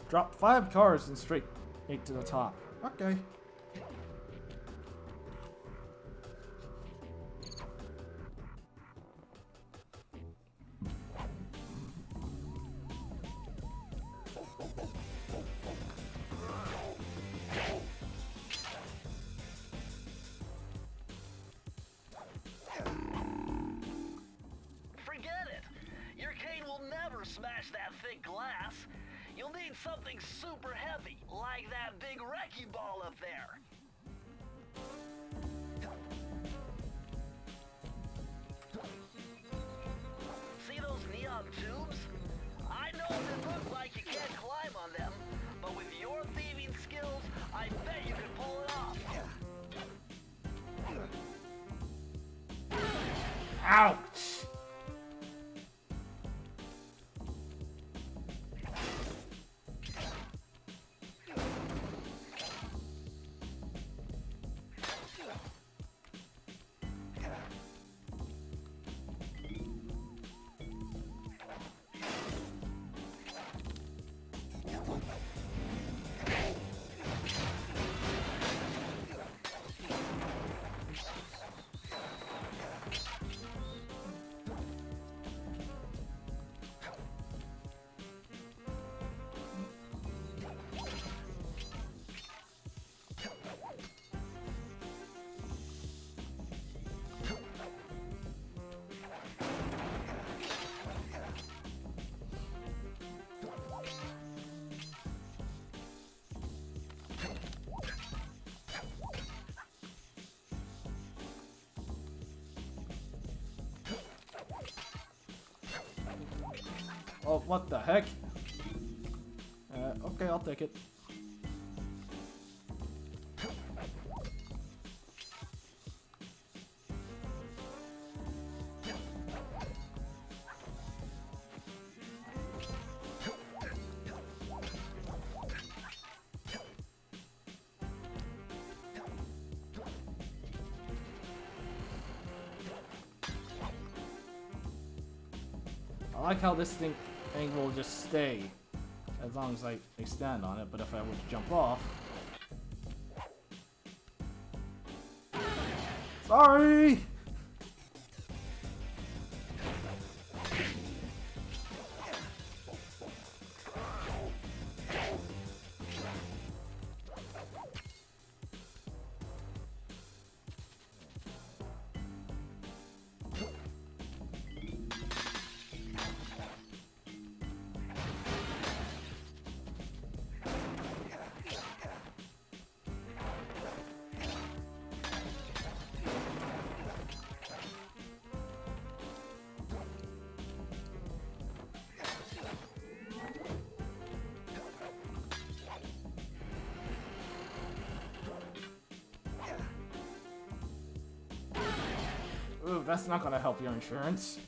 Drop 5 cars and straight to the top. Okay. Forget it. Your cane will never smash that thick glass. You'll need something super heavy, like that big wrecking ball up there. See those neon tubes? I know they look like you can't climb on them, but with your thieving skills, I bet you can pull it off. Ouch! Oh, what the heck? Okay, I'll take it. I like how this thing will just stay as long as I stand on it, but if I were to jump off... Sorry! Ooh, that's not gonna help your insurance.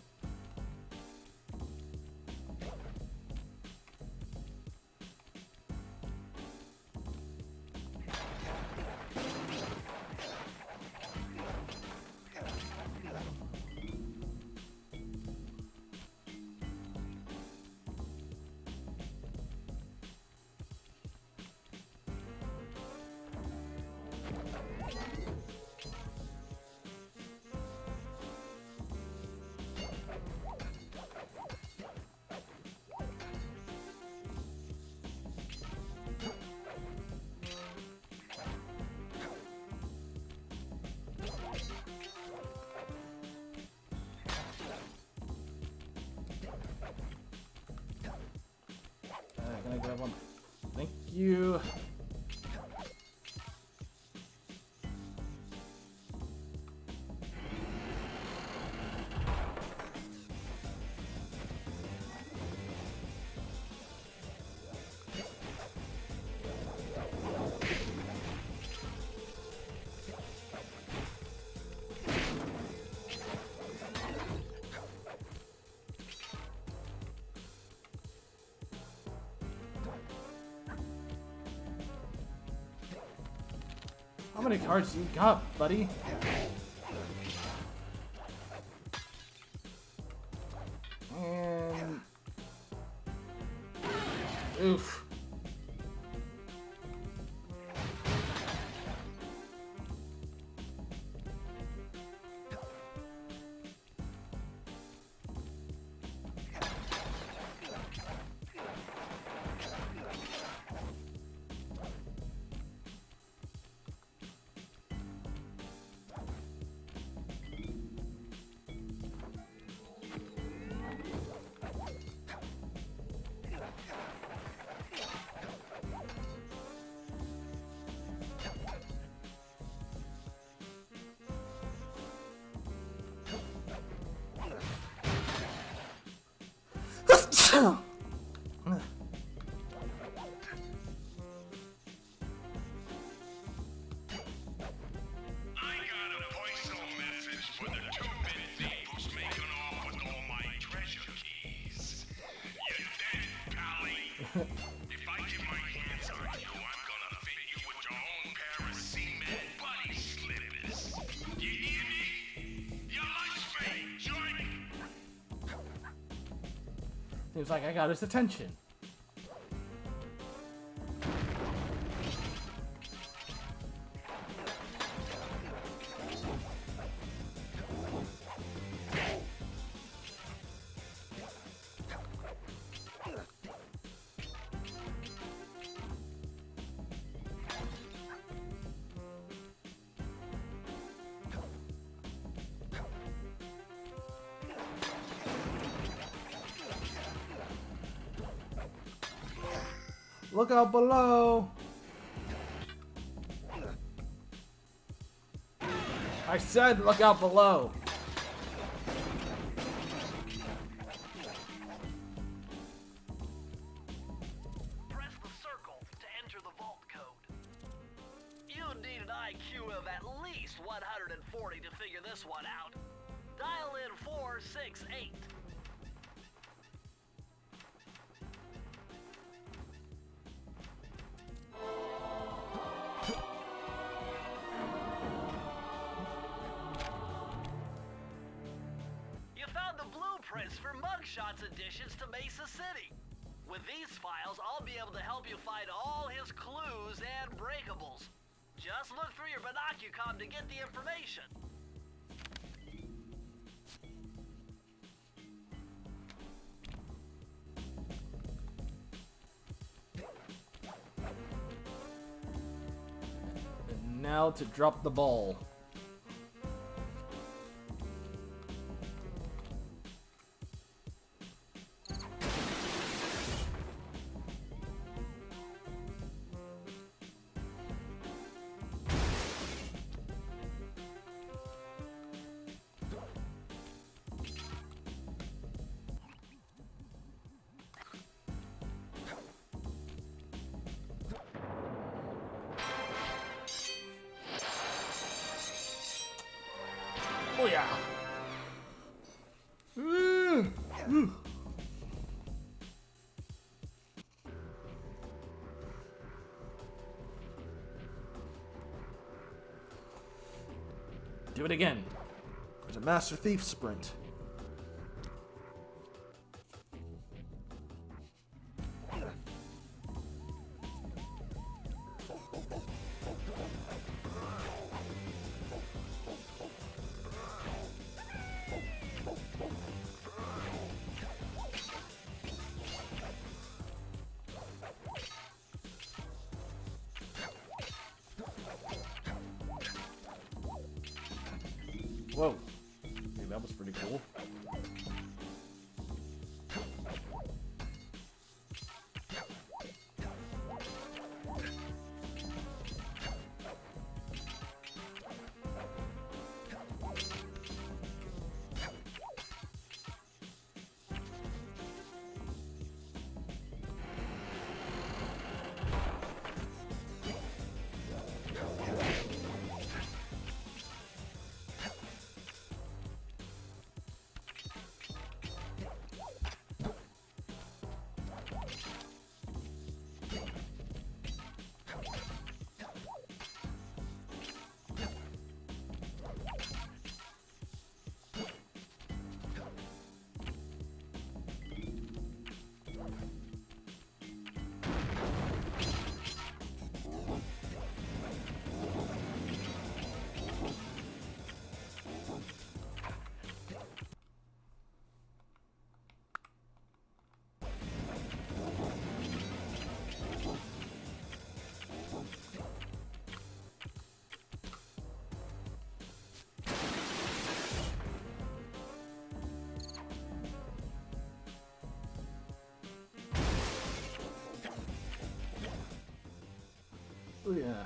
Can I grab one? Thank you. How many cards you got, buddy? And... Oof. got a voice-over message for the two-bit thief who's making off with all my treasure keys. You're dead, Pally. If I get my hands on you, I'm gonna fit you with your own pair of cement buddy slippers. You hear me? Your lunch break, joint. Seems like I got his attention. Look out below! I said look out below! Press the circle to enter the vault code. You need an IQ of at least 140 to figure this one out. Dial in 468. You found the blueprints for Mugshots additions to Mesa City. With these files, I'll be able to help you find all his clues and breakables. Just look through your binocucom to get the information. And now to drop the ball. Oh yeah. Do it again. There's a Master Thief sprint. Whoa. Hey, that was pretty cool. Oh yeah.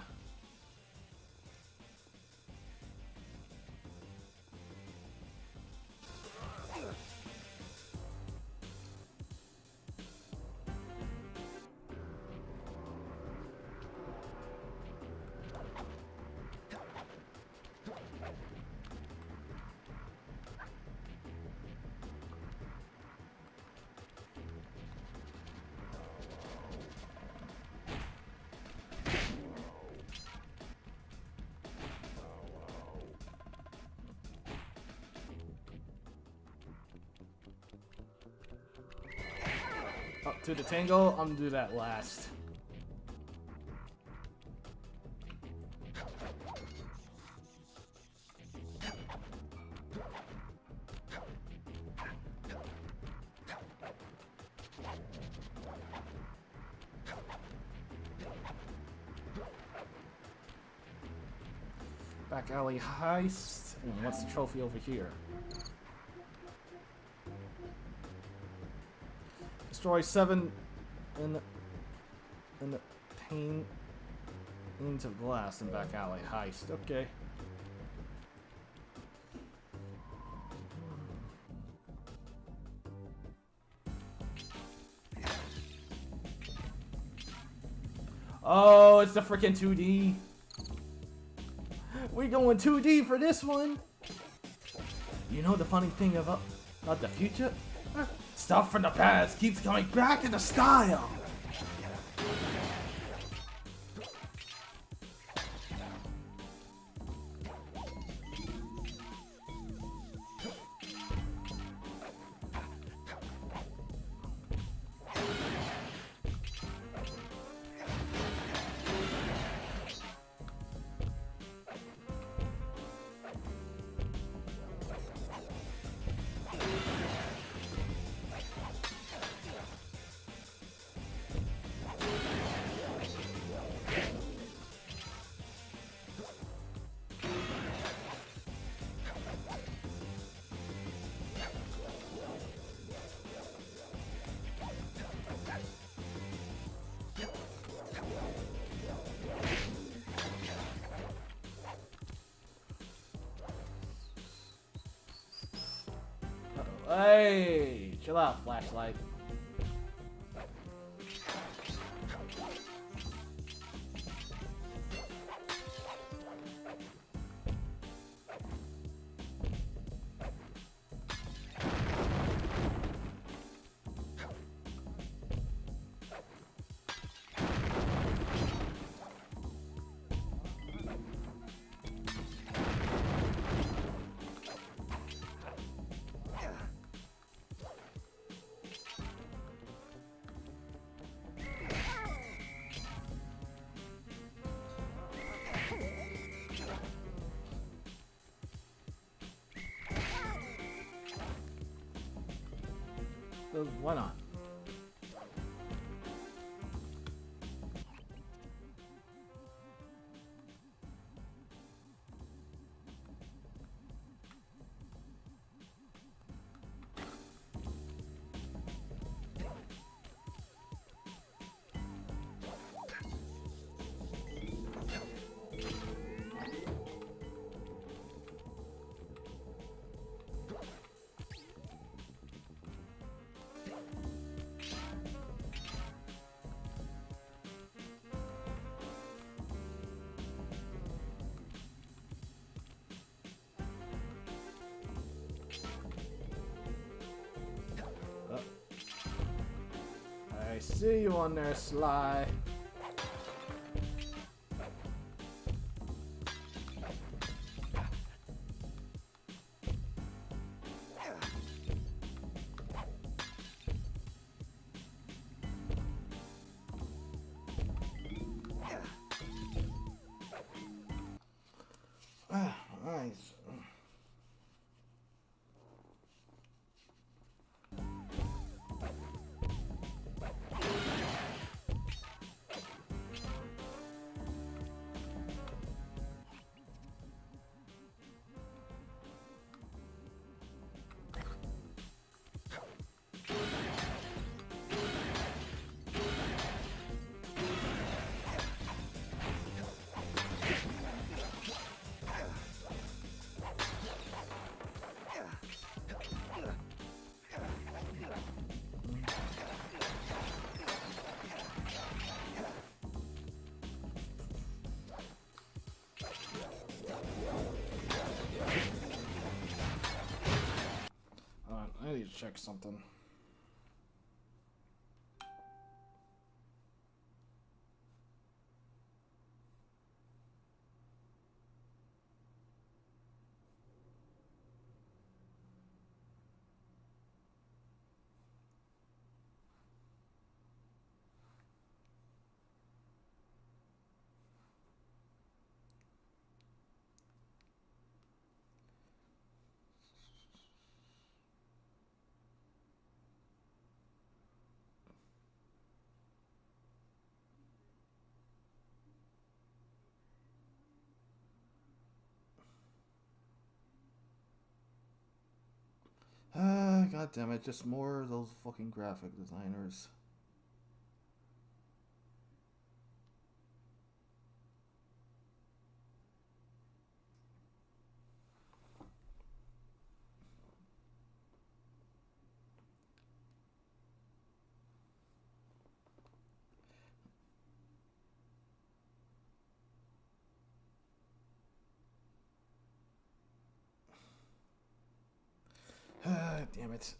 Up to the tangle, I'm gonna do that last. Back alley heist. And what's the trophy over here? Destroy 7 in the pane into glass in back alley heist. Okay. Oh, it's the freaking 2D. We going 2D for this one. You know the funny thing about the future? Stuff from the past keeps coming back into style. Hey, chill out, flashlight. Why not? I see you on there, Sly. Nice. I need to check something. God damn it, just more of those fucking graphic designers. Damn it.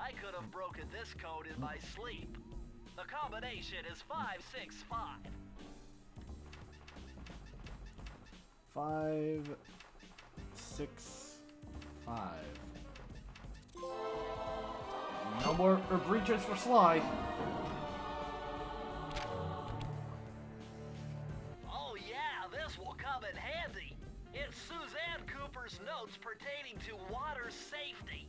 I could have broken this code in my sleep. The combination is 565. 5, 6, 5. No more breaches for Sly. Oh yeah, this will come in handy. It's Suzanne Cooper's notes pertaining to water safety.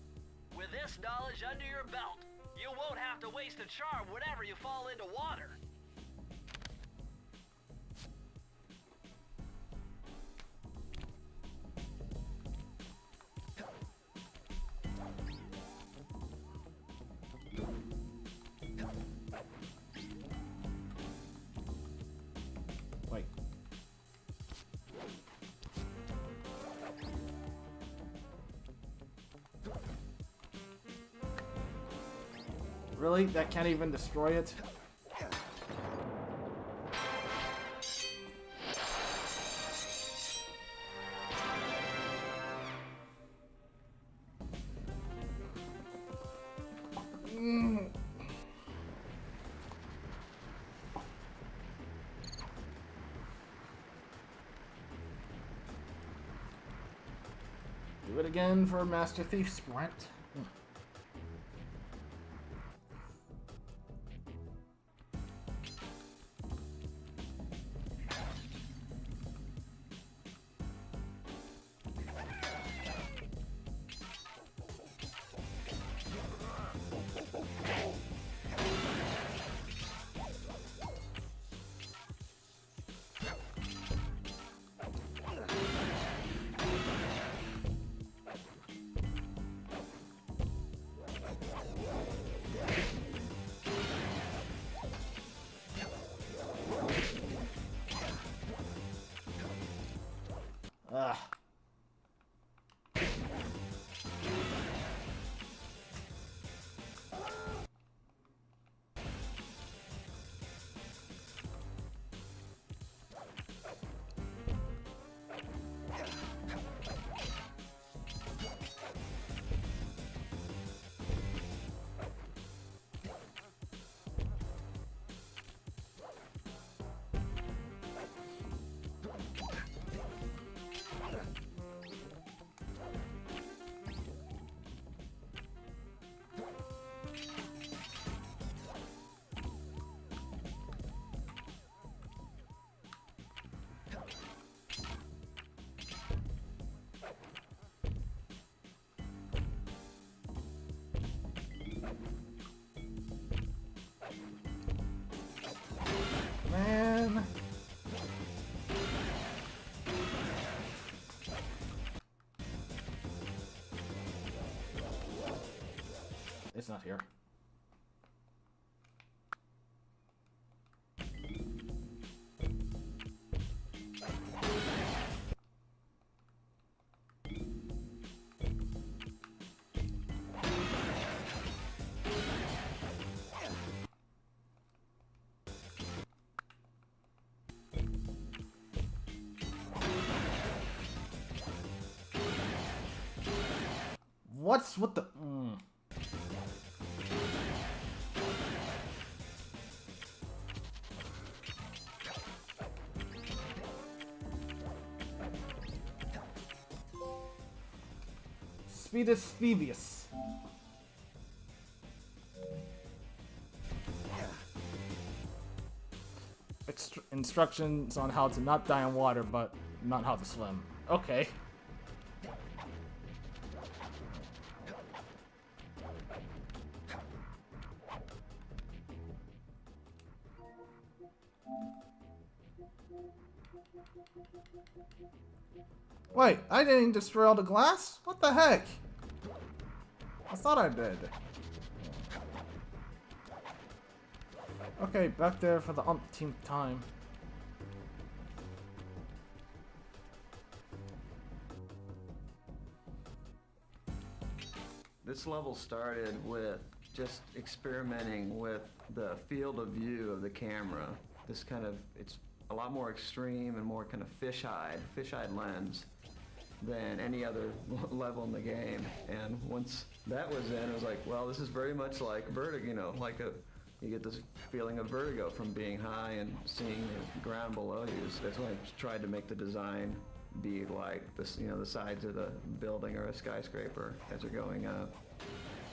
With this knowledge under your belt, you won't have to waste a charm whenever you fall into water. Wait. Really? That can't even destroy it? Do it again for Master Thief Sprint. Man. It's not here. What's with the... Speedus Thievius. Instructions on how to not die in water, but not how to swim. Okay. Wait, I didn't destroy all the glass? What the heck? I thought I did. Okay, back there for the umpteenth time. This level started with just experimenting with the field of view of the camera. This kind of, it's a lot more extreme and more kind of fish-eyed lens than any other level in the game. And once that was in, it was like, well, this is very much like Vertigo, you know, you get this feeling of vertigo from being high and seeing the ground below you. So that's why I tried to make the design be like this, you know, the sides of the building or a skyscraper as they're going up.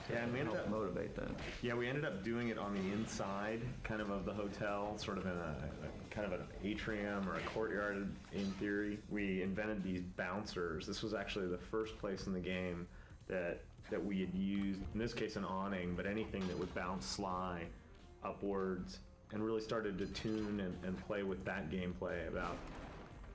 Yeah, and we ended up motivate them. Yeah, we ended up doing it on the inside, kind of the hotel, sort of in a kind of an atrium or a courtyard. In theory, we invented these bouncers. This was actually the first place in the game that we had used, in this case, an awning, but anything that would bounce sly upwards, and really started to tune and play with that gameplay about,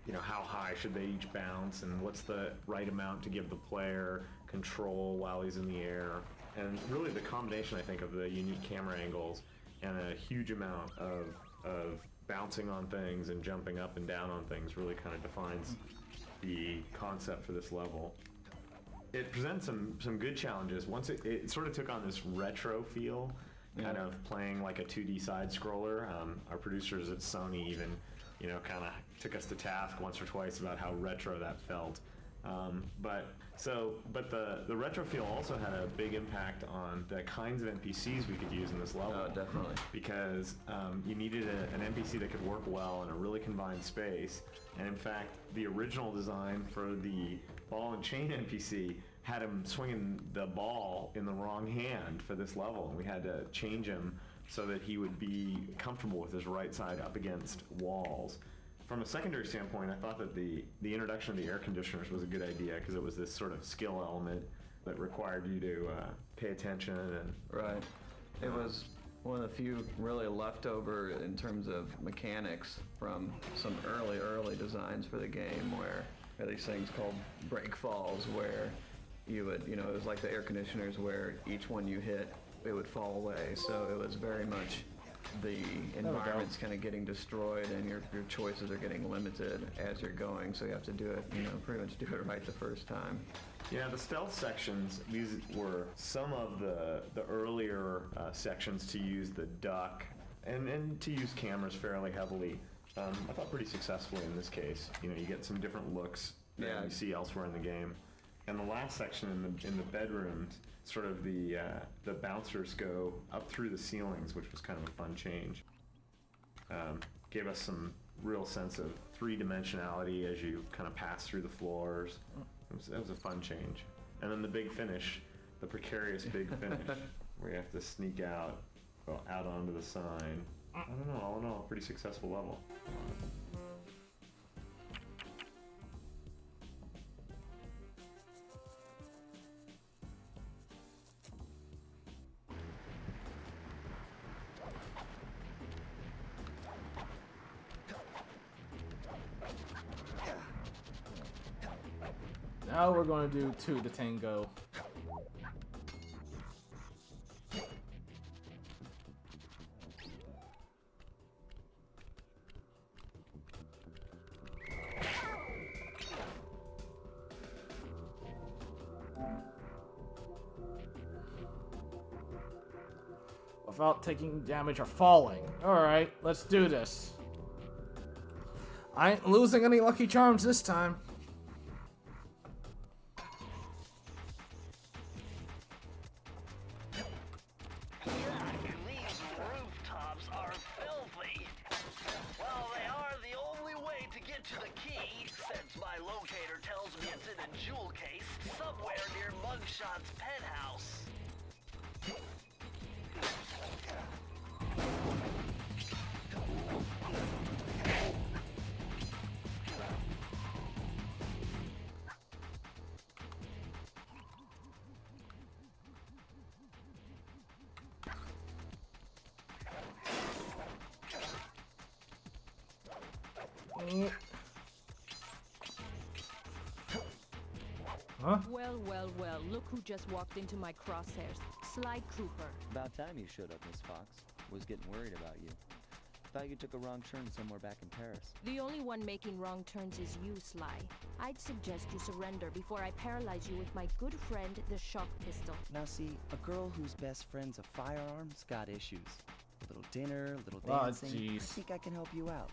you know, how high should they each bounce and what's the right amount to give the player control while he's in the air. And really the combination, I think, of the unique camera angles and a huge amount of bouncing on things and jumping up and down on things really kind of defines the concept for this level. It presents some good challenges. Once it sort of took on this retro feel, kind of playing like a 2D side scroller. Our producers at Sony even, you know, kind of took us to task once or twice about how retro that felt. But the retro feel also had a big impact on the kinds of NPCs we could use in this level. Oh, definitely. Because you needed an NPC that could work well in a really confined space. And in fact, the original design for the ball and chain NPC had him swinging the ball in the wrong hand for this level, and we had to change him so that he would be comfortable with his right side up against walls. From a secondary standpoint, I thought that the introduction of the air conditioners was a good idea because it was this sort of skill element that required you to pay attention and... Right. It was one of the few really leftover in terms of mechanics from some early designs for the game where there are these things called break falls where you would, you know, it was like the air conditioners where each one you hit, it would fall away. So it was very much the environment's kind of getting destroyed and your choices are getting limited as you're going. So you have to do it, you know, pretty much do it right the first time. Yeah, the stealth sections, these were some of the earlier sections to use the duck and to use cameras fairly heavily. I thought pretty successfully in this case. You know, you get some different looks than you see elsewhere in the game. And the last section in the bedrooms, sort of the bouncers go up through the ceilings, which was kind of a fun change. Gave us some real sense of three-dimensionality as you kind of pass through the floors. That was a fun change. And then the big finish, the precarious big finish, where you have to sneak out onto the sign. I don't know, all in all, pretty successful level. Now we're going to do 2 to tango. Without taking damage or falling. Alright, let's do this. I ain't losing any lucky charms this time. Mugshot's penthouse. Huh? Well, well, well, look who just walked into my crosshairs. Sly Cooper. About time you showed up, Miss Fox. Was getting worried about you. Thought you took a wrong turn somewhere back in Paris. The only one making wrong turns is you, Sly. I'd suggest you surrender before I paralyze you with my good friend, the shock pistol. Now see, a girl whose best friend's a firearm's got issues. A little dinner, a little Oh, dancing. I jeez. think I can help you out.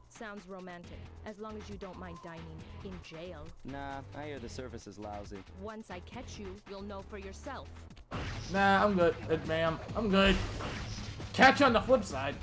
Sounds romantic. As long as you don't mind dining in jail. Nah, I hear the service is lousy. Once I catch you, you'll know for yourself. Nah, I'm good, ma'am. I'm good. Catch you on the flip side.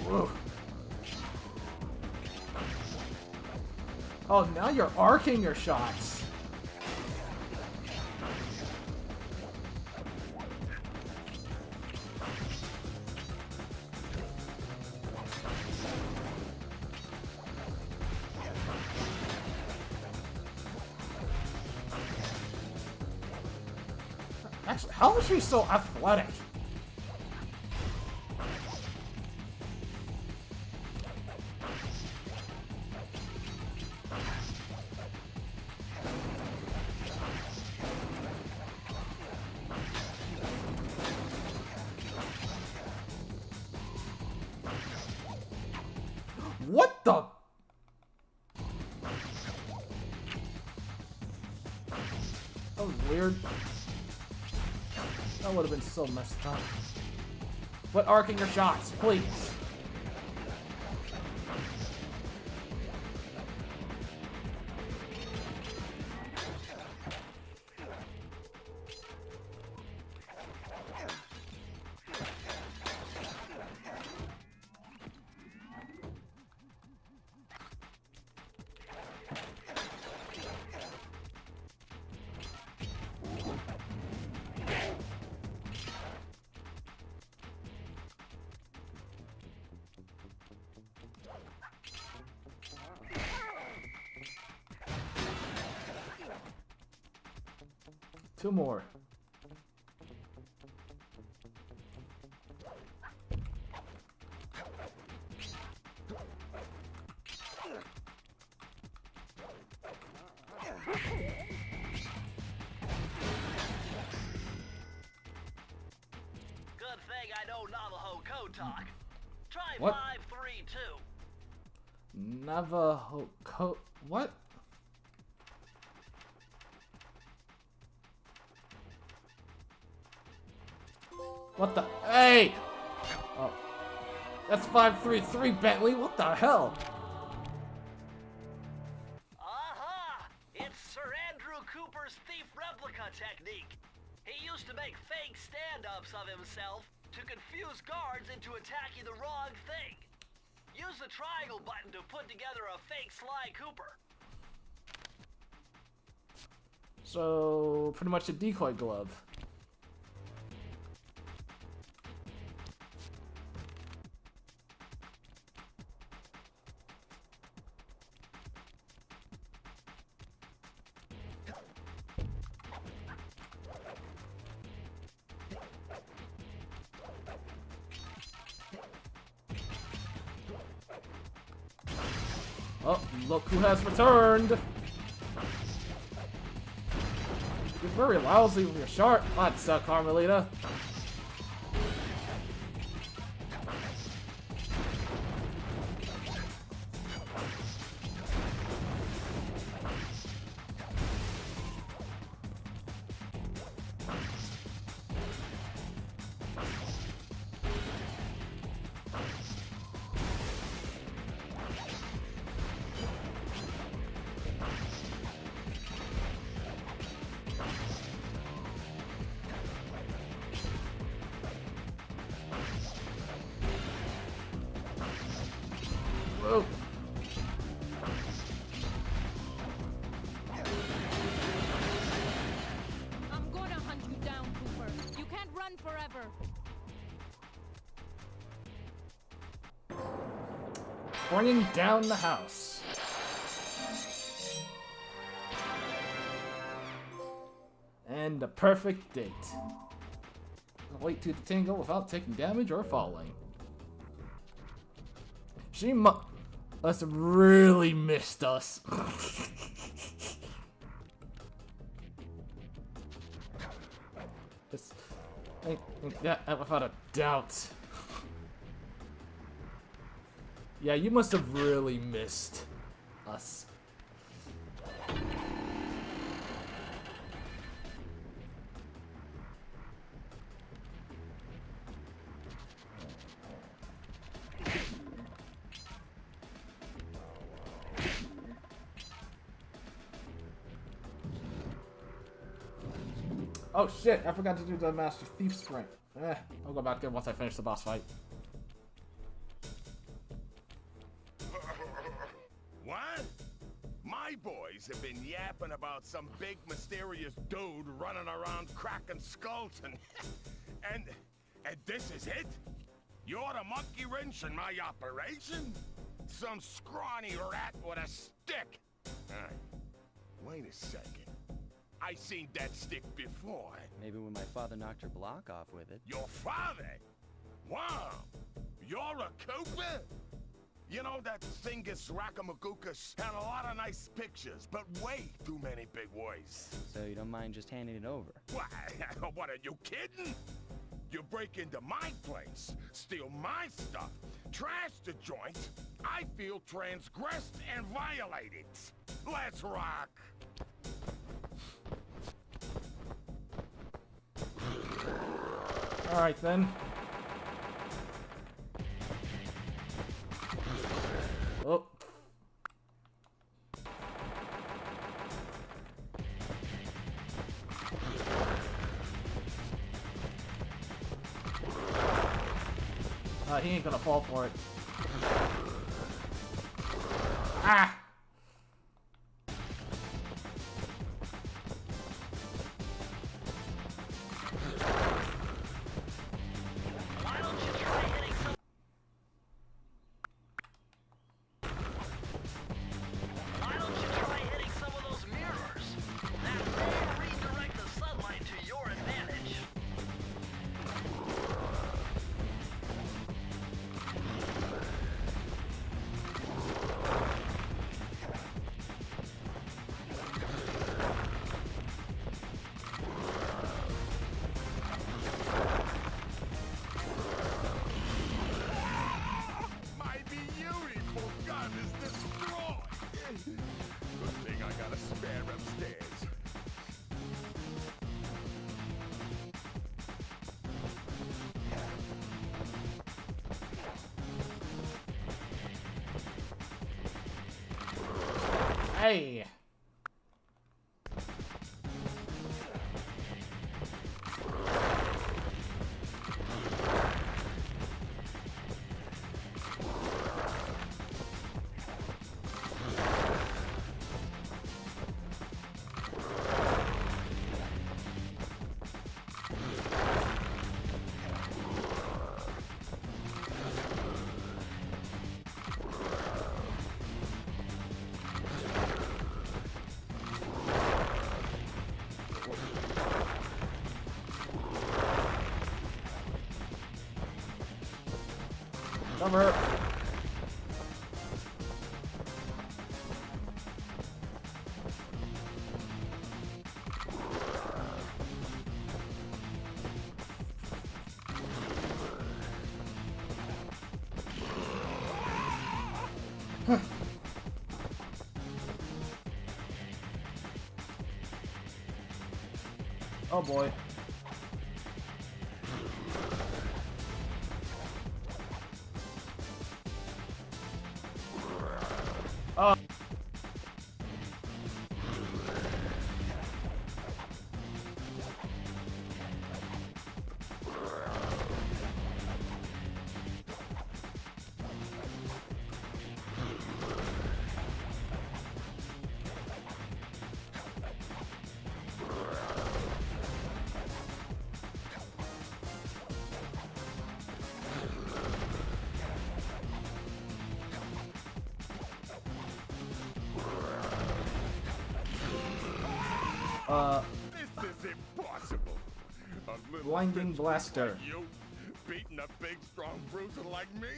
Whoa. Oh, now you're arcing your shots. Actually, how is she so athletic? What the? That was weird. That would have been so messed up. Quit arcing your shots, please. Two more. Good thing I know Navajo code talk. Try What? 532. Navajo code. What? What the? Hey! Oh. That's 533, Bentley. What the hell? Aha! It's Sir Andrew Cooper's thief replica technique. He used to make fake stand-ups of himself to confuse guards into attacking the wrong thing. Use the triangle button to put together a fake Sly Cooper. So, pretty much a decoy glove. Oh, look who has returned! You're very lousy with your shot. That suck, Carmelita. gone forever. Bringing down the house. And the perfect date. Wait to the tingle without taking damage or falling. She must have really missed us. Just think that without a doubt. Yeah, you must have really missed us. Oh shit, I forgot to do the Master Thief sprint. I'll go back there once I finish the boss fight. What? My boys have been yapping about some big mysterious dude running around cracking skulls and this is it? You're the monkey wrench in my operation? Some scrawny rat with a stick. Wait a second. I seen that stick before. Maybe when my father knocked your block off with it. Your father? Wow. You're a Cooper? You know, that Thingus Rackamagookus had a lot of nice pictures, but way too many big words. So you don't mind just handing it over? What, are you kidding? You break into my place, steal my stuff, trash the joint. I feel transgressed and violated. Let's rock. Alright then. Oh. He ain't gonna fall for it. Ah! Hey! Cover. Oh boy. Oh. This is impossible. A little Blinding bitch blaster. like you beating a big, strong bruiser like me?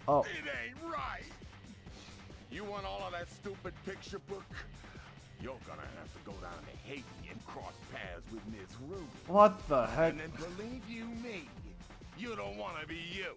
Oh. It ain't right. You want all of that stupid picture book? You're gonna have to go down to Haiti and cross paths with Miss Ruby. What the heck? And then believe you me, you don't want to be you.